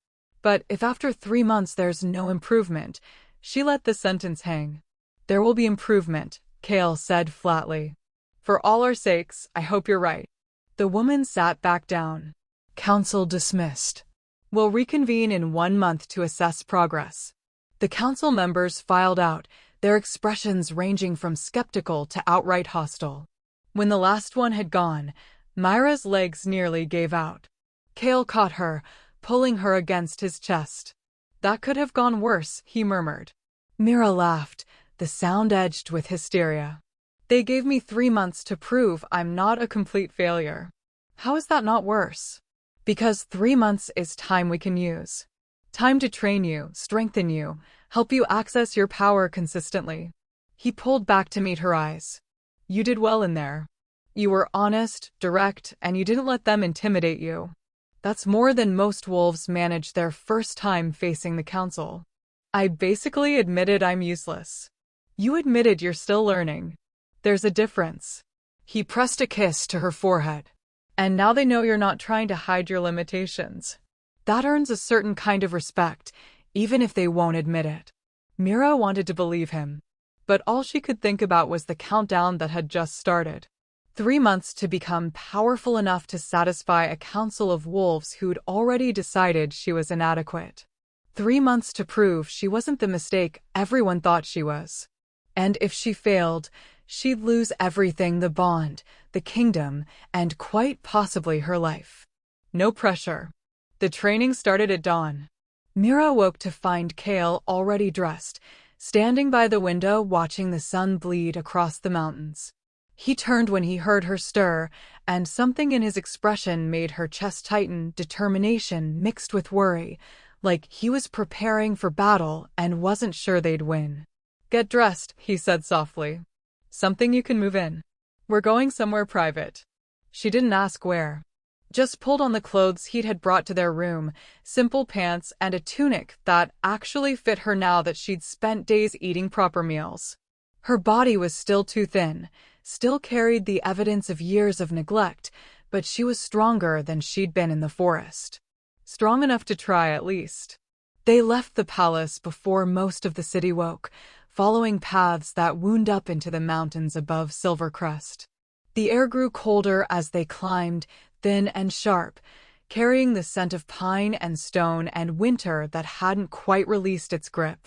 But if after 3 months there's no improvement, she let the sentence hang. There will be improvement, Kale said flatly. For all our sakes, I hope you're right. The woman sat back down. Council dismissed. We'll reconvene in 1 month to assess progress. The council members filed out, their expressions ranging from skeptical to outright hostile. When the last one had gone, Myra's legs nearly gave out. Kale caught her, pulling her against his chest. That could have gone worse, he murmured. Mira laughed, the sound edged with hysteria. They gave me 3 months to prove I'm not a complete failure. How is that not worse? Because 3 months is time we can use. Time to train you, strengthen you, help you access your power consistently. He pulled back to meet her eyes. You did well in there. You were honest, direct, and you didn't let them intimidate you. That's more than most wolves manage their first time facing the council. I basically admitted I'm useless. You admitted you're still learning. There's a difference. He pressed a kiss to her forehead. And now they know you're not trying to hide your limitations. That earns a certain kind of respect, even if they won't admit it. Mira wanted to believe him. But all she could think about was the countdown that had just started. 3 months to become powerful enough to satisfy a council of wolves who'd already decided she was inadequate. 3 months to prove she wasn't the mistake everyone thought she was. And if she failed, she'd lose everything, the bond, the kingdom, and quite possibly her life. No pressure. The training started at dawn. Mira woke to find Kale already dressed, standing by the window watching the sun bleed across the mountains. He turned when he heard her stir, and something in his expression made her chest tighten, determination mixed with worry, like he was preparing for battle and wasn't sure they'd win. Get dressed, he said softly. Something you can move in. We're going somewhere private. She didn't ask where. Just pulled on the clothes he had brought to their room, simple pants and a tunic that actually fit her now that she'd spent days eating proper meals. Her body was still too thin, still carried the evidence of years of neglect, but she was stronger than she'd been in the forest. Strong enough to try, at least. They left the palace before most of the city woke, following paths that wound up into the mountains above Silvercrest. The air grew colder as they climbed, thin and sharp, carrying the scent of pine and stone and winter that hadn't quite released its grip.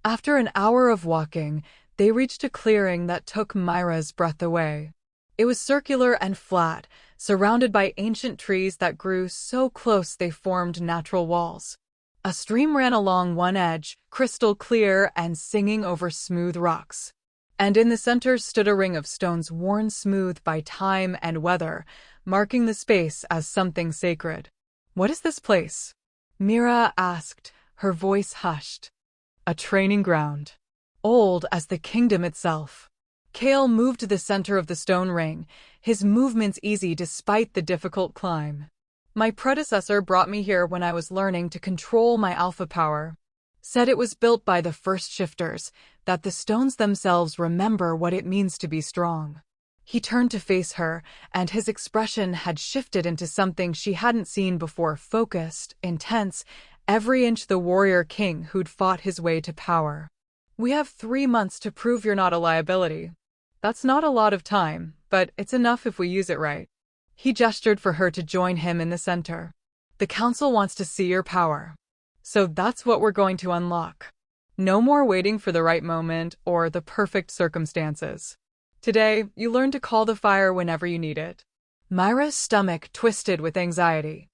After an hour of walking, they reached a clearing that took Myra's breath away. It was circular and flat, surrounded by ancient trees that grew so close they formed natural walls. A stream ran along one edge, crystal clear and singing over smooth rocks. And in the center stood a ring of stones worn smooth by time and weather, marking the space as something sacred. "What is this place?" Mira asked, her voice hushed. "A training ground. Old as the kingdom itself." Kale moved to the center of the stone ring, his movements easy despite the difficult climb. "My predecessor brought me here when I was learning to control my alpha power. Said it was built by the first shifters, that the stones themselves remember what it means to be strong." He turned to face her, and his expression had shifted into something she hadn't seen before, focused, intense, every inch the warrior king who'd fought his way to power. "We have 3 months to prove you're not a liability. That's not a lot of time, but it's enough if we use it right." He gestured for her to join him in the center. "The council wants to see your power. So that's what we're going to unlock. No more waiting for the right moment or the perfect circumstances. Today, you learn to call the fire whenever you need it." Myra's stomach twisted with anxiety.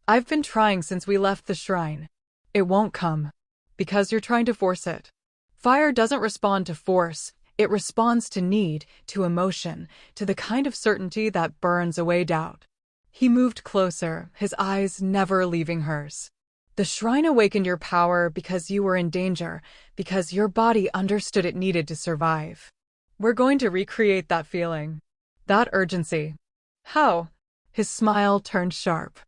"I've been trying since we left the shrine. It won't come. Because you're trying to force it. Fire doesn't respond to force. It responds to need, to emotion, to the kind of certainty that burns away doubt." He moved closer, his eyes never leaving hers. "The shrine awakened your power because you were in danger, because your body understood it needed to survive. We're going to recreate that feeling. That urgency." "How?" His smile turned sharp.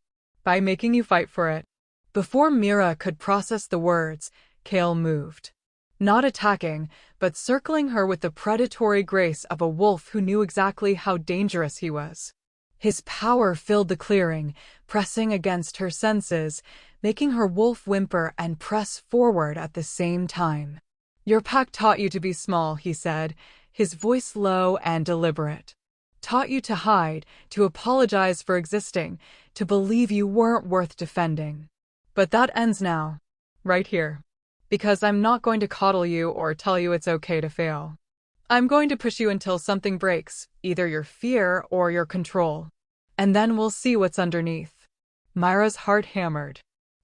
"By making you fight for it." Before Mira could process the words, Kale moved. Not attacking, but circling her with the predatory grace of a wolf who knew exactly how dangerous he was. His power filled the clearing, pressing against her senses, making her wolf whimper and press forward at the same time. "Your pack taught you to be small," he said, his voice low and deliberate. "Taught you to hide, to apologize for existing, to believe you weren't worth defending. But that ends now. Right here. Because I'm not going to coddle you or tell you it's okay to fail. I'm going to push you until something breaks, either your fear or your control. And then we'll see what's underneath." Myra's heart hammered.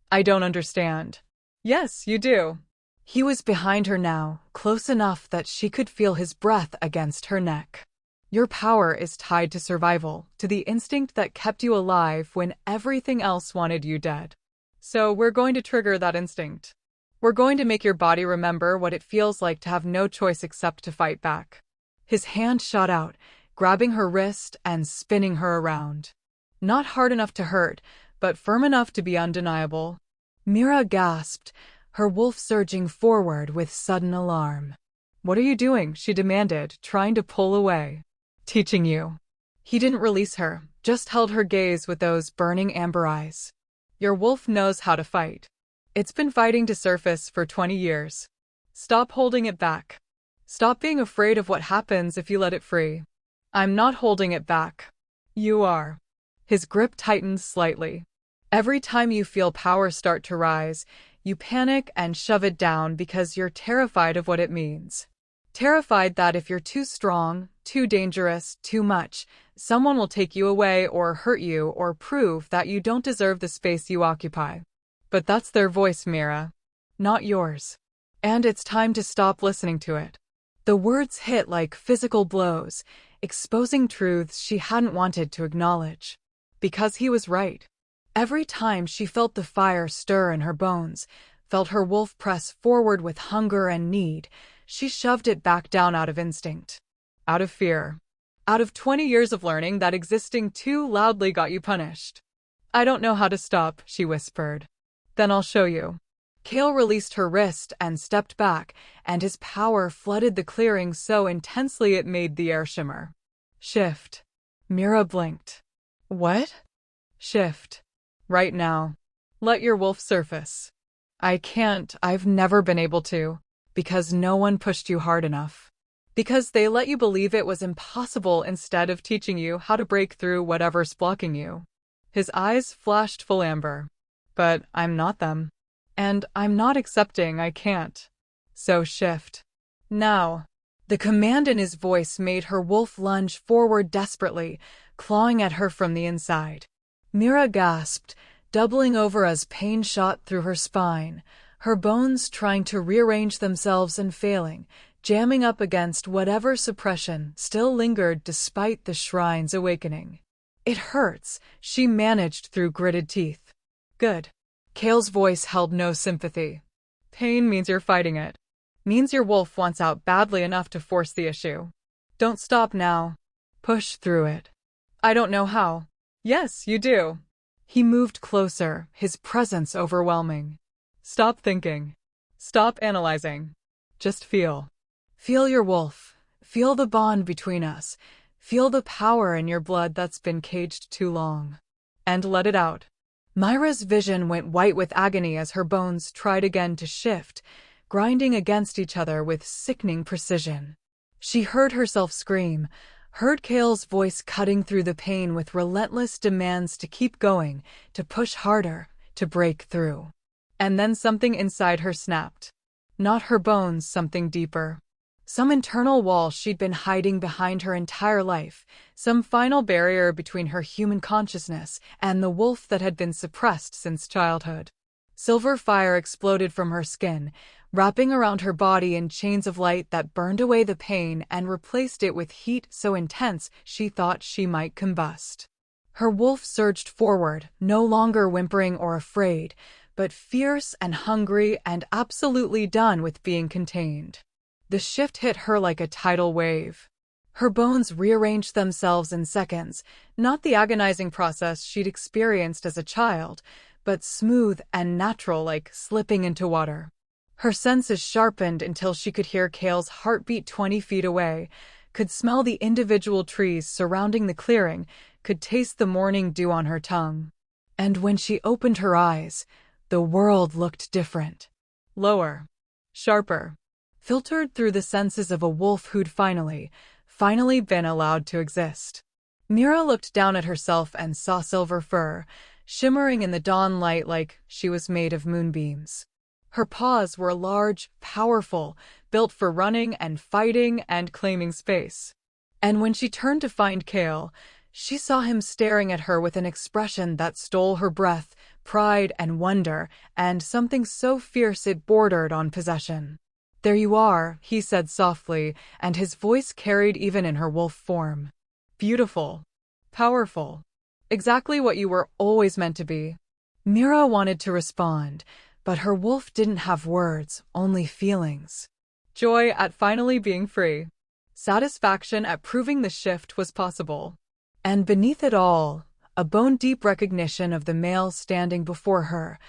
"I don't understand." "Yes, you do." He was behind her now, close enough that she could feel his breath against her neck. "Your power is tied to survival, to the instinct that kept you alive when everything else wanted you dead. So we're going to trigger that instinct. We're going to make your body remember what it feels like to have no choice except to fight back." His hand shot out, grabbing her wrist and spinning her around. Not hard enough to hurt, but firm enough to be undeniable. Mira gasped, her wolf surging forward with sudden alarm. "What are you doing?" she demanded, trying to pull away. "Teaching you." He didn't release her, just held her gaze with those burning amber eyes. "Your wolf knows how to fight. It's been fighting to surface for 20 years. Stop holding it back. Stop being afraid of what happens if you let it free." "I'm not holding it back." "You are." His grip tightened slightly. "Every time you feel power start to rise, you panic and shove it down because you're terrified of what it means. Terrified that if you're too strong, too dangerous, too much, someone will take you away or hurt you or prove that you don't deserve the space you occupy. But that's their voice, Mira. Not yours. And it's time to stop listening to it." The words hit like physical blows, exposing truths she hadn't wanted to acknowledge. Because he was right. Every time she felt the fire stir in her bones, felt her wolf press forward with hunger and need, she shoved it back down out of instinct. Out of fear. Out of 20 years of learning that existing too loudly got you punished. I don't know how to stop, she whispered. Then I'll show you. Kale released her wrist and stepped back, and his power flooded the clearing so intensely it made the air shimmer. Shift. Mira blinked. What? Shift. Right now. Let your wolf surface. I can't, I've never been able to. Because no one pushed you hard enough. Because they let you believe it was impossible instead of teaching you how to break through whatever's blocking you. His eyes flashed full amber. But I'm not them. And I'm not accepting I can't. So shift. Now. The command in his voice made her wolf lunge forward desperately, clawing at her from the inside. Mira gasped, doubling over as pain shot through her spine, her bones trying to rearrange themselves and failing, jamming up against whatever suppression still lingered despite the shrine's awakening. It hurts, she managed through gritted teeth. Good. Kale's voice held no sympathy. Pain means you're fighting it. Means your wolf wants out badly enough to force the issue. Don't stop now. Push through it. I don't know how. Yes, you do. He moved closer, his presence overwhelming. Stop thinking. Stop analyzing. Just feel. Feel your wolf. Feel the bond between us. Feel the power in your blood that's been caged too long. And let it out. Myra's vision went white with agony as her bones tried again to shift, grinding against each other with sickening precision. She heard herself scream, heard Kale's voice cutting through the pain with relentless demands to keep going, to push harder, to break through. And then something inside her snapped. Not her bones, something deeper. Some internal wall she'd been hiding behind her entire life, some final barrier between her human consciousness and the wolf that had been suppressed since childhood. Silver fire exploded from her skin, wrapping around her body in chains of light that burned away the pain and replaced it with heat so intense she thought she might combust. Her wolf surged forward, no longer whimpering or afraid, but fierce and hungry and absolutely done with being contained. The shift hit her like a tidal wave. Her bones rearranged themselves in seconds, not the agonizing process she'd experienced as a child, but smooth and natural like slipping into water. Her senses sharpened until she could hear Kale's heartbeat 20 feet away, could smell the individual trees surrounding the clearing, could taste the morning dew on her tongue. And when she opened her eyes, the world looked different. Lower. Sharper. Filtered through the senses of a wolf who'd finally been allowed to exist. Mira looked down at herself and saw silver fur, shimmering in the dawn light like she was made of moonbeams. Her paws were large, powerful, built for running and fighting and claiming space. And when she turned to find Kale, she saw him staring at her with an expression that stole her breath, pride and wonder, and something so fierce it bordered on possession. There you are, he said softly, and his voice carried even in her wolf form. Beautiful. Powerful. Exactly what you were always meant to be. Mira wanted to respond, but her wolf didn't have words, only feelings. Joy at finally being free. Satisfaction at proving the shift was possible. And beneath it all, a bone-deep recognition of the male standing before her,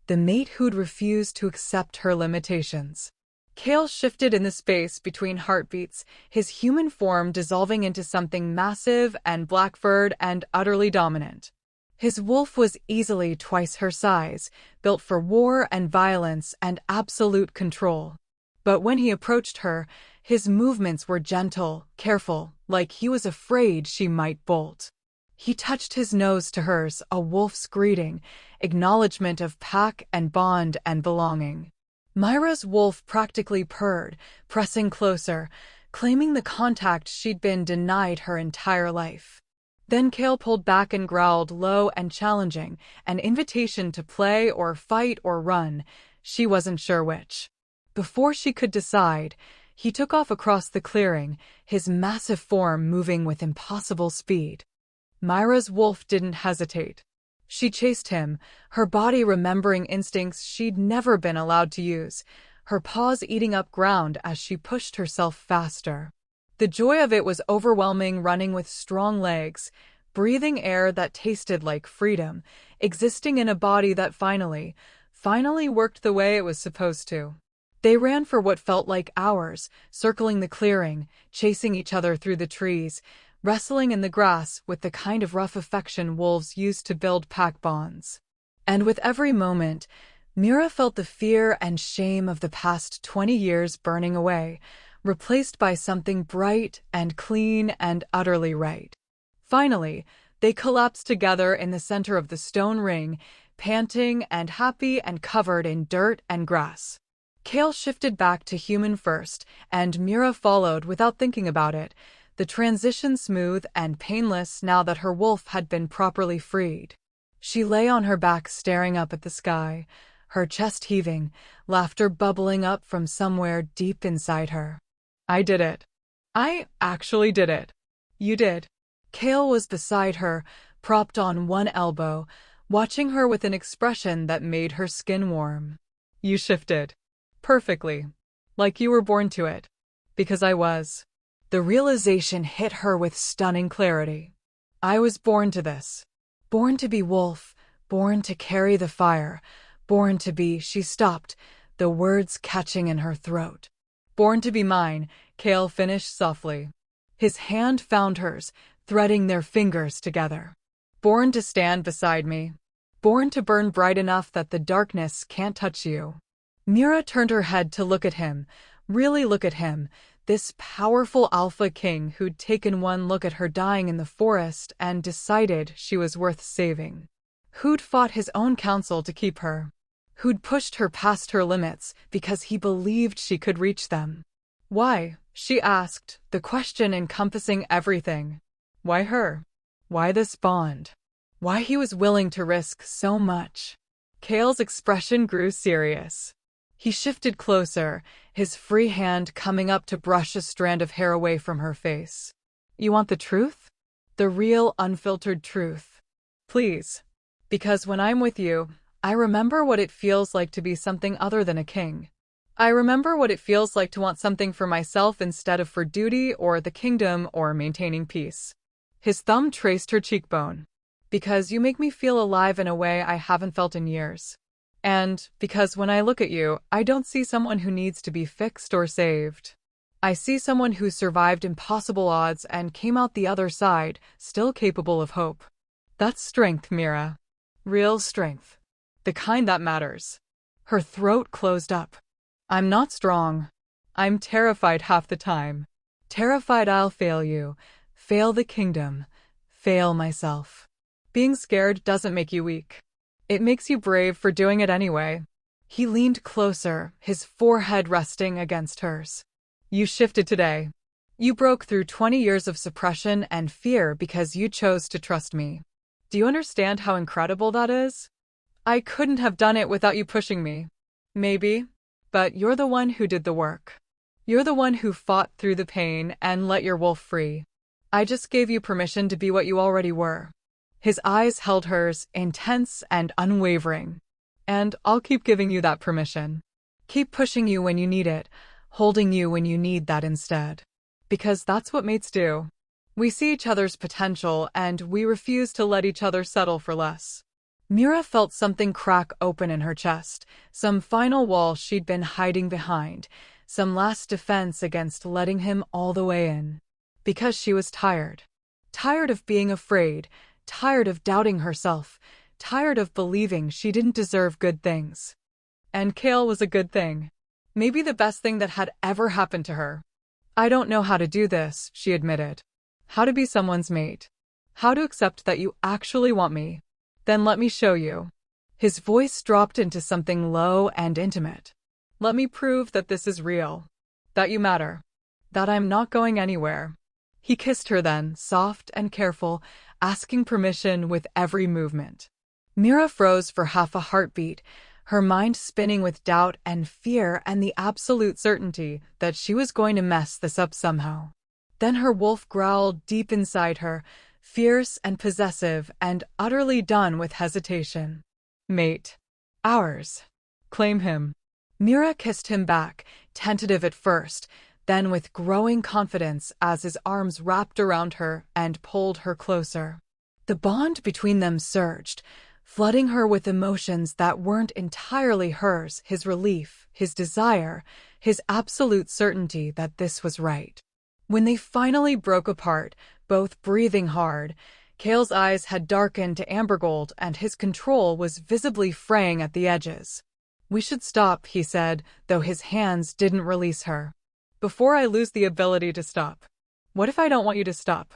the mate who'd refused to accept her limitations. Kale shifted in the space between heartbeats, his human form dissolving into something massive and black-furred and utterly dominant. His wolf was easily twice her size, built for war and violence and absolute control. But when he approached her, his movements were gentle, careful, like he was afraid she might bolt. He touched his nose to hers, a wolf's greeting, acknowledgement of pack and bond and belonging. Myra's wolf practically purred, pressing closer, claiming the contact she'd been denied her entire life. Then Kale pulled back and growled low and challenging, an invitation to play or fight or run, she wasn't sure which. Before she could decide, he took off across the clearing, his massive form moving with impossible speed. Myra's wolf didn't hesitate. She chased him, her body remembering instincts she'd never been allowed to use, her paws eating up ground as she pushed herself faster. The joy of it was overwhelming, running with strong legs, breathing air that tasted like freedom, existing in a body that finally worked the way it was supposed to. They ran for what felt like hours, circling the clearing, chasing each other through the trees, wrestling in the grass with the kind of rough affection wolves used to build pack bonds. And with every moment, Mira felt the fear and shame of the past 20 years burning away, replaced by something bright and clean and utterly right. Finally, they collapsed together in the center of the stone ring, panting and happy and covered in dirt and grass. Kale shifted back to human first, and Mira followed without thinking about it, the transition smooth and painless now that her wolf had been properly freed. She lay on her back staring up at the sky, her chest heaving, laughter bubbling up from somewhere deep inside her. I did it. I actually did it. You did. Kale was beside her, propped on one elbow, watching her with an expression that made her skin warm. You shifted. Perfectly. Like you were born to it. Because I was. The realization hit her with stunning clarity. I was born to this. Born to be wolf, born to carry the fire, born to be, she stopped, the words catching in her throat. Born to be mine, Kale finished softly. His hand found hers, threading their fingers together. Born to stand beside me. Born to burn bright enough that the darkness can't touch you. Mira turned her head to look at him, really look at him, this powerful alpha king who'd taken one look at her dying in the forest and decided she was worth saving. Who'd fought his own counsel to keep her. Who'd pushed her past her limits because he believed she could reach them. Why? She asked, the question encompassing everything. Why her? Why this bond? Why he was willing to risk so much? Kale's expression grew serious. He shifted closer, his free hand coming up to brush a strand of hair away from her face. You want the truth? The real, unfiltered truth. Please. Because when I'm with you, I remember what it feels like to be something other than a king. I remember what it feels like to want something for myself instead of for duty or the kingdom or maintaining peace. His thumb traced her cheekbone. Because you make me feel alive in a way I haven't felt in years. And because when I look at you, I don't see someone who needs to be fixed or saved. I see someone who survived impossible odds and came out the other side, still capable of hope. That's strength, Mira. Real strength. The kind that matters. Her throat closed up. I'm not strong. I'm terrified half the time. Terrified I'll fail you, fail the kingdom, fail myself. Being scared doesn't make you weak. It makes you brave for doing it anyway. He leaned closer, his forehead resting against hers. You shifted today. You broke through 20 years of suppression and fear because you chose to trust me. Do you understand how incredible that is? I couldn't have done it without you pushing me. Maybe. But you're the one who did the work. You're the one who fought through the pain and let your wolf free. I just gave you permission to be what you already were. His eyes held hers, intense and unwavering. And I'll keep giving you that permission. Keep pushing you when you need it, holding you when you need that instead. Because that's what mates do. We see each other's potential and we refuse to let each other settle for less. Mira felt something crack open in her chest, some final wall she'd been hiding behind, some last defense against letting him all the way in. Because she was tired. Tired of being afraid, tired of doubting herself, tired of believing she didn't deserve good things. And Kale was a good thing. Maybe the best thing that had ever happened to her. I don't know how to do this, she admitted. How to be someone's mate. How to accept that you actually want me. Then let me show you. His voice dropped into something low and intimate. Let me prove that this is real. That you matter. That I'm not going anywhere. He kissed her then, soft and careful, asking permission with every movement. Mira froze for half a heartbeat, her mind spinning with doubt and fear and the absolute certainty that she was going to mess this up somehow. Then her wolf growled deep inside her, fierce and possessive and utterly done with hesitation. Mate. Ours. Claim him. Mira kissed him back, tentative at first, then with growing confidence as his arms wrapped around her and pulled her closer. The bond between them surged, flooding her with emotions that weren't entirely hers, his relief, his desire, his absolute certainty that this was right. When they finally broke apart, both breathing hard, Cale's eyes had darkened to amber gold and his control was visibly fraying at the edges. "We should stop," he said, though his hands didn't release her. "Before I lose the ability to stop." "What if I don't want you to stop?"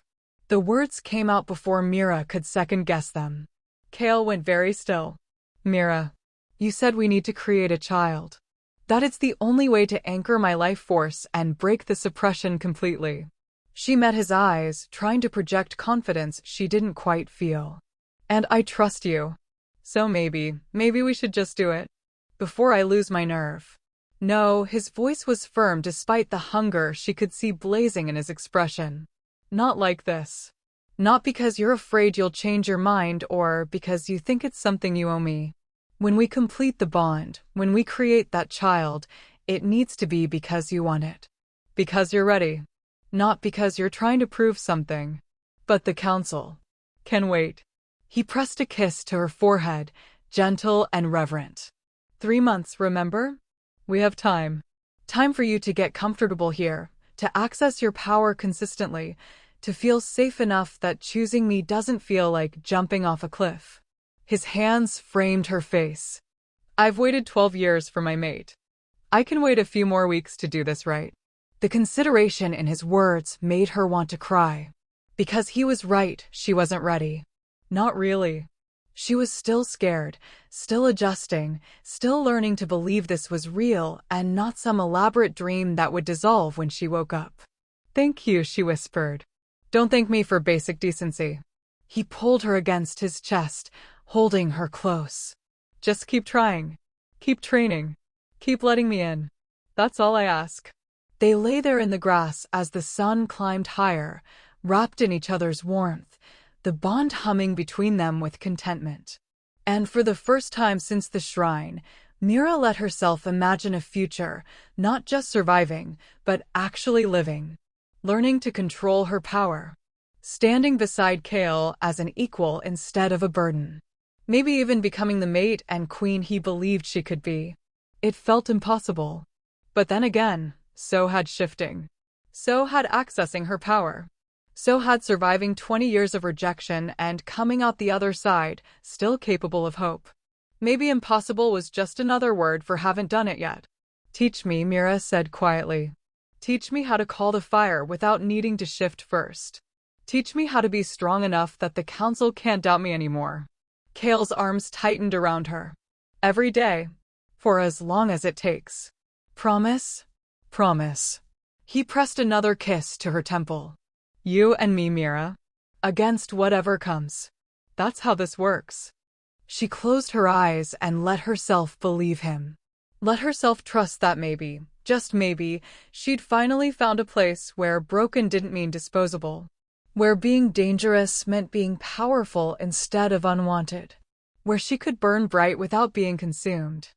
The words came out before Mira could second-guess them. Cale went very still. "Mira, you said we need to create a child. That it's the only way to anchor my life force and break the suppression completely." She met his eyes, trying to project confidence she didn't quite feel. "And I trust you. So maybe we should just do it. Before I lose my nerve." No, his voice was firm despite the hunger she could see blazing in his expression. "Not like this. Not because you're afraid you'll change your mind or because you think it's something you owe me. When we complete the bond, when we create that child, it needs to be because you want it. Because you're ready. Not because you're trying to prove something. But the council can wait." He pressed a kiss to her forehead, gentle and reverent. 3 months, remember? We have time. Time for you to get comfortable here, to access your power consistently, to feel safe enough that choosing me doesn't feel like jumping off a cliff. His hands framed her face. "I've waited 12 years for my mate. I can wait a few more weeks to do this right." The consideration in his words made her want to cry. Because he was right, she wasn't ready. Not really. She was still scared, still adjusting, still learning to believe this was real and not some elaborate dream that would dissolve when she woke up. "Thank you," she whispered. "Don't thank me for basic decency." He pulled her against his chest, holding her close. "Just keep trying. Keep training. Keep letting me in. That's all I ask." They lay there in the grass as the sun climbed higher, wrapped in each other's warmth, the bond humming between them with contentment. And for the first time since the shrine, Mira let herself imagine a future, not just surviving, but actually living. Learning to control her power. Standing beside Cale as an equal instead of a burden. Maybe even becoming the mate and queen he believed she could be. It felt impossible. But then again, so had shifting. So had accessing her power. So had surviving 20 years of rejection and coming out the other side, still capable of hope. Maybe impossible was just another word for haven't done it yet. "Teach me," Mira said quietly. "Teach me how to call the fire without needing to shift first. Teach me how to be strong enough that the council can't doubt me anymore." Cale's arms tightened around her. "Every day. For as long as it takes. Promise? Promise." He pressed another kiss to her temple. "You and me, Mira. Against whatever comes. That's how this works." She closed her eyes and let herself believe him. Let herself trust that maybe, just maybe, she'd finally found a place where broken didn't mean disposable. Where being dangerous meant being powerful instead of unwanted. Where she could burn bright without being consumed.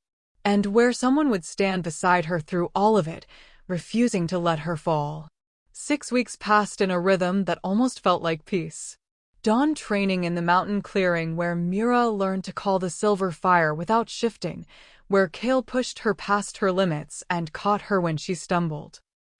And where someone would stand beside her through all of it, refusing to let her fall. 6 weeks passed in a rhythm that almost felt like peace. Dawn training in the mountain clearing where Mira learned to call the silver fire without shifting, where Cale pushed her past her limits and caught her when she stumbled.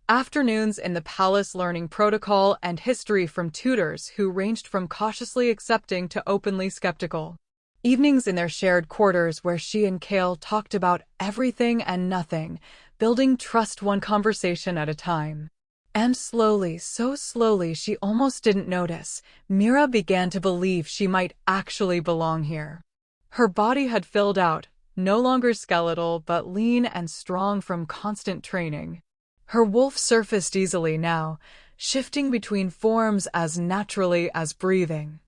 Afternoons in the palace learning protocol and history from tutors who ranged from cautiously accepting to openly skeptical. Evenings in their shared quarters where she and Cale talked about everything and nothing, building trust one conversation at a time. And slowly, so slowly she almost didn't notice, Mira began to believe she might actually belong here. Her body had filled out, no longer skeletal but lean and strong from constant training. Her wolf surfaced easily now, shifting between forms as naturally as breathing.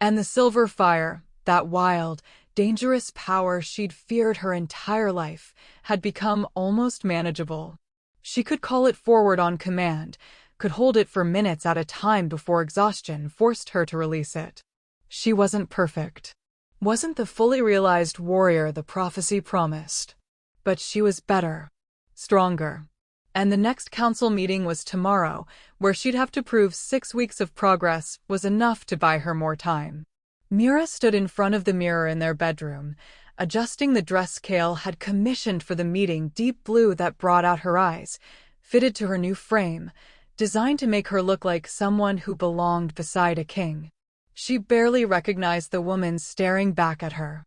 And the silver fire, that wild, dangerous power she'd feared her entire life, had become almost manageable. She could call it forward on command, could hold it for minutes at a time before exhaustion forced her to release it. She wasn't perfect. Wasn't the fully realized warrior the prophecy promised. But she was better. Stronger. And the next council meeting was tomorrow, where she'd have to prove 6 weeks of progress was enough to buy her more time. Mira stood in front of the mirror in their bedroom, adjusting the dress Kale had commissioned for the meeting, deep blue that brought out her eyes, fitted to her new frame, designed to make her look like someone who belonged beside a king. She barely recognized the woman staring back at her.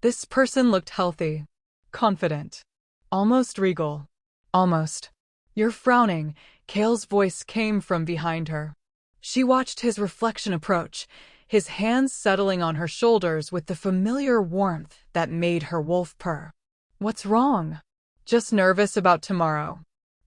This person looked healthy, confident, almost regal. Almost. "You're frowning," Kale's voice came from behind her. She watched his reflection approach, his hands settling on her shoulders with the familiar warmth that made her wolf purr. "What's wrong?" "Just nervous about tomorrow."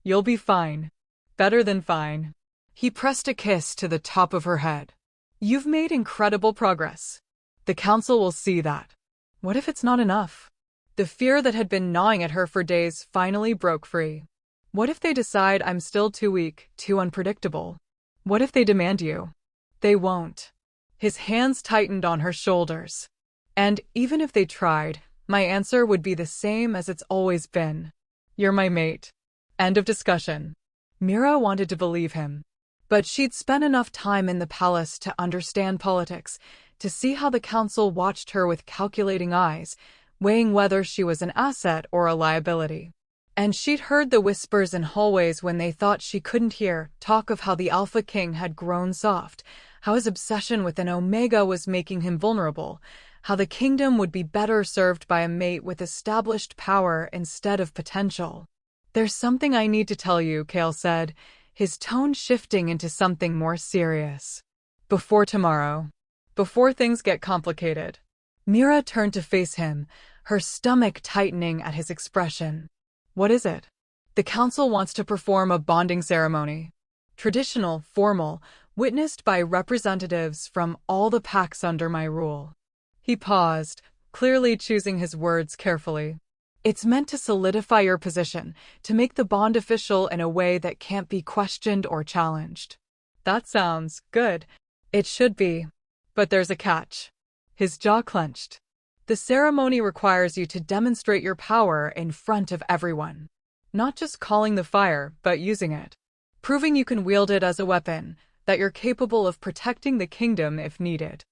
"You'll be fine. Better than fine." He pressed a kiss to the top of her head. "You've made incredible progress. The council will see that." What if it's not enough? The fear that had been gnawing at her for days finally broke free. What if they decide I'm still too weak, too unpredictable? What if they demand you? They won't. His hands tightened on her shoulders. "And even if they tried, my answer would be the same as it's always been. You're my mate." End of discussion. Mira wanted to believe him. But she'd spent enough time in the palace to understand politics, to see how the council watched her with calculating eyes, weighing whether she was an asset or a liability. And she'd heard the whispers in hallways when they thought she couldn't hear, talk of how the Alpha King had grown soft, how his obsession with an Omega was making him vulnerable, how the kingdom would be better served by a mate with established power instead of potential. "There's something I need to tell you," Kale said, his tone shifting into something more serious. "Before tomorrow. Before things get complicated." Mira turned to face him, her stomach tightening at his expression. "What is it?" "The council wants to perform a bonding ceremony. Traditional, formal, witnessed by representatives from all the packs under my rule." He paused, clearly choosing his words carefully. "It's meant to solidify your position, to make the bond official in a way that can't be questioned or challenged." "That sounds good." "It should be. But there's a catch." His jaw clenched. "The ceremony requires you to demonstrate your power in front of everyone. Not just calling the fire, but using it. Proving you can wield it as a weapon, that you're capable of protecting the kingdom if needed."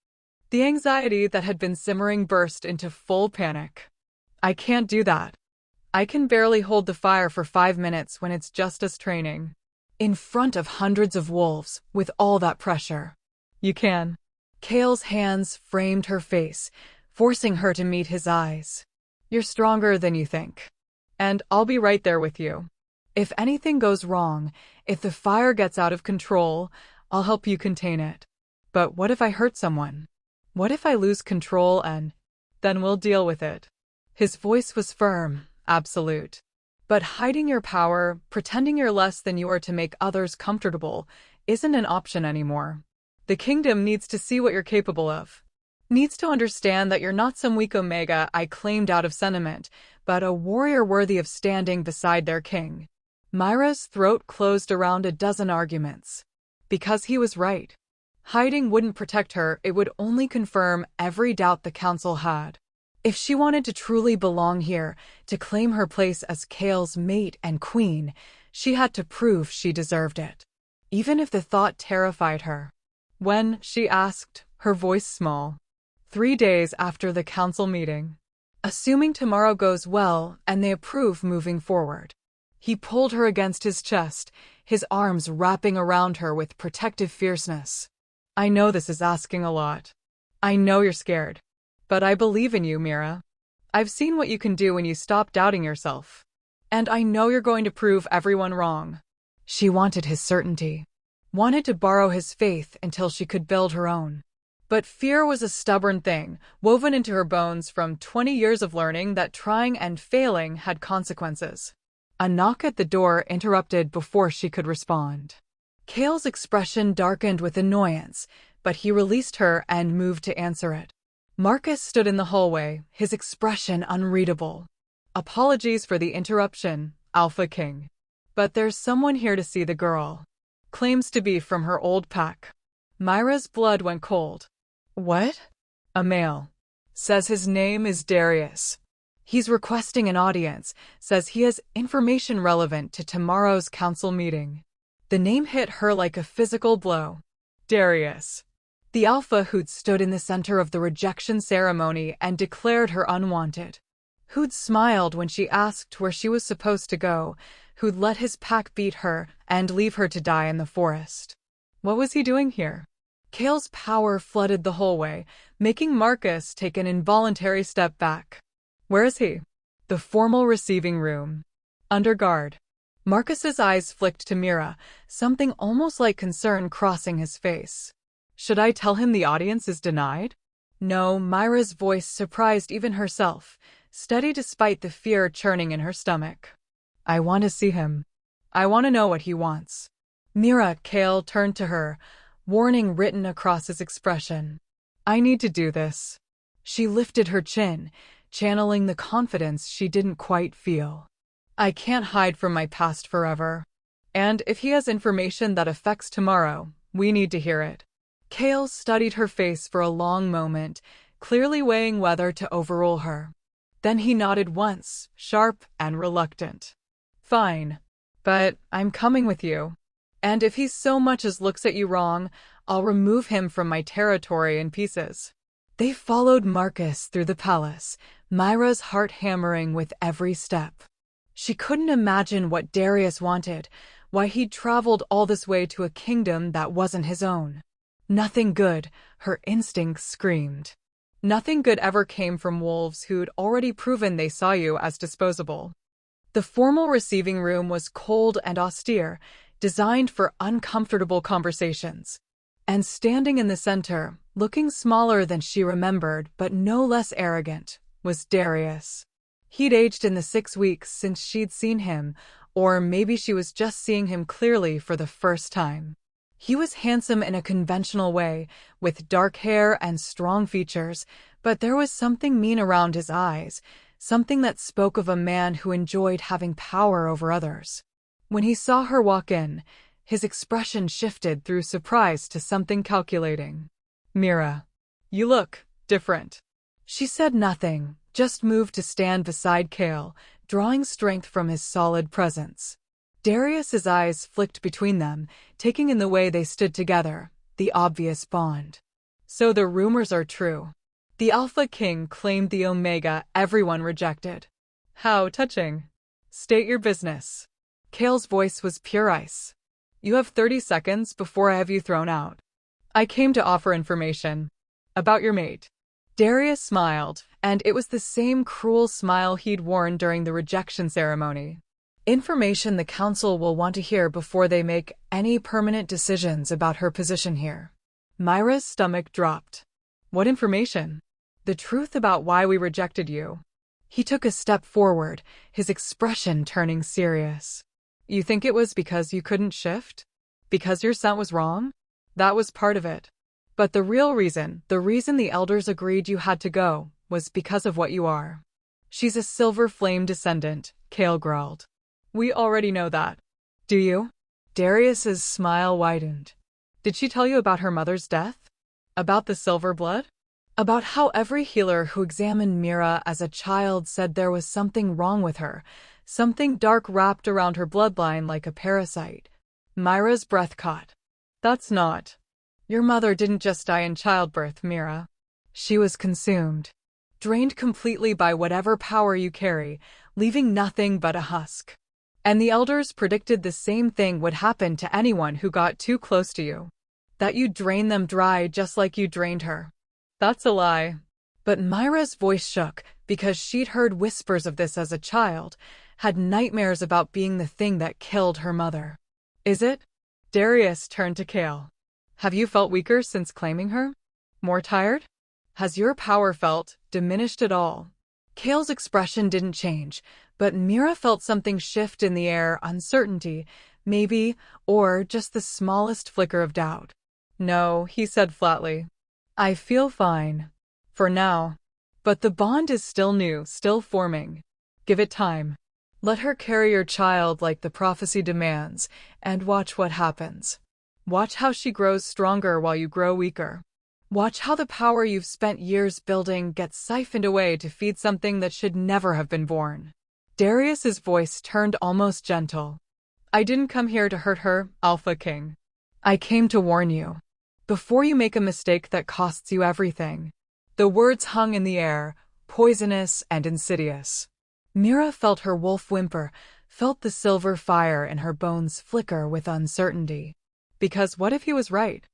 The anxiety that had been simmering burst into full panic. "I can't do that. I can barely hold the fire for 5 minutes when it's just us training. In front of hundreds of wolves, with all that pressure." "You can." Kale's hands framed her face, forcing her to meet his eyes. "You're stronger than you think. And I'll be right there with you. If anything goes wrong, if the fire gets out of control, I'll help you contain it. But what if I hurt someone? What if I lose control and then we'll deal with it." His voice was firm, absolute. "But hiding your power, pretending you're less than you are to make others comfortable, isn't an option anymore. The kingdom needs to see what you're capable of. Needs to understand that you're not some weak Omega I claimed out of sentiment, but a warrior worthy of standing beside their king." Myra's throat closed around a dozen arguments. Because he was right. Hiding wouldn't protect her, it would only confirm every doubt the council had. If she wanted to truly belong here, to claim her place as Kale's mate and queen, she had to prove she deserved it. Even if the thought terrified her. "When?" she asked, her voice small. 3 days after the council meeting. Assuming tomorrow goes well and they approve moving forward. He pulled her against his chest, his arms wrapping around her with protective fierceness. "I know this is asking a lot. I know you're scared. But I believe in you, Mira. I've seen what you can do when you stop doubting yourself. And I know you're going to prove everyone wrong." She wanted his certainty. Wanted to borrow his faith until she could build her own. But fear was a stubborn thing, woven into her bones from 20 years of learning that trying and failing had consequences. A knock at the door interrupted before she could respond. Kale's expression darkened with annoyance, but he released her and moved to answer it. Marcus stood in the hallway, his expression unreadable. "Apologies for the interruption, Alpha King. But there's someone here to see the girl. Claims to be from her old pack." Myra's blood went cold. "What?" "A male. Says his name is Darius. He's requesting an audience, says he has information relevant to tomorrow's council meeting. The name hit her like a physical blow. Darius. The alpha who'd stood in the center of the rejection ceremony and declared her unwanted. Who'd smiled when she asked where she was supposed to go, who'd let his pack beat her and leave her to die in the forest. What was he doing here? Kale's power flooded the hallway, making Marcus take an involuntary step back. Where is he? The formal receiving room. Under guard. Marcus's eyes flicked to Mira, something almost like concern crossing his face. Should I tell him the audience is denied? No, Myra's voice surprised even herself, steady despite the fear churning in her stomach. I want to see him. I want to know what he wants. Mira, Kale turned to her, warning written across his expression. I need to do this. She lifted her chin, channeling the confidence she didn't quite feel. I can't hide from my past forever. And if he has information that affects tomorrow, we need to hear it. Kale studied her face for a long moment, clearly weighing whether to overrule her. Then he nodded once, sharp and reluctant. Fine. But I'm coming with you. And if he so much as looks at you wrong, I'll remove him from my territory in pieces. They followed Marcus through the palace, Myra's heart hammering with every step. She couldn't imagine what Darius wanted, why he'd traveled all this way to a kingdom that wasn't his own. Nothing good, her instincts screamed. Nothing good ever came from wolves who'd already proven they saw you as disposable. The formal receiving room was cold and austere, designed for uncomfortable conversations. And standing in the center, looking smaller than she remembered but no less arrogant, was Darius. He'd aged in the 6 weeks since she'd seen him, or maybe she was just seeing him clearly for the first time. He was handsome in a conventional way, with dark hair and strong features, but there was something mean around his eyes, something that spoke of a man who enjoyed having power over others. When he saw her walk in, his expression shifted through surprise to something calculating. Mira, you look different. She said nothing, just moved to stand beside Kale, drawing strength from his solid presence. Darius's eyes flicked between them, taking in the way they stood together, the obvious bond. So the rumors are true. The Alpha King claimed the Omega everyone rejected. How touching. State your business. Kale's voice was pure ice. You have 30 seconds before I have you thrown out. I came to offer information. About your mate. Darius smiled, and it was the same cruel smile he'd worn during the rejection ceremony. Information the council will want to hear before they make any permanent decisions about her position here. Myra's stomach dropped. What information? The truth about why we rejected you. He took a step forward, his expression turning serious. You think it was because you couldn't shift? Because your scent was wrong? That was part of it. But the real reason, the reason the elders agreed you had to go, was because of what you are. She's a silver flame descendant, Kale growled. We already know that. Do you? Darius's smile widened. Did she tell you about her mother's death? About the silver blood? About how every healer who examined Mira as a child said there was something wrong with her, something dark wrapped around her bloodline like a parasite. Myra's breath caught. That's not. Your mother didn't just die in childbirth, Mira. She was consumed. Drained completely by whatever power you carry, leaving nothing but a husk. And the elders predicted the same thing would happen to anyone who got too close to you. That you'd drain them dry just like you drained her. That's a lie. But Myra's voice shook because she'd heard whispers of this as a child, had nightmares about being the thing that killed her mother. Is it? Darius turned to Kale. Have you felt weaker since claiming her? More tired? Has your power felt diminished at all? Kale's expression didn't change, but Mira felt something shift in the air, uncertainty, maybe, or just the smallest flicker of doubt. No, he said flatly. I feel fine. For now. But the bond is still new, still forming. Give it time. Let her carry your child like the prophecy demands, and watch what happens. Watch how she grows stronger while you grow weaker. Watch how the power you've spent years building gets siphoned away to feed something that should never have been born. Darius's voice turned almost gentle. I didn't come here to hurt her, Alpha King. I came to warn you. Before you make a mistake that costs you everything. The words hung in the air, poisonous and insidious. Mira felt her wolf whimper, felt the silver fire in her bones flicker with uncertainty. Because what if he was right?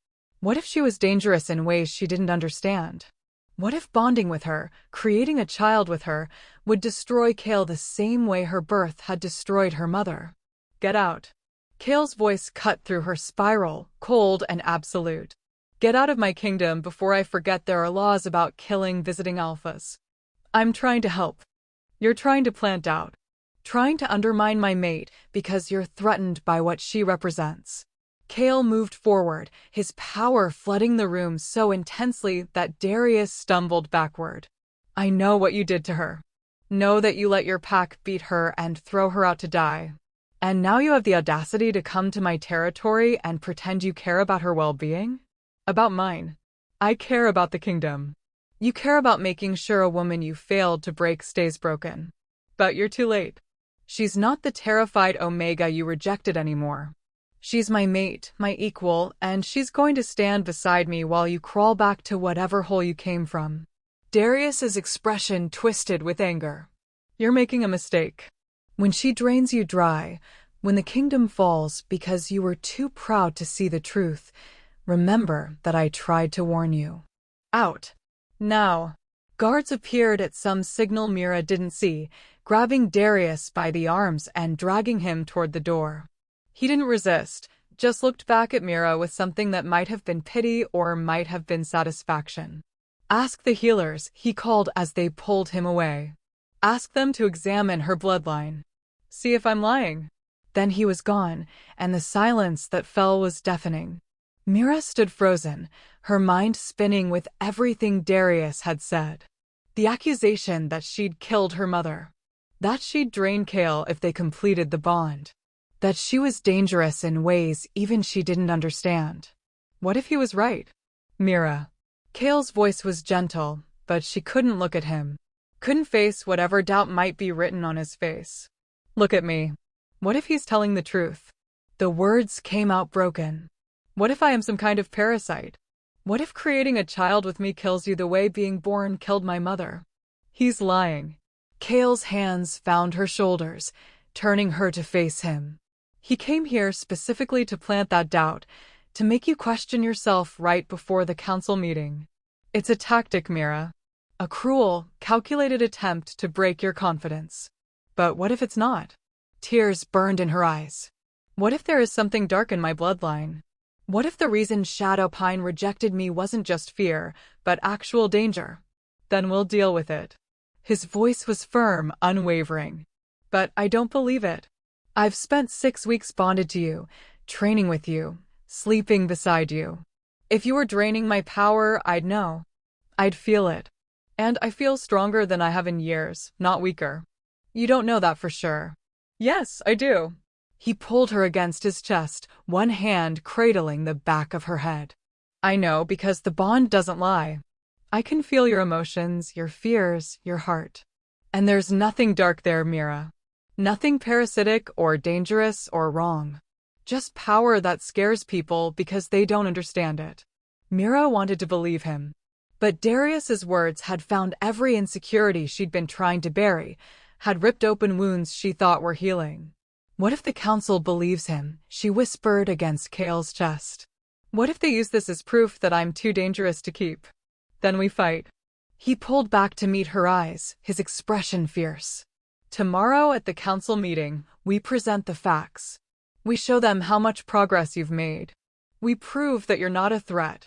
What if she was dangerous in ways she didn't understand? What if bonding with her, creating a child with her, would destroy Kale the same way her birth had destroyed her mother? Get out. Kale's voice cut through her spiral, cold and absolute. Get out of my kingdom before I forget there are laws about killing visiting alphas. I'm trying to help. You're trying to plant doubt. Trying to undermine my mate because you're threatened by what she represents. Kale moved forward, his power flooding the room so intensely that Darius stumbled backward. I know what you did to her. Know that you let your pack beat her and throw her out to die. And now you have the audacity to come to my territory and pretend you care about her well-being? About mine. I care about the kingdom. You care about making sure a woman you failed to break stays broken. But you're too late. She's not the terrified Omega you rejected anymore. She's my mate, my equal, and she's going to stand beside me while you crawl back to whatever hole you came from. Darius's expression twisted with anger. You're making a mistake. When she drains you dry, when the kingdom falls because you were too proud to see the truth, remember that I tried to warn you. Out. Now. Guards appeared at some signal Mira didn't see, grabbing Darius by the arms and dragging him toward the door. He didn't resist, just looked back at Mira with something that might have been pity or might have been satisfaction. Ask the healers, he called as they pulled him away. Ask them to examine her bloodline. See if I'm lying. Then he was gone, and the silence that fell was deafening. Mira stood frozen, her mind spinning with everything Darius had said. The accusation that she'd killed her mother. That she'd drain Kale if they completed the bond. That she was dangerous in ways even she didn't understand. What if he was right? Mira. Kale's voice was gentle, but she couldn't look at him. Couldn't face whatever doubt might be written on his face. Look at me. What if he's telling the truth? The words came out broken. What if I am some kind of parasite? What if creating a child with me kills you the way being born killed my mother? He's lying. Kale's hands found her shoulders, turning her to face him. He came here specifically to plant that doubt, to make you question yourself right before the council meeting. It's a tactic, Mira. A cruel, calculated attempt to break your confidence. But what if it's not? Tears burned in her eyes. What if there is something dark in my bloodline? What if the reason Shadowpine rejected me wasn't just fear, but actual danger? Then we'll deal with it. His voice was firm, unwavering. But I don't believe it. I've spent 6 weeks bonded to you, training with you, sleeping beside you. If you were draining my power, I'd know. I'd feel it. And I feel stronger than I have in years, not weaker. You don't know that for sure. Yes, I do. He pulled her against his chest, one hand cradling the back of her head. I know because the bond doesn't lie. I can feel your emotions, your fears, your heart. And there's nothing dark there, Mira. Nothing parasitic or dangerous or wrong. Just power that scares people because they don't understand it. Mira wanted to believe him. But Darius's words had found every insecurity she'd been trying to bury, had ripped open wounds she thought were healing. What if the council believes him? She whispered against Kale's chest. What if they use this as proof that I'm too dangerous to keep? Then we fight. He pulled back to meet her eyes, his expression fierce. Tomorrow at the council meeting, we present the facts. We show them how much progress you've made. We prove that you're not a threat.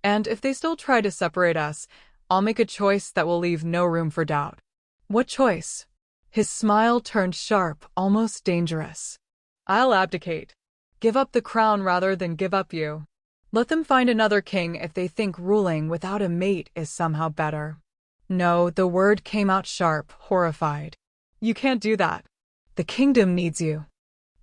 And if they still try to separate us, I'll make a choice that will leave no room for doubt. What choice? His smile turned sharp, almost dangerous. I'll abdicate. Give up the crown rather than give up you. Let them find another king if they think ruling without a mate is somehow better. No, the word came out sharp, horrified. You can't do that. The kingdom needs you.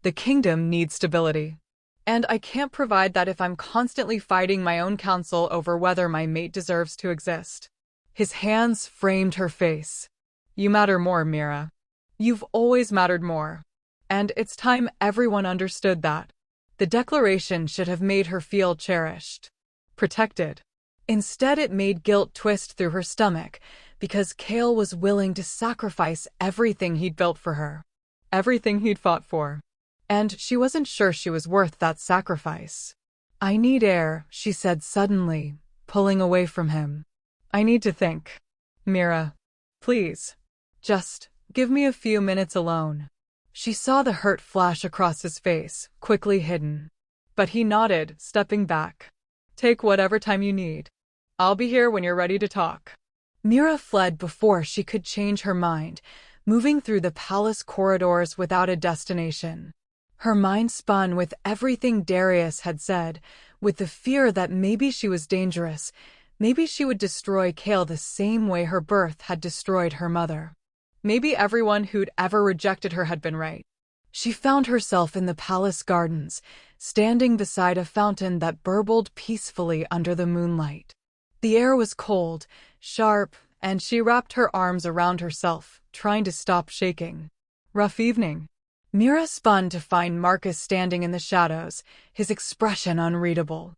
The kingdom needs stability. And I can't provide that if I'm constantly fighting my own counsel over whether my mate deserves to exist. His hands framed her face. You matter more, Mira. You've always mattered more. And it's time everyone understood that. The declaration should have made her feel cherished, protected. Instead, it made guilt twist through her stomach because Cale was willing to sacrifice everything he'd built for her, everything he'd fought for. And she wasn't sure she was worth that sacrifice. I need air, she said suddenly, pulling away from him. I need to think. Mira, please, just give me a few minutes alone. She saw the hurt flash across his face, quickly hidden. But he nodded, stepping back. Take whatever time you need. I'll be here when you're ready to talk. Mira fled before she could change her mind, moving through the palace corridors without a destination. Her mind spun with everything Darius had said, with the fear that maybe she was dangerous, maybe she would destroy Cale the same way her birth had destroyed her mother. Maybe everyone who'd ever rejected her had been right. She found herself in the palace gardens, standing beside a fountain that burbled peacefully under the moonlight. The air was cold, sharp, and she wrapped her arms around herself, trying to stop shaking. Rough evening. Mira spun to find Marcus standing in the shadows, his expression unreadable.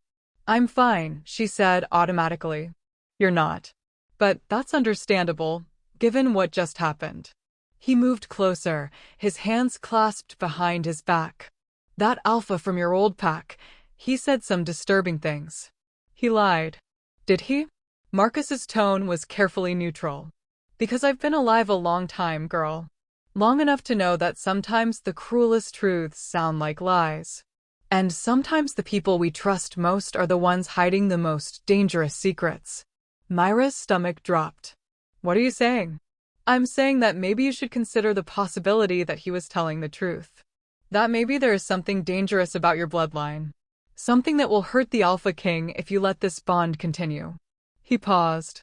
I'm fine, she said automatically. You're not. But that's understandable, given what just happened. He moved closer, his hands clasped behind his back. That alpha from your old pack, he said some disturbing things. He lied. Did he? Marcus's tone was carefully neutral. Because I've been alive a long time, girl. Long enough to know that sometimes the cruelest truths sound like lies. And sometimes the people we trust most are the ones hiding the most dangerous secrets. Myra's stomach dropped. What are you saying? I'm saying that maybe you should consider the possibility that he was telling the truth. That maybe there is something dangerous about your bloodline. Something that will hurt the Alpha King if you let this bond continue. He paused.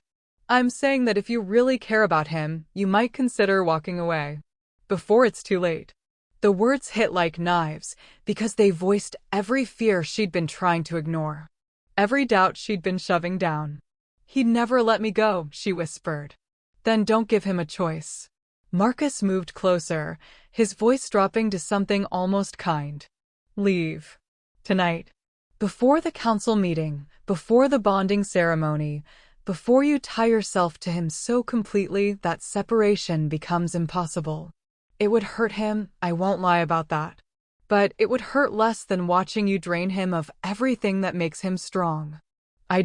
I'm saying that if you really care about him, you might consider walking away. Before it's too late. The words hit like knives because they voiced every fear she'd been trying to ignore. Every doubt she'd been shoving down. He'd never let me go, she whispered. Then don't give him a choice. Marcus moved closer, his voice dropping to something almost kind. Leave. Tonight. Before the council meeting, before the bonding ceremony, before you tie yourself to him so completely that separation becomes impossible. It would hurt him, I won't lie about that. But it would hurt less than watching you drain him of everything that makes him strong. I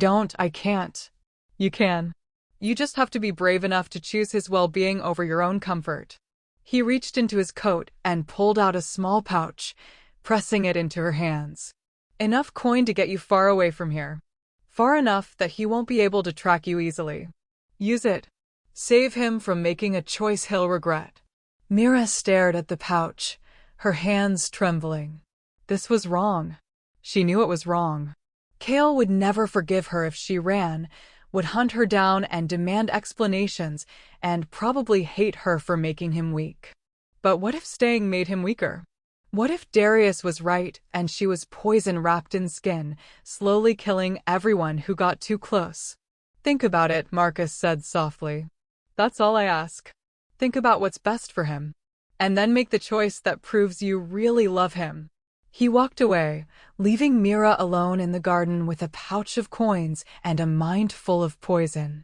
can't. You can. You just have to be brave enough to choose his well-being over your own comfort. He reached into his coat and pulled out a small pouch, pressing it into her hands. Enough coin to get you far away from here. Far enough that he won't be able to track you easily. Use it. Save him from making a choice he'll regret. Mira stared at the pouch, her hands trembling. This was wrong. She knew it was wrong. Cale would never forgive her if she ran, would hunt her down and demand explanations, and probably hate her for making him weak. But what if staying made him weaker? What if Darius was right and she was poison wrapped in skin, slowly killing everyone who got too close? Think about it, Marcus said softly. That's all I ask. Think about what's best for him. And then make the choice that proves you really love him. He walked away, leaving Mira alone in the garden with a pouch of coins and a mind full of poison.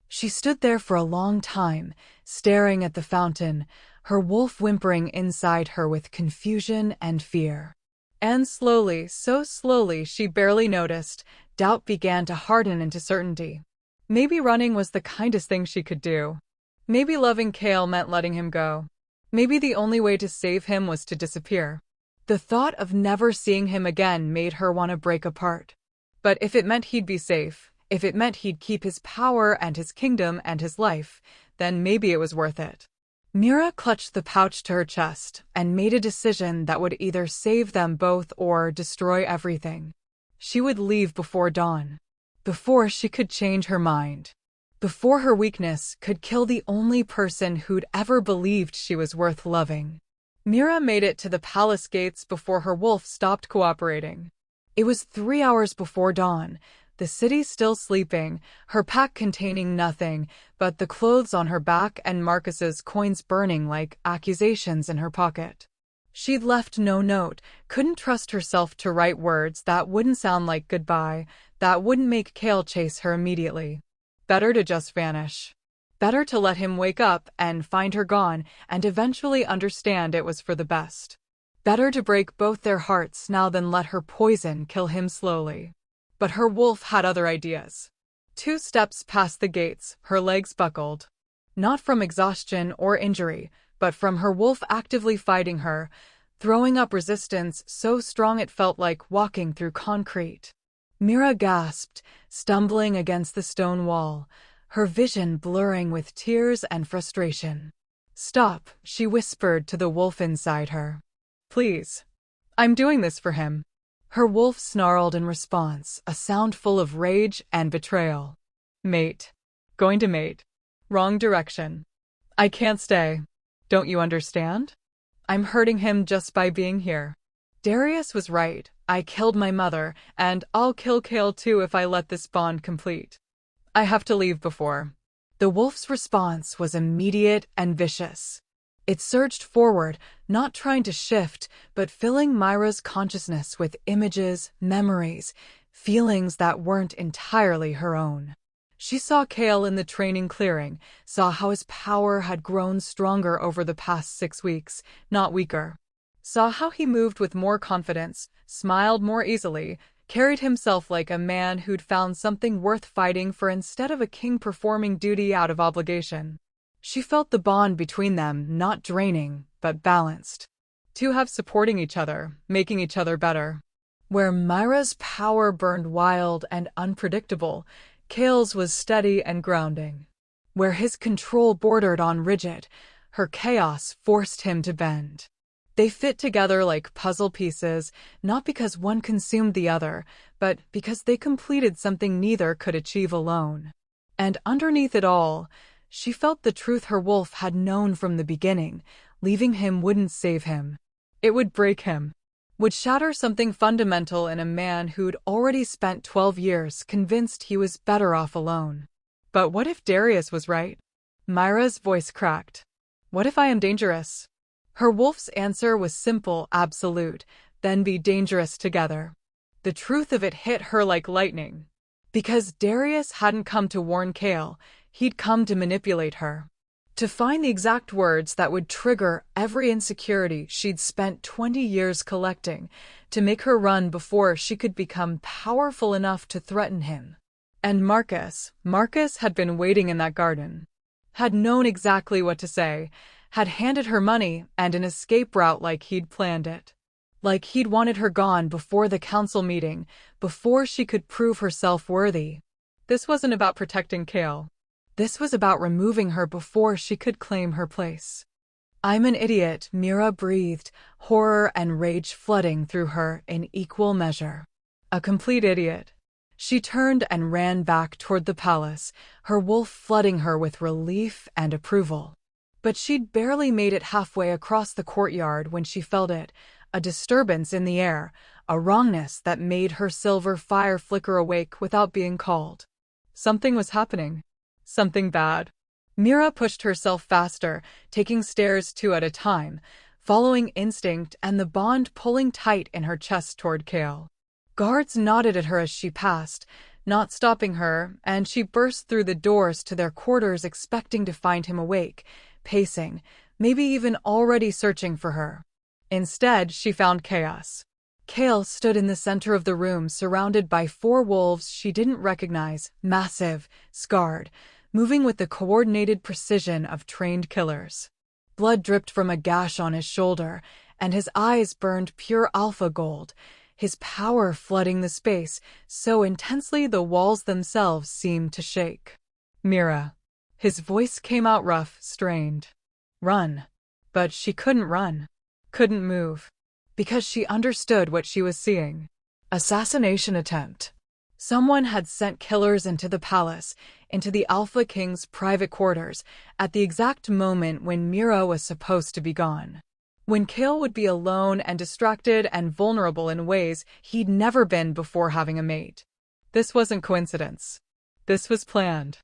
She stood there for a long time, staring at the fountain, her wolf whimpering inside her with confusion and fear. And slowly, so slowly she barely noticed, doubt began to harden into certainty. Maybe running was the kindest thing she could do. Maybe loving Cale meant letting him go. Maybe the only way to save him was to disappear. The thought of never seeing him again made her want to break apart. But if it meant he'd be safe, if it meant he'd keep his power and his kingdom and his life, then maybe it was worth it. Mira clutched the pouch to her chest and made a decision that would either save them both or destroy everything. She would leave before dawn. Before she could change her mind. Before her weakness could kill the only person who'd ever believed she was worth loving. Mira made it to the palace gates before her wolf stopped cooperating. It was 3 hours before dawn, the city still sleeping, her pack containing nothing but the clothes on her back and Marcus's coins burning like accusations in her pocket. She'd left no note, couldn't trust herself to write words that wouldn't sound like goodbye, that wouldn't make Cale chase her immediately. Better to just vanish. Better to let him wake up and find her gone and eventually understand it was for the best. Better to break both their hearts now than let her poison kill him slowly. But her wolf had other ideas. 2 steps past the gates, her legs buckled. Not from exhaustion or injury, but from her wolf actively fighting her, throwing up resistance so strong it felt like walking through concrete. Mira gasped, stumbling against the stone wall, her vision blurring with tears and frustration. "Stop," she whispered to the wolf inside her. "Please. I'm doing this for him." Her wolf snarled in response, a sound full of rage and betrayal. "Mate. Going to mate. Wrong direction. I can't stay. Don't you understand? I'm hurting him just by being here. Darius was right. I killed my mother, and I'll kill Cale too if I let this bond complete. I have to leave before." The wolf's response was immediate and vicious. It surged forward, not trying to shift, but filling Myra's consciousness with images, memories, feelings that weren't entirely her own. She saw Cale in the training clearing, saw how his power had grown stronger over the past 6 weeks, not weaker. Saw how he moved with more confidence, smiled more easily, carried himself like a man who'd found something worth fighting for instead of a king performing duty out of obligation. She felt the bond between them not draining, but balanced. 2 have supporting each other, making each other better. Where Myra's power burned wild and unpredictable, Cale's was steady and grounding. Where his control bordered on rigid, her chaos forced him to bend. They fit together like puzzle pieces, not because one consumed the other, but because they completed something neither could achieve alone. And underneath it all, she felt the truth her wolf had known from the beginning: leaving him wouldn't save him. It would break him. Would shatter something fundamental in a man who'd already spent 12 years convinced he was better off alone. But what if Darius was right? Myra's voice cracked. What if I am dangerous? Her wolf's answer was simple, absolute: then be dangerous together. The truth of it hit her like lightning. Because Darius hadn't come to warn Cale, he'd come to manipulate her. To find the exact words that would trigger every insecurity she'd spent 20 years collecting, to make her run before she could become powerful enough to threaten him. And Marcus had been waiting in that garden. Had known exactly what to say, had handed her money and an escape route like he'd planned it. Like he'd wanted her gone before the council meeting, before she could prove herself worthy. This wasn't about protecting Cale. This was about removing her before she could claim her place. "I'm an idiot," Mira breathed, horror and rage flooding through her in equal measure. A complete idiot. She turned and ran back toward the palace, her wolf flooding her with relief and approval. But she'd barely made it halfway across the courtyard when she felt it, a disturbance in the air, a wrongness that made her silver fire flicker awake without being called. Something was happening. Something bad. Mira pushed herself faster, taking stairs 2 at a time, following instinct and the bond pulling tight in her chest toward Cale. Guards nodded at her as she passed, not stopping her, and she burst through the doors to their quarters expecting to find him awake, pacing, maybe even already searching for her. Instead, she found chaos. Cale stood in the center of the room surrounded by 4 wolves she didn't recognize, massive, scarred, moving with the coordinated precision of trained killers. Blood dripped from a gash on his shoulder, and his eyes burned pure alpha gold, his power flooding the space so intensely the walls themselves seemed to shake. "Mira." His voice came out rough, strained. "Run." But she couldn't run. Couldn't move. Because she understood what she was seeing. Assassination attempt. Someone had sent killers into the palace, into the Alpha King's private quarters, at the exact moment when Mira was supposed to be gone. when Kale would be alone and distracted and vulnerable in ways he'd never been before having a mate. This wasn't coincidence. This was planned.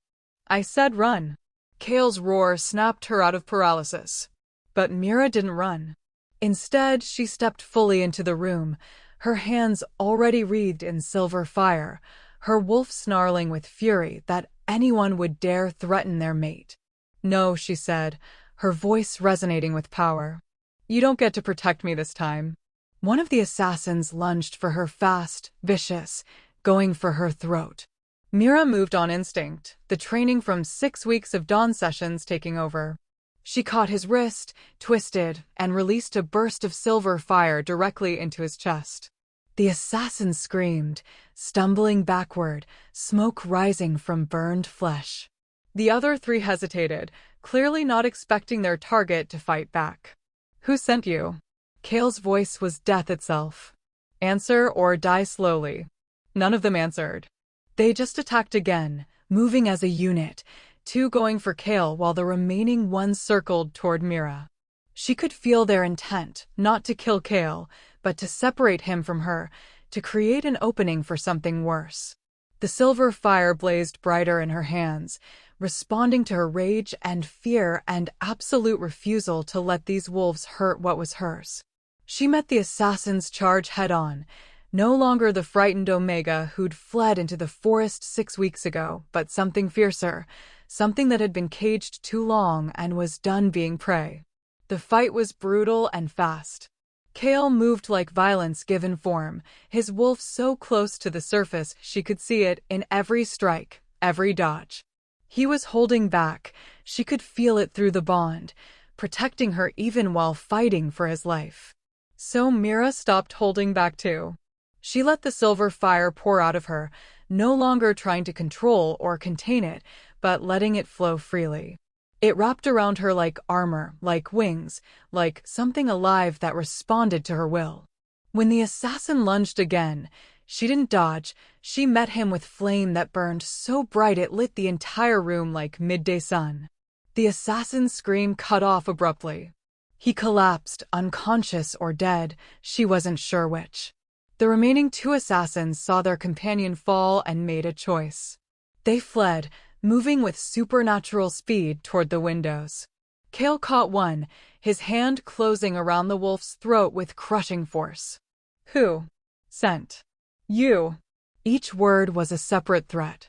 I said run. Kale's roar snapped her out of paralysis. But Mira didn't run. Instead, she stepped fully into the room, her hands already wreathed in silver fire, her wolf snarling with fury that anyone would dare threaten their mate. No, she said, her voice resonating with power. You don't get to protect me this time. One of the assassins lunged for her fast, vicious, going for her throat. Mira moved on instinct, the training from 6 weeks of dawn sessions taking over. She caught his wrist, twisted, and released a burst of silver fire directly into his chest. The assassin screamed, stumbling backward, smoke rising from burned flesh. The other 3 hesitated, clearly not expecting their target to fight back. Who sent you? Kale's voice was death itself. Answer or die slowly. None of them answered. They just attacked again, moving as a unit, 2 going for Kale while the remaining 1 circled toward Mira. She could feel their intent, not to kill Kale, but to separate him from her, to create an opening for something worse. The silver fire blazed brighter in her hands, responding to her rage and fear and absolute refusal to let these wolves hurt what was hers. She met the assassin's charge head-on, no longer the frightened Omega who'd fled into the forest 6 weeks ago, but something fiercer, something that had been caged too long and was done being prey. The fight was brutal and fast. Kale moved like violence given form, his wolf so close to the surface she could see it in every strike, every dodge. He was holding back, she could feel it through the bond, protecting her even while fighting for his life. So Mira stopped holding back too. She let the silver fire pour out of her, no longer trying to control or contain it, but letting it flow freely. It wrapped around her like armor, like wings, like something alive that responded to her will. When the assassin lunged again, she didn't dodge, she met him with flame that burned so bright it lit the entire room like midday sun. The assassin's scream cut off abruptly. He collapsed, unconscious or dead, she wasn't sure which. The remaining 2 assassins saw their companion fall and made a choice. They fled, moving with supernatural speed toward the windows. Kale caught one, his hand closing around the wolf's throat with crushing force. Who sent you? Each word was a separate threat.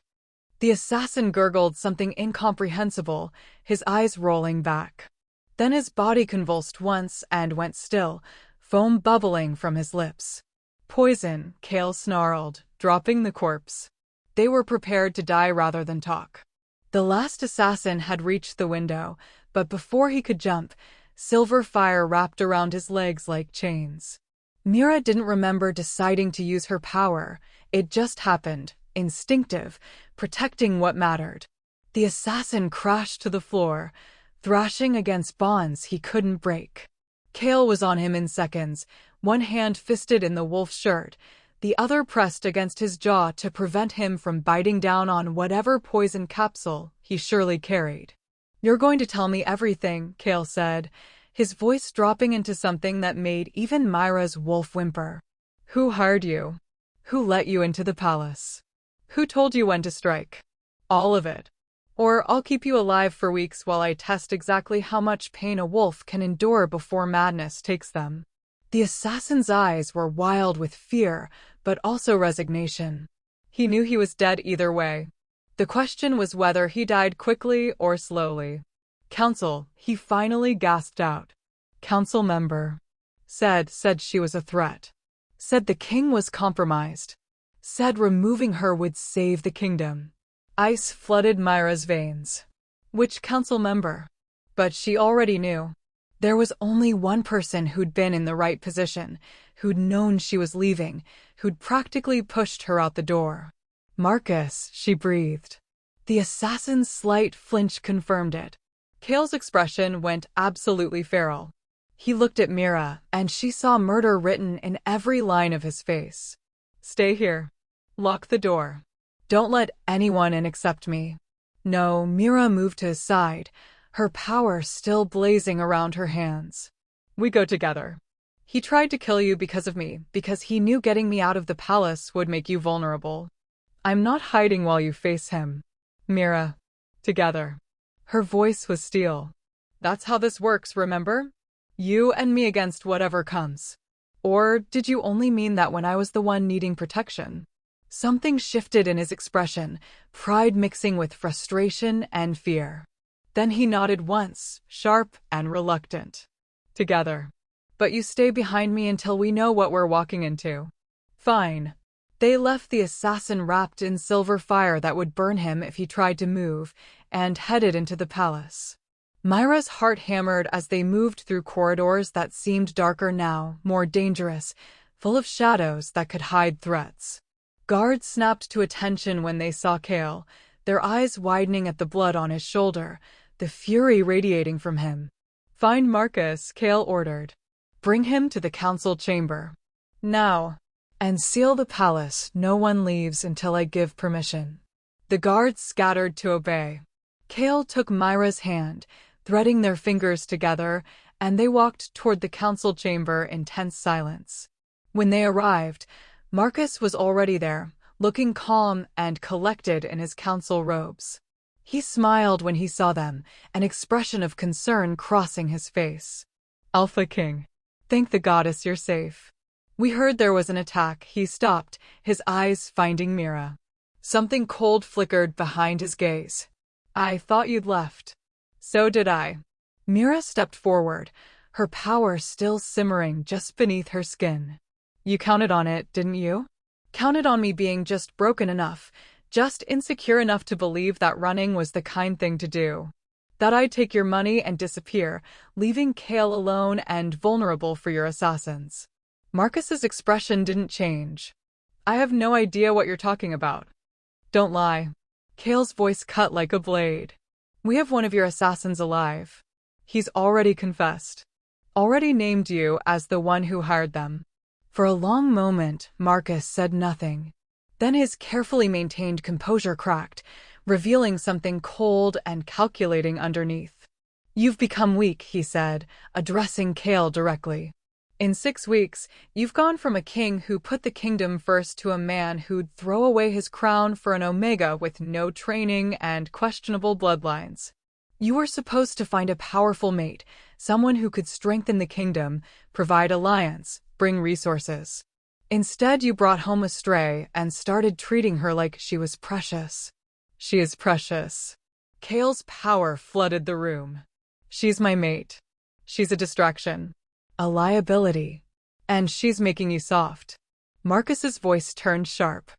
The assassin gurgled something incomprehensible, his eyes rolling back. Then his body convulsed once and went still, foam bubbling from his lips. Poison, Kale snarled, dropping the corpse. They were prepared to die rather than talk. The last assassin had reached the window, but before he could jump, silver fire wrapped around his legs like chains. Mira didn't remember deciding to use her power. It just happened, instinctive, protecting what mattered. The assassin crashed to the floor, thrashing against bonds he couldn't break. Kale was on him in seconds, one hand fisted in the wolf's shirt, the other pressed against his jaw to prevent him from biting down on whatever poison capsule he surely carried. You're going to tell me everything, Kale said, his voice dropping into something that made even Myra's wolf whimper. Who hired you? Who let you into the palace? Who told you when to strike? All of it. Or I'll keep you alive for weeks while I test exactly how much pain a wolf can endure before madness takes them. The assassin's eyes were wild with fear, but also resignation. He knew he was dead either way. The question was whether he died quickly or slowly. Council, he finally gasped out. Council member. Said she was a threat. Said the king was compromised. Said removing her would save the kingdom. Ice flooded Myra's veins. Which council member? But she already knew. There was only one person who'd been in the right position, who'd known she was leaving, who'd practically pushed her out the door. Marcus, she breathed. The assassin's slight flinch confirmed it. Kale's expression went absolutely feral. He looked at Mira, and she saw murder written in every line of his face. Stay here. Lock the door. Don't let anyone in except me. No, Mira moved to his side, her power still blazing around her hands. We go together. He tried to kill you because of me, because he knew getting me out of the palace would make you vulnerable. I'm not hiding while you face him. Mira. Together. Her voice was steel. That's how this works, remember? You and me against whatever comes. Or did you only mean that when I was the one needing protection? Something shifted in his expression, pride mixing with frustration and fear. Then he nodded once, sharp and reluctant. Together. But you stay behind me until we know what we're walking into. Fine. They left the assassin wrapped in silver fire that would burn him if he tried to move, and headed into the palace. Myra's heart hammered as they moved through corridors that seemed darker now, more dangerous, full of shadows that could hide threats. Guards snapped to attention when they saw Cale, their eyes widening at the blood on his shoulder, the fury radiating from him. Find Marcus, Cale ordered. Bring him to the council chamber. Now. And seal the palace. No one leaves until I give permission. The guards scattered to obey. Cale took Myra's hand, threading their fingers together, and they walked toward the council chamber in tense silence. When they arrived, Marcus was already there, looking calm and collected in his council robes. He smiled when he saw them, an expression of concern crossing his face. Alpha King. Thank the goddess you're safe. We heard there was an attack. He stopped, his eyes finding Mira. Something cold flickered behind his gaze. I thought you'd left. So did I. Mira stepped forward, her power still simmering just beneath her skin. You counted on it, didn't you? Counted on me being just broken enough, just insecure enough to believe that running was the kind thing to do. That I'd take your money and disappear, leaving Cale alone and vulnerable for your assassins. Marcus's expression didn't change. I have no idea what you're talking about. Don't lie. Cale's voice cut like a blade. We have one of your assassins alive. He's already confessed. Already named you as the one who hired them. For a long moment, Marcus said nothing. Then his carefully maintained composure cracked, revealing something cold and calculating underneath. You've become weak, he said, addressing Cale directly. In 6 weeks, you've gone from a king who put the kingdom first to a man who'd throw away his crown for an Omega with no training and questionable bloodlines. You were supposed to find a powerful mate, someone who could strengthen the kingdom, provide alliance, bring resources. Instead, you brought home a stray and started treating her like she was precious. She is precious. Cale's power flooded the room. She's my mate. She's a distraction. A liability. And she's making you soft. Marcus's voice turned sharp.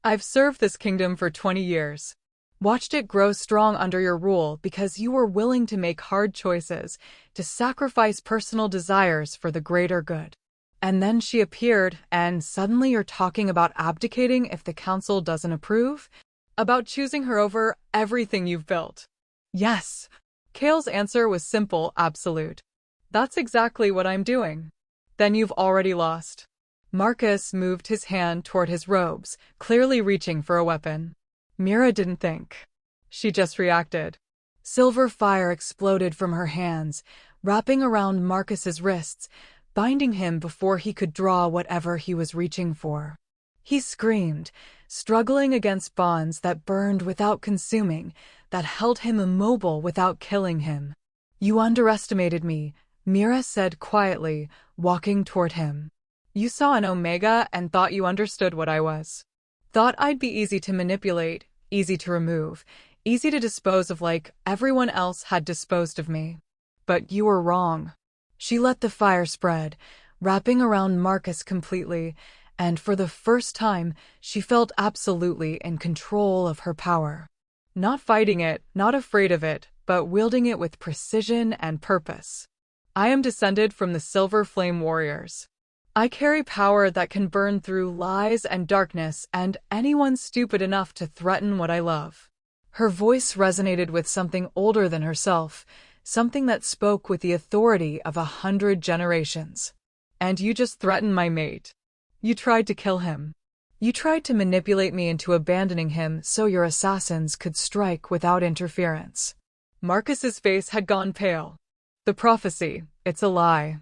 I've served this kingdom for 20 years. Watched it grow strong under your rule because you were willing to make hard choices, to sacrifice personal desires for the greater good. And then she appeared, and suddenly you're talking about abdicating if the council doesn't approve? About choosing her over everything you've built. Yes. Cale's answer was simple, absolute. That's exactly what I'm doing. Then you've already lost. Marcus moved his hand toward his robes, clearly reaching for a weapon. Mira didn't think. She just reacted. Silver fire exploded from her hands, wrapping around Marcus's wrists, binding him before he could draw whatever he was reaching for. He screamed, struggling against bonds that burned without consuming, that held him immobile without killing him. You underestimated me, Mira said quietly, walking toward him. You saw an Omega and thought you understood what I was. Thought I'd be easy to manipulate, easy to remove, easy to dispose of like everyone else had disposed of me. But you were wrong. She let the fire spread, wrapping around Marcus completely, and for the first time, she felt absolutely in control of her power. Not fighting it, not afraid of it, but wielding it with precision and purpose. I am descended from the Silver Flame Warriors. I carry power that can burn through lies and darkness and anyone stupid enough to threaten what I love. Her voice resonated with something older than herself, something that spoke with the authority of 100 generations. And you just threatened my mate. You tried to kill him. You tried to manipulate me into abandoning him so your assassins could strike without interference. Marcus's face had gone pale. The prophecy, it's a lie.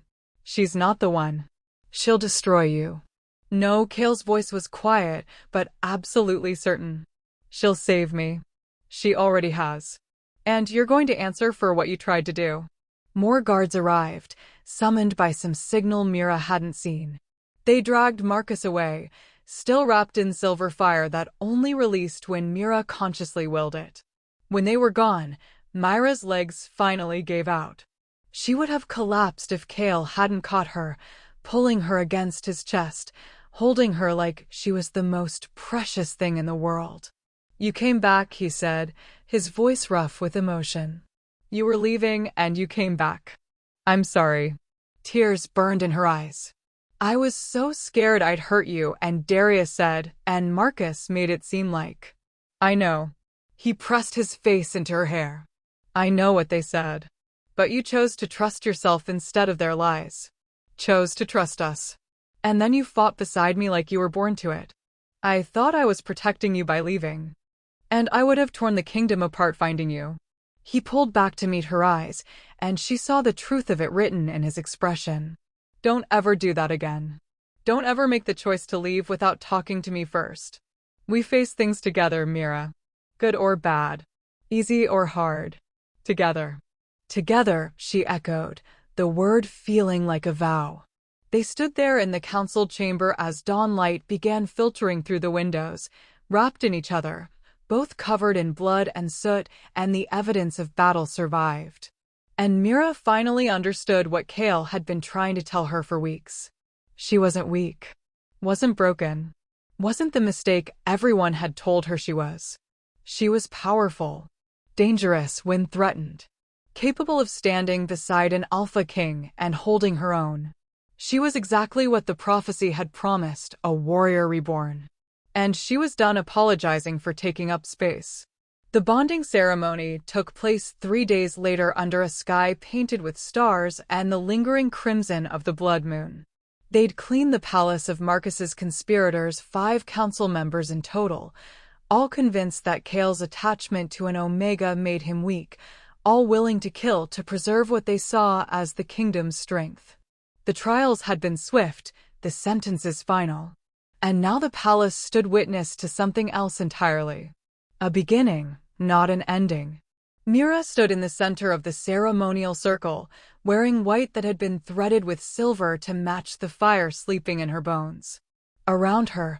She's not the one. She'll destroy you. No, Kale's voice was quiet, but absolutely certain. She'll save me. She already has. And you're going to answer for what you tried to do. More guards arrived, summoned by some signal Mira hadn't seen. They dragged Marcus away, still wrapped in silver fire that only released when Mira consciously willed it. When they were gone, Myra's legs finally gave out. She would have collapsed if Kale hadn't caught her, pulling her against his chest, holding her like she was the most precious thing in the world. You came back, he said, his voice rough with emotion. You were leaving and you came back. I'm sorry. Tears burned in her eyes. I was so scared I'd hurt you, and Darius said, and Marcus made it seem like. I know. He pressed his face into her hair. I know what they said. But you chose to trust yourself instead of their lies. Chose to trust us. And then you fought beside me like you were born to it. I thought I was protecting you by leaving. And I would have torn the kingdom apart finding you. He pulled back to meet her eyes, and she saw the truth of it written in his expression. Don't ever do that again. Don't ever make the choice to leave without talking to me first. We face things together, Mira. Good or bad. Easy or hard. Together. Together, she echoed, the word feeling like a vow. They stood there in the council chamber as dawn light began filtering through the windows, wrapped in each other, both covered in blood and soot, and the evidence of battle survived. And Mira finally understood what Kale had been trying to tell her for weeks. She wasn't weak. Wasn't broken. Wasn't the mistake everyone had told her she was. She was powerful. Dangerous when threatened. Capable of standing beside an alpha king and holding her own. She was exactly what the prophecy had promised, a warrior reborn. And she was done apologizing for taking up space. The bonding ceremony took place 3 days later under a sky painted with stars and the lingering crimson of the blood moon. They'd cleaned the palace of Marcus's conspirators, 5 council members in total, all convinced that Kale's attachment to an Omega made him weak, all willing to kill to preserve what they saw as the kingdom's strength. The trials had been swift, the sentences final. And now the palace stood witness to something else entirely. A beginning, not an ending. Mira stood in the center of the ceremonial circle, wearing white that had been threaded with silver to match the fire sleeping in her bones. Around her,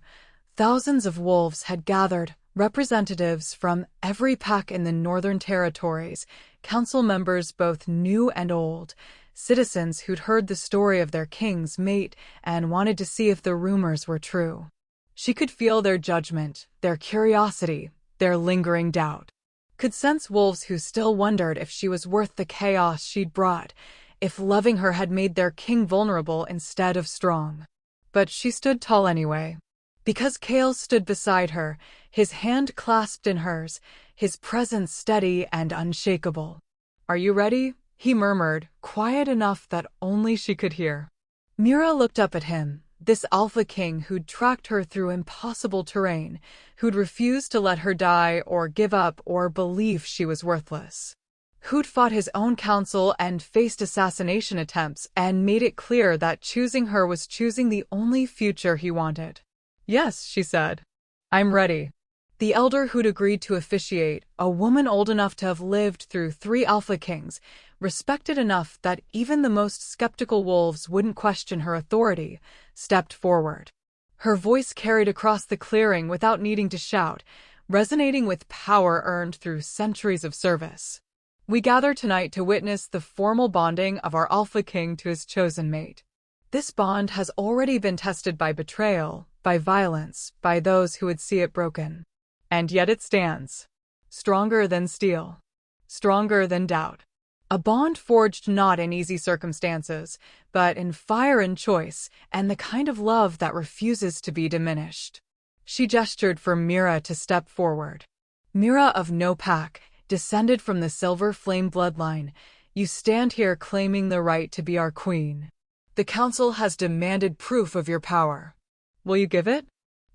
thousands of wolves had gathered, representatives from every pack in the Northern Territories, council members both new and old, citizens who'd heard the story of their king's mate and wanted to see if the rumors were true. She could feel their judgment, their curiosity, their lingering doubt. Could sense wolves who still wondered if she was worth the chaos she'd brought, if loving her had made their king vulnerable instead of strong. But she stood tall anyway. Because Kale stood beside her, his hand clasped in hers, his presence steady and unshakable. Are you ready? He murmured, quiet enough that only she could hear. Mira looked up at him, this alpha king who'd tracked her through impossible terrain, who'd refused to let her die or give up or believe she was worthless. Who'd fought his own council and faced assassination attempts and made it clear that choosing her was choosing the only future he wanted. Yes, she said. I'm ready. The elder who'd agreed to officiate, a woman old enough to have lived through 3 alpha kings, respected enough that even the most skeptical wolves wouldn't question her authority, stepped forward. Her voice carried across the clearing without needing to shout, resonating with power earned through centuries of service. We gather tonight to witness the formal bonding of our alpha king to his chosen mate. This bond has already been tested by betrayal, by violence, by those who would see it broken. And yet it stands. Stronger than steel. Stronger than doubt. A bond forged not in easy circumstances, but in fire and choice, and the kind of love that refuses to be diminished. She gestured for Mira to step forward. Mira of no pack, descended from the silver flame bloodline, you stand here claiming the right to be our queen. The council has demanded proof of your power. Will you give it?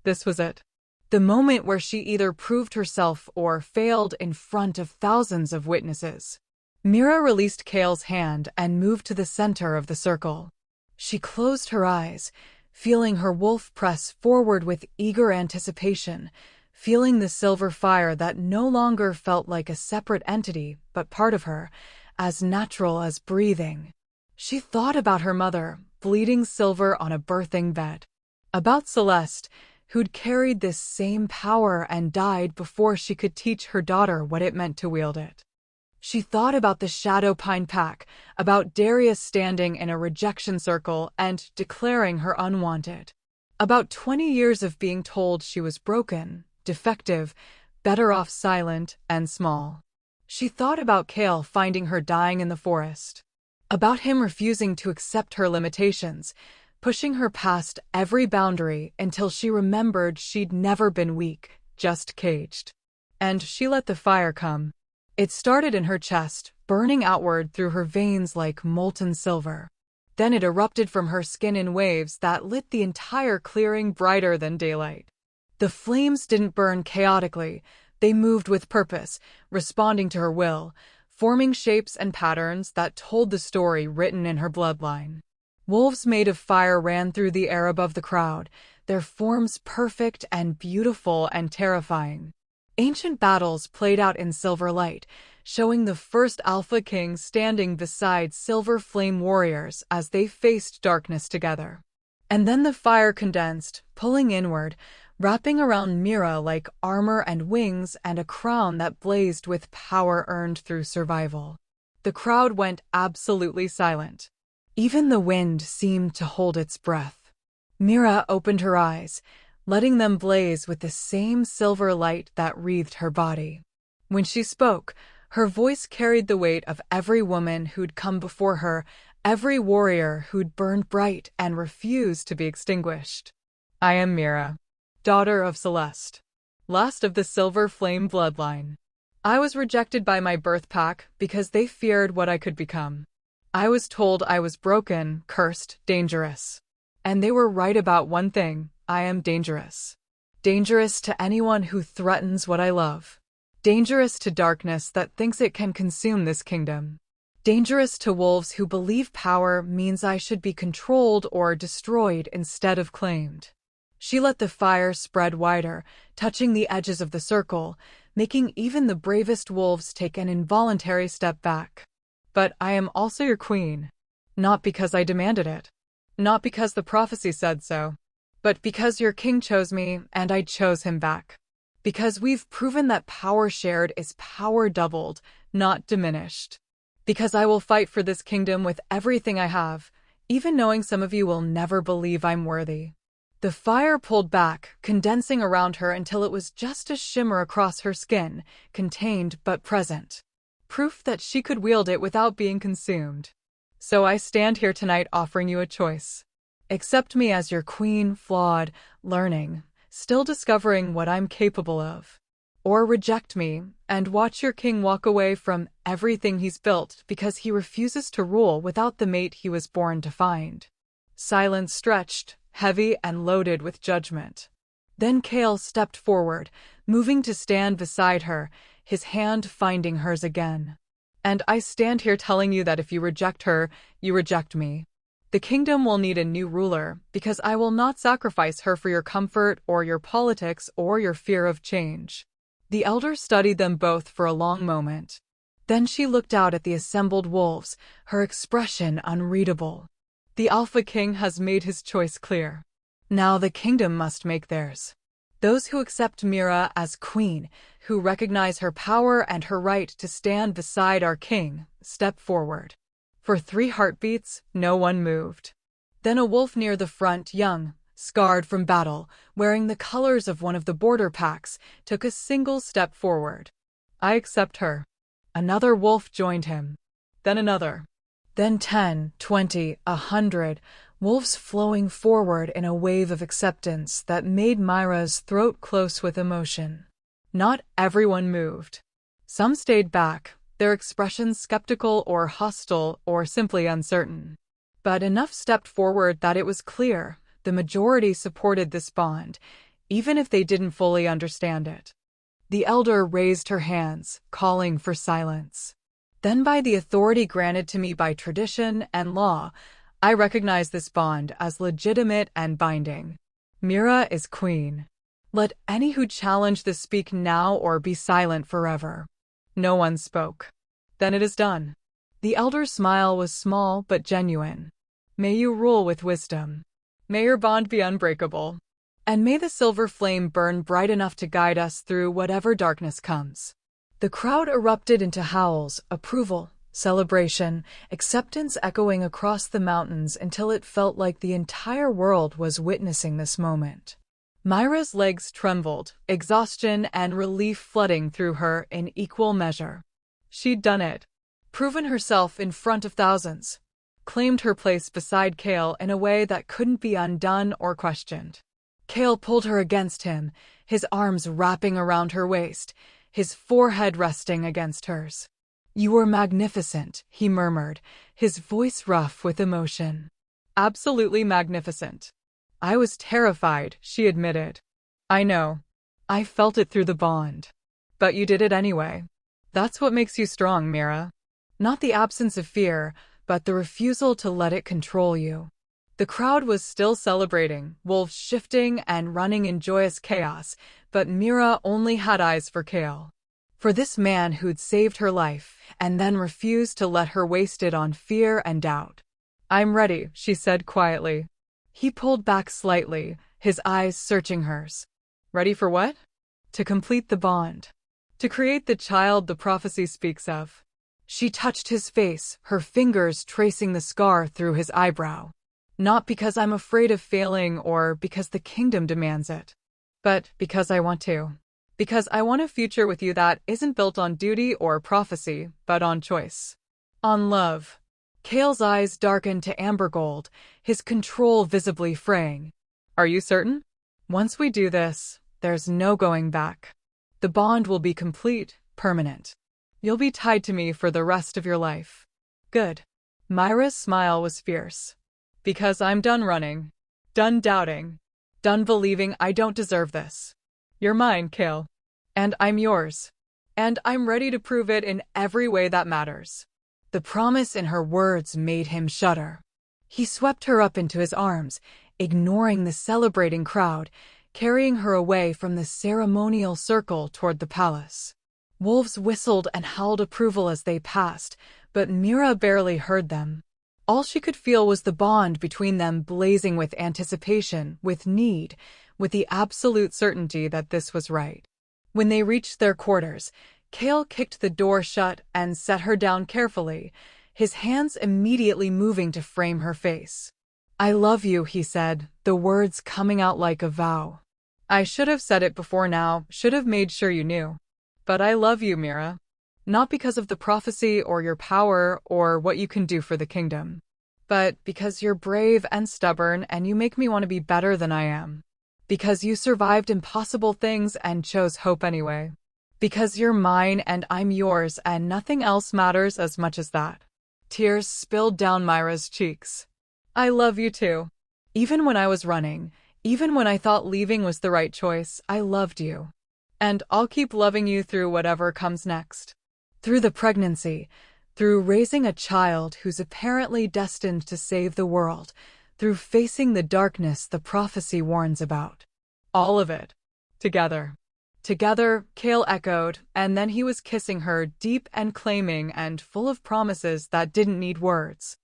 This was it. The moment where she either proved herself or failed in front of thousands of witnesses. Mira released Kale's hand and moved to the center of the circle. She closed her eyes, feeling her wolf press forward with eager anticipation, feeling the silver fire that no longer felt like a separate entity but part of her, as natural as breathing. She thought about her mother, bleeding silver on a birthing bed. About Celeste, who'd carried this same power and died before she could teach her daughter what it meant to wield it. She thought about the Shadow Pine Pack, about Darius standing in a rejection circle and declaring her unwanted. About 20 years of being told she was broken, defective, better off silent and small. She thought about Kale finding her dying in the forest. About him refusing to accept her limitations, pushing her past every boundary until she remembered she'd never been weak, just caged. And she let the fire come. It started in her chest, burning outward through her veins like molten silver. Then it erupted from her skin in waves that lit the entire clearing brighter than daylight. The flames didn't burn chaotically, they moved with purpose, responding to her will, forming shapes and patterns that told the story written in her bloodline. Wolves made of fire ran through the air above the crowd, their forms perfect and beautiful and terrifying. Ancient battles played out in silver light, showing the first Alpha Kings standing beside silver flame warriors as they faced darkness together. And then the fire condensed, pulling inward, wrapping around Mira like armor and wings and a crown that blazed with power earned through survival. The crowd went absolutely silent. Even the wind seemed to hold its breath. Mira opened her eyes, letting them blaze with the same silver light that wreathed her body. When she spoke, her voice carried the weight of every woman who'd come before her, every warrior who'd burned bright and refused to be extinguished. I am Mira, daughter of Celeste, last of the silver flame bloodline. I was rejected by my birth pack because they feared what I could become. I was told I was broken, cursed, dangerous. And they were right about one thing: I am dangerous. Dangerous to anyone who threatens what I love. Dangerous to darkness that thinks it can consume this kingdom. Dangerous to wolves who believe power means I should be controlled or destroyed instead of claimed. She let the fire spread wider, touching the edges of the circle, making even the bravest wolves take an involuntary step back. But I am also your queen. Not because I demanded it. Not because the prophecy said so. But because your king chose me, and I chose him back. Because we've proven that power shared is power doubled, not diminished. Because I will fight for this kingdom with everything I have, even knowing some of you will never believe I'm worthy. The fire pulled back, condensing around her until it was just a shimmer across her skin, contained but present. Proof that she could wield it without being consumed. So I stand here tonight offering you a choice. Accept me as your queen, flawed, learning, still discovering what I'm capable of. Or reject me, and watch your king walk away from everything he's built because he refuses to rule without the mate he was born to find. Silence stretched, heavy and loaded with judgment. Then Kale stepped forward, moving to stand beside her, his hand finding hers again. And I stand here telling you that if you reject her, you reject me. The kingdom will need a new ruler, because I will not sacrifice her for your comfort or your politics or your fear of change. The elder studied them both for a long moment. Then she looked out at the assembled wolves, her expression unreadable. The Alpha King has made his choice clear. Now the kingdom must make theirs. Those who accept Mira as queen, who recognize her power and her right to stand beside our king, step forward. For 3 heartbeats, no one moved. Then a wolf near the front, young, scarred from battle, wearing the colors of one of the border packs, took a single step forward. I accept her. Another wolf joined him. Then another. Then 10, 20, 100, wolves flowing forward in a wave of acceptance that made Myra's throat close with emotion. Not everyone moved. Some stayed back, their expressions skeptical or hostile or simply uncertain. But enough stepped forward that it was clear the majority supported this bond, even if they didn't fully understand it. The elder raised her hands, calling for silence. Then by the authority granted to me by tradition and law, I recognize this bond as legitimate and binding. Mira is queen. Let any who challenge this speak now or be silent forever." No one spoke. "Then it is done." The elder's smile was small but genuine. "May you rule with wisdom. May your bond be unbreakable. And may the silver flame burn bright enough to guide us through whatever darkness comes." The crowd erupted into howls, approval, celebration, acceptance echoing across the mountains until it felt like the entire world was witnessing this moment. Myra's legs trembled, exhaustion and relief flooding through her in equal measure. She'd done it. Proven herself in front of thousands. Claimed her place beside Cale in a way that couldn't be undone or questioned. Cale pulled her against him, his arms wrapping around her waist, his forehead resting against hers. "You were magnificent," he murmured, his voice rough with emotion. "Absolutely magnificent." "I was terrified," she admitted. "I know. I felt it through the bond. But you did it anyway. That's what makes you strong, Mira. Not the absence of fear, but the refusal to let it control you." The crowd was still celebrating, wolves shifting and running in joyous chaos, but Mira only had eyes for Cale. For this man who'd saved her life, and then refused to let her waste it on fear and doubt. "I'm ready," she said quietly. He pulled back slightly, his eyes searching hers. "Ready for what?" "To complete the bond. To create the child the prophecy speaks of." She touched his face, her fingers tracing the scar through his eyebrow. "Not because I'm afraid of failing or because the kingdom demands it, but because I want to. Because I want a future with you that isn't built on duty or prophecy, but on choice. On love." Cale's eyes darkened to amber gold, his control visibly fraying. "Are you certain? Once we do this, there's no going back. The bond will be complete, permanent. You'll be tied to me for the rest of your life." "Good." Myra's smile was fierce. "Because I'm done running. Done doubting. Done believing I don't deserve this. You're mine, Cale. And I'm yours. And I'm ready to prove it in every way that matters." The promise in her words made him shudder. He swept her up into his arms, ignoring the celebrating crowd, carrying her away from the ceremonial circle toward the palace. Wolves whistled and howled approval as they passed, but Mira barely heard them. All she could feel was the bond between them blazing with anticipation, with need, with the absolute certainty that this was right. When they reached their quarters, Cale kicked the door shut and set her down carefully, his hands immediately moving to frame her face. "I love you," he said, the words coming out like a vow. "I should have said it before now, should have made sure you knew. But I love you, Mira. Not because of the prophecy or your power or what you can do for the kingdom, but because you're brave and stubborn and you make me want to be better than I am. Because you survived impossible things and chose hope anyway. Because you're mine and I'm yours and nothing else matters as much as that." Tears spilled down Myra's cheeks. "I love you too. Even when I was running, even when I thought leaving was the right choice, I loved you. And I'll keep loving you through whatever comes next. Through the pregnancy, through raising a child who's apparently destined to save the world, through facing the darkness the prophecy warns about. All of it. Together." "Together," Cale echoed, and then he was kissing her, deep and claiming and full of promises that didn't need words.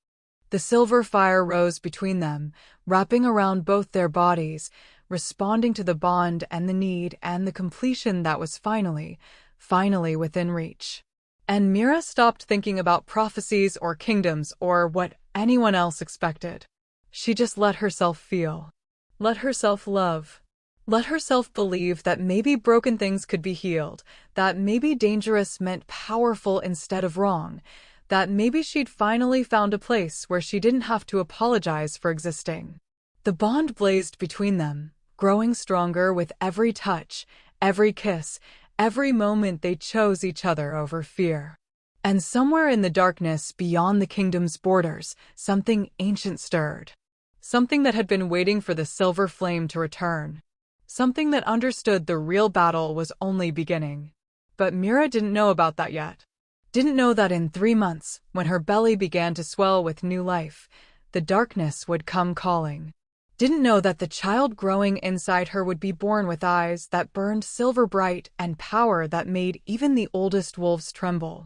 The silver fire rose between them, wrapping around both their bodies, responding to the bond and the need and the completion that was finally within reach. And Mira stopped thinking about prophecies or kingdoms or what anyone else expected. She just let herself feel. Let herself love. Let herself believe that maybe broken things could be healed, that maybe dangerous meant powerful instead of wrong, that maybe she'd finally found a place where she didn't have to apologize for existing. The bond blazed between them, growing stronger with every touch, every kiss, every moment they chose each other over fear. And somewhere in the darkness beyond the kingdom's borders, something ancient stirred. Something that had been waiting for the silver flame to return. Something that understood the real battle was only beginning. But Mira didn't know about that yet. Didn't know that in 3 months, when her belly began to swell with new life, the darkness would come calling. Didn't know that the child growing inside her would be born with eyes that burned silver bright and power that made even the oldest wolves tremble.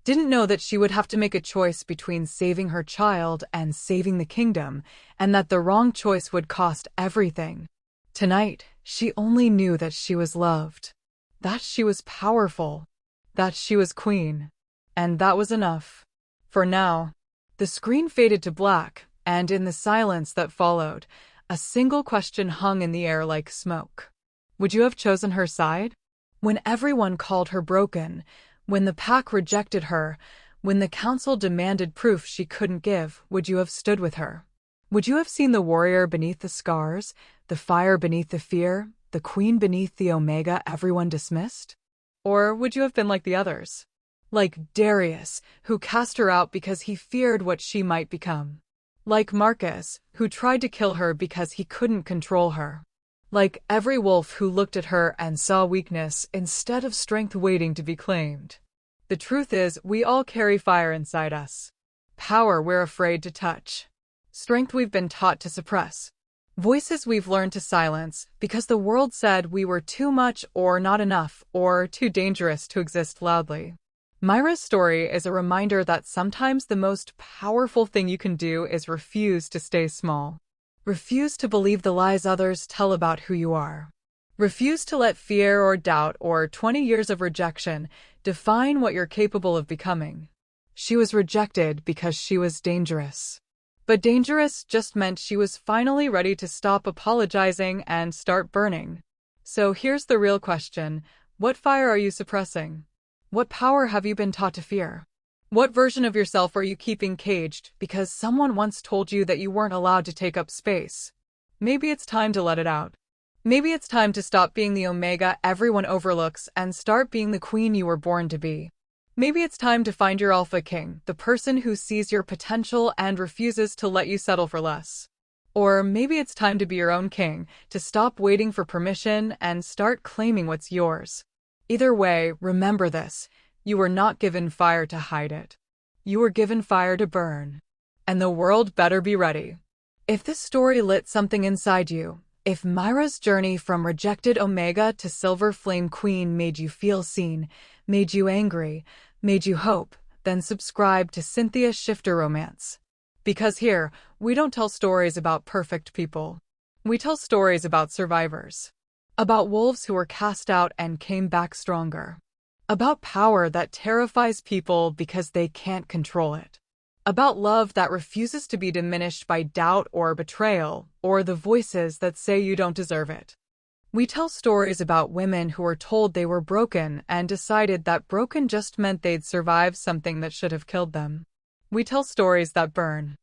Didn't know that she would have to make a choice between saving her child and saving the kingdom, and that the wrong choice would cost everything. Tonight, she only knew that she was loved, that she was powerful, that she was queen. And that was enough. For now. The screen faded to black, and in the silence that followed, a single question hung in the air like smoke. Would you have chosen her side? When everyone called her broken, when the pack rejected her, when the council demanded proof she couldn't give, would you have stood with her? Would you have seen the warrior beneath the scars, the fire beneath the fear, the queen beneath the omega everyone dismissed? Or would you have been like the others? Like Darius, who cast her out because he feared what she might become. Like Marcus, who tried to kill her because he couldn't control her. Like every wolf who looked at her and saw weakness instead of strength waiting to be claimed. The truth is, we all carry fire inside us. Power we're afraid to touch. Strength we've been taught to suppress. Voices we've learned to silence because the world said we were too much or not enough or too dangerous to exist loudly. Myra's story is a reminder that sometimes the most powerful thing you can do is refuse to stay small. Refuse to believe the lies others tell about who you are. Refuse to let fear or doubt or 20 years of rejection define what you're capable of becoming. She was rejected because she was dangerous. But dangerous just meant she was finally ready to stop apologizing and start burning. So here's the real question. What fire are you suppressing? What power have you been taught to fear? What version of yourself are you keeping caged because someone once told you that you weren't allowed to take up space? Maybe it's time to let it out. Maybe it's time to stop being the omega everyone overlooks and start being the queen you were born to be. Maybe it's time to find your alpha king, the person who sees your potential and refuses to let you settle for less. Or maybe it's time to be your own king, to stop waiting for permission and start claiming what's yours. Either way, remember this. You were not given fire to hide it. You were given fire to burn. And the world better be ready. If this story lit something inside you, if Myra's journey from rejected Omega to Silver Flame Queen made you feel seen, made you angry, made you hope, then subscribe to Cynthia's Shifter Romance. Because here, we don't tell stories about perfect people. We tell stories about survivors. About wolves who were cast out and came back stronger. About power that terrifies people because they can't control it. About love that refuses to be diminished by doubt or betrayal, or the voices that say you don't deserve it. We tell stories about women who were told they were broken and decided that broken just meant they'd survive something that should have killed them. We tell stories that burn.